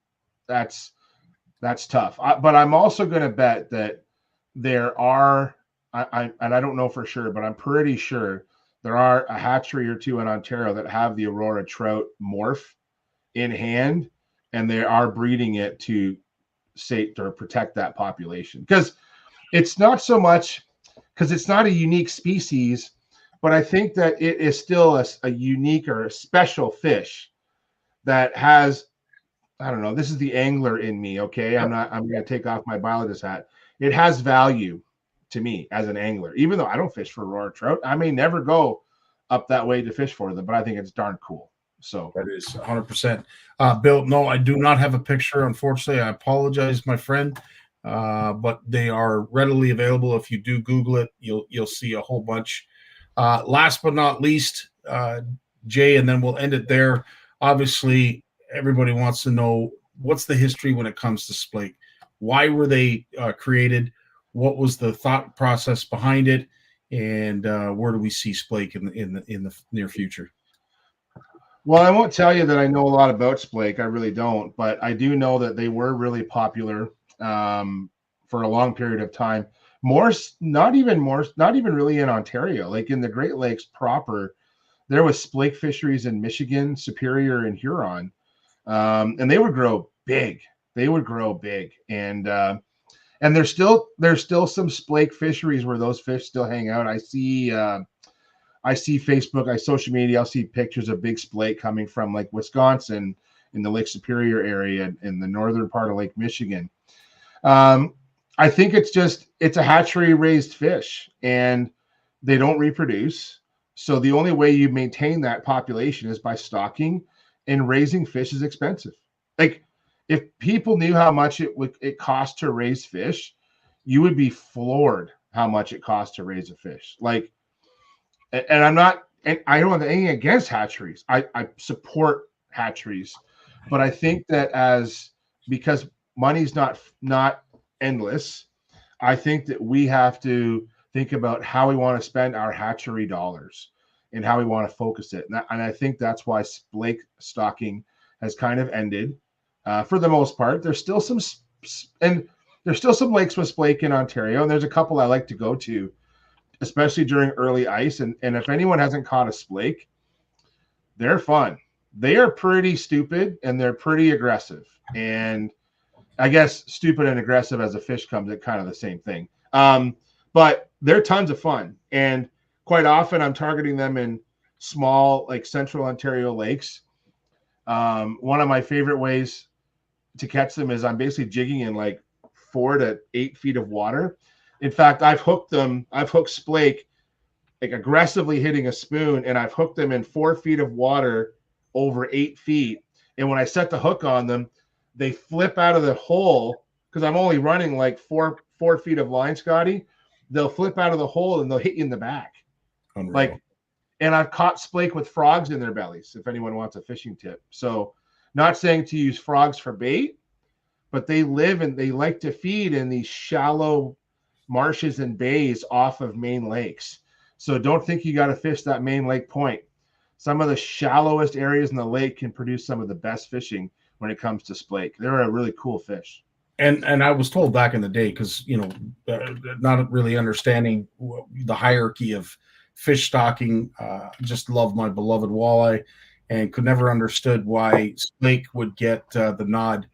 that's tough. But I'm also going to bet that there are, and I don't know for sure, but I'm pretty sure there are a hatchery or 2 in Ontario that have the Aurora trout morph in hand, and they are breeding it to protect that population. Because it's not so much because it's not a unique species, but I think that it is still a unique or a special fish that has, I don't know, this is the angler in me, okay? I'm going to take off my biologist hat. It has value to me as an angler, even though I don't fish for Aurora trout. I may never go up that way to fish for them, but I think it's darn cool. So that is 100%. Bill, no, I do not have a picture, unfortunately. I apologize, my friend. But they are readily available. If you do Google it, you'll see a whole bunch. Last but not least, Jay, and then we'll end it there. Obviously, everybody wants to know what's the history when it comes to splake. Why were they created? What was the thought process behind it? And where do we see splake in the near future? Well, I won't tell you that I know a lot about splake. I really don't, but I do know that they were really popular for a long period of time. Not even really in Ontario, like in the Great Lakes proper. There was splake fisheries in Michigan, Superior, and Huron, and they would grow big. And there's still some splake fisheries where those fish still hang out. I see Facebook, social media. I'll see pictures of big splake coming from like Wisconsin in the Lake Superior area in the northern part of Lake Michigan. I think it's a hatchery raised fish and they don't reproduce. So the only way you maintain that population is by stocking, and raising fish is expensive. Like if people knew how much it costs to raise fish, you would be floored how much it costs to raise a fish. Like, and I don't have anything against hatcheries. I support hatcheries, but I think that because money's not endless, I think that we have to think about how we want to spend our hatchery dollars and how we want to focus it. And I think that's why splake stocking has kind of ended for the most part. There's still some lakes with splake in Ontario, and there's a couple I like to go to, especially during early ice. And if anyone hasn't caught a splake, they're fun. They are pretty stupid and they're pretty aggressive. And I guess stupid and aggressive as a fish comes at kind of the same thing. But they're tons of fun. And quite often I'm targeting them in small, like Central Ontario lakes. One of my favorite ways to catch them is I'm basically jigging in like 4 to 8 feet of water. In fact, I've hooked splake, like aggressively hitting a spoon, and I've hooked them in 4 feet of water over 8 feet. And when I set the hook on them, they flip out of the hole because I'm only running like four feet of line, Scotty. They'll flip out of the hole and they'll hit you in the back. Unreal. And I've caught splake with frogs in their bellies, if anyone wants a fishing tip. So not saying to use frogs for bait, but they like to feed in these shallow marshes and bays off of main lakes. So don't think you got to fish that main lake point. Some of the shallowest areas in the lake can produce some of the best fishing when it comes to splake. They're a really cool fish. And I was told back in the day, because not really understanding the hierarchy of fish stocking, just loved my beloved walleye, and could never understood why splake would get the nod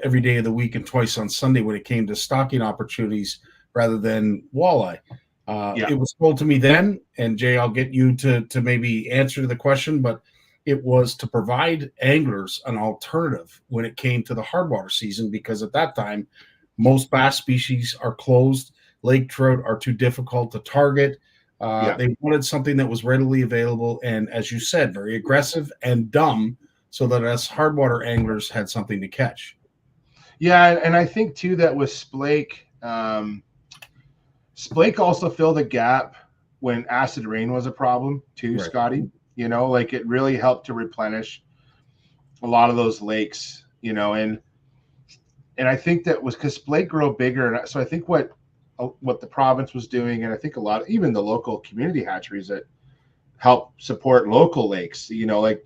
every day of the week and twice on Sunday when it came to stocking opportunities rather than walleye. It was told to me then, and Jay, I'll get you to maybe answer the question, but it was to provide anglers an alternative when it came to the hard water season, because at that time, most bass species are closed. Lake trout are too difficult to target. They wanted something that was readily available and, as you said, very aggressive and dumb, so that us hard water anglers had something to catch. Yeah, and I think too that with splake, splake also filled a gap when acid rain was a problem too, right, Scotty. Like it really helped to replenish a lot of those lakes, and I think that was because splake grow bigger. And so I think what the province was doing, and I think even the local community hatcheries that help support local lakes, like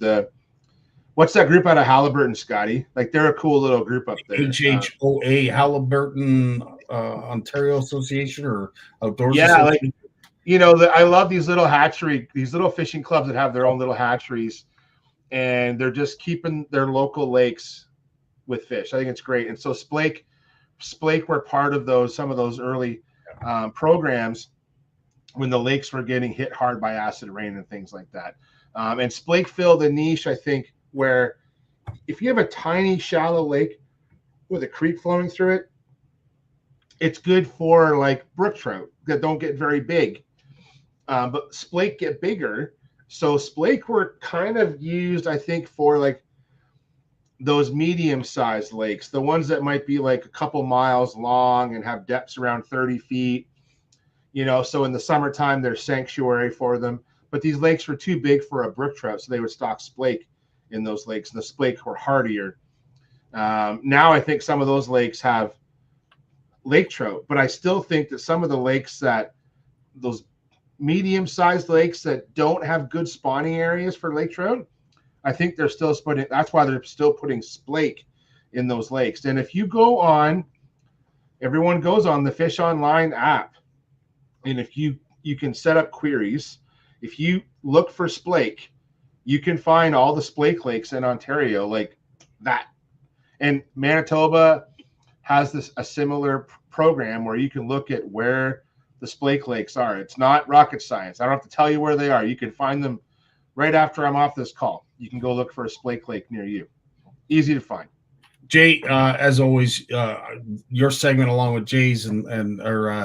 what's that group out of Halliburton, Scotty? Like they're a cool little group up there. HHOA, Halliburton Ontario Association or Outdoors Association. Like, I love these little fishing clubs that have their own little hatcheries. and they're just keeping their local lakes with fish. I think it's great. And so Splake were part of some of those early programs when the lakes were getting hit hard by acid rain and things like that. And Splake filled a niche, I think, where if you have a tiny shallow lake with a creek flowing through it, it's good for like brook trout that don't get very big. But Splake get bigger. So Splake were kind of used, I think, for like those medium-sized lakes, the ones that might be like a couple miles long and have depths around 30 feet. So in the summertime, there's sanctuary for them. But these lakes were too big for a brook trout, so they would stock Splake in those lakes, and the Splake were hardier. Now I think some of those lakes have lake trout, but I still think that some of the lakes those medium-sized lakes that don't have good spawning areas for lake trout, I think they're still putting. That's why they're still putting Splake in those lakes. And if you everyone goes on the Fish Online app, and if you can set up queries. If you look for Splake, you can find all the Splake lakes in Ontario like that. And Manitoba has a similar program where you can look at where the Splake lakes are. It's not rocket science. I don't have to tell you where they are. You can find them right after I'm off this call. You can go look for a Splake lake near you. Easy to find. Jay, as always, your segment along with Jay's and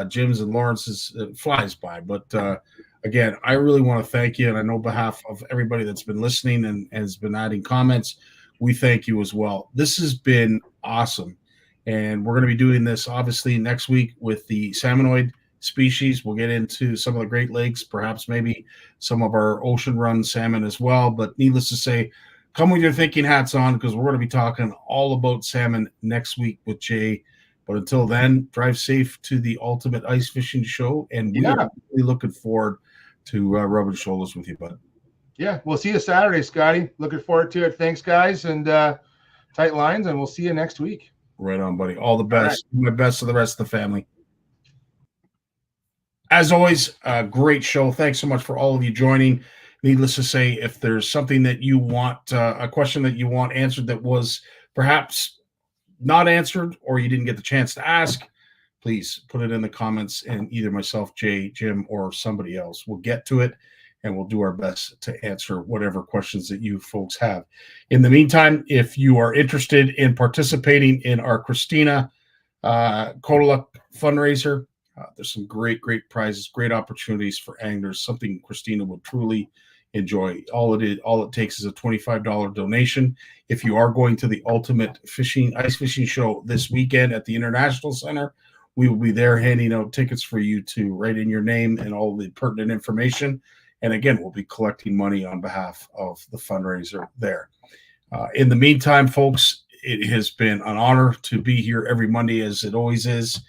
Jim's and Lawrence's flies by. But again, I really want to thank you, and I know on behalf of everybody that's been listening and has been adding comments, we thank you as well. This has been awesome, and we're going to be doing this obviously next week with the salmonoid species. We'll get into some of the Great Lakes, perhaps maybe some of our ocean run salmon as well. But needless to say, come with your thinking hats on, because we're going to be talking all about salmon next week with Jay. But until then, drive safe to the Ultimate Ice Fishing Show, and we are really looking forward to rubbing shoulders with you, bud. Yeah, we'll see you Saturday, Scotty. Looking forward to it. Thanks, guys, and tight lines, and we'll see you next week. Right on, buddy. All the best. All right. My best to the rest of the family. As always, a great show. Thanks so much for all of you joining. Needless to say, if there's something that you want, a question that you want answered that was perhaps not answered or you didn't get the chance to ask, please put it in the comments, and either myself, Jay, Jim, or somebody else will get to it, and we'll do our best to answer whatever questions that you folks have. In the meantime, if you are interested in participating in our Christina Kodaluk fundraiser, there's some great prizes, great opportunities for anglers, something Christina will truly enjoy. All it takes is a $25 donation. If you are going to the Ultimate Ice Fishing Show this weekend at the International Center, we will be there handing out tickets for you to write in your name and all the pertinent information. And again, we'll be collecting money on behalf of the fundraiser there. In the meantime, folks, it has been an honor to be here every Monday, as it always is.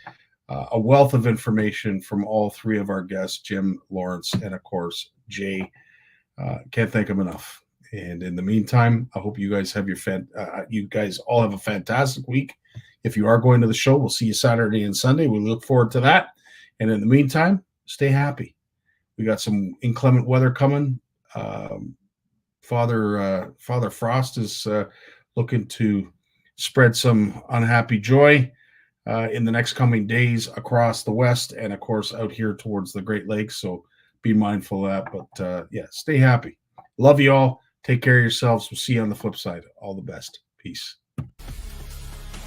A wealth of information from all three of our guests, Jim, Lawrence, and of course, Jay. Can't thank them enough. And in the meantime, I hope you guys have you guys all have a fantastic week. If you are going to the show, we'll see you Saturday and Sunday. We look forward to that. And in the meantime, stay happy. We got some inclement weather coming. Father Frost is looking to spread some unhappy joy in the next coming days across the West, and of course out here towards the Great Lakes. So be mindful of that. But yeah, stay happy. Love you all. Take care of yourselves. We'll see you on the flip side. All the best. Peace.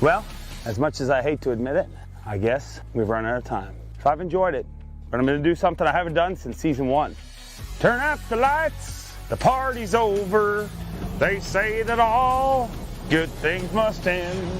Well, as much as I hate to admit it, I guess we've run out of time. So I've enjoyed it, but I'm going to do something I haven't done since season 1. Turn out the lights. The party's over. They say that all good things must end.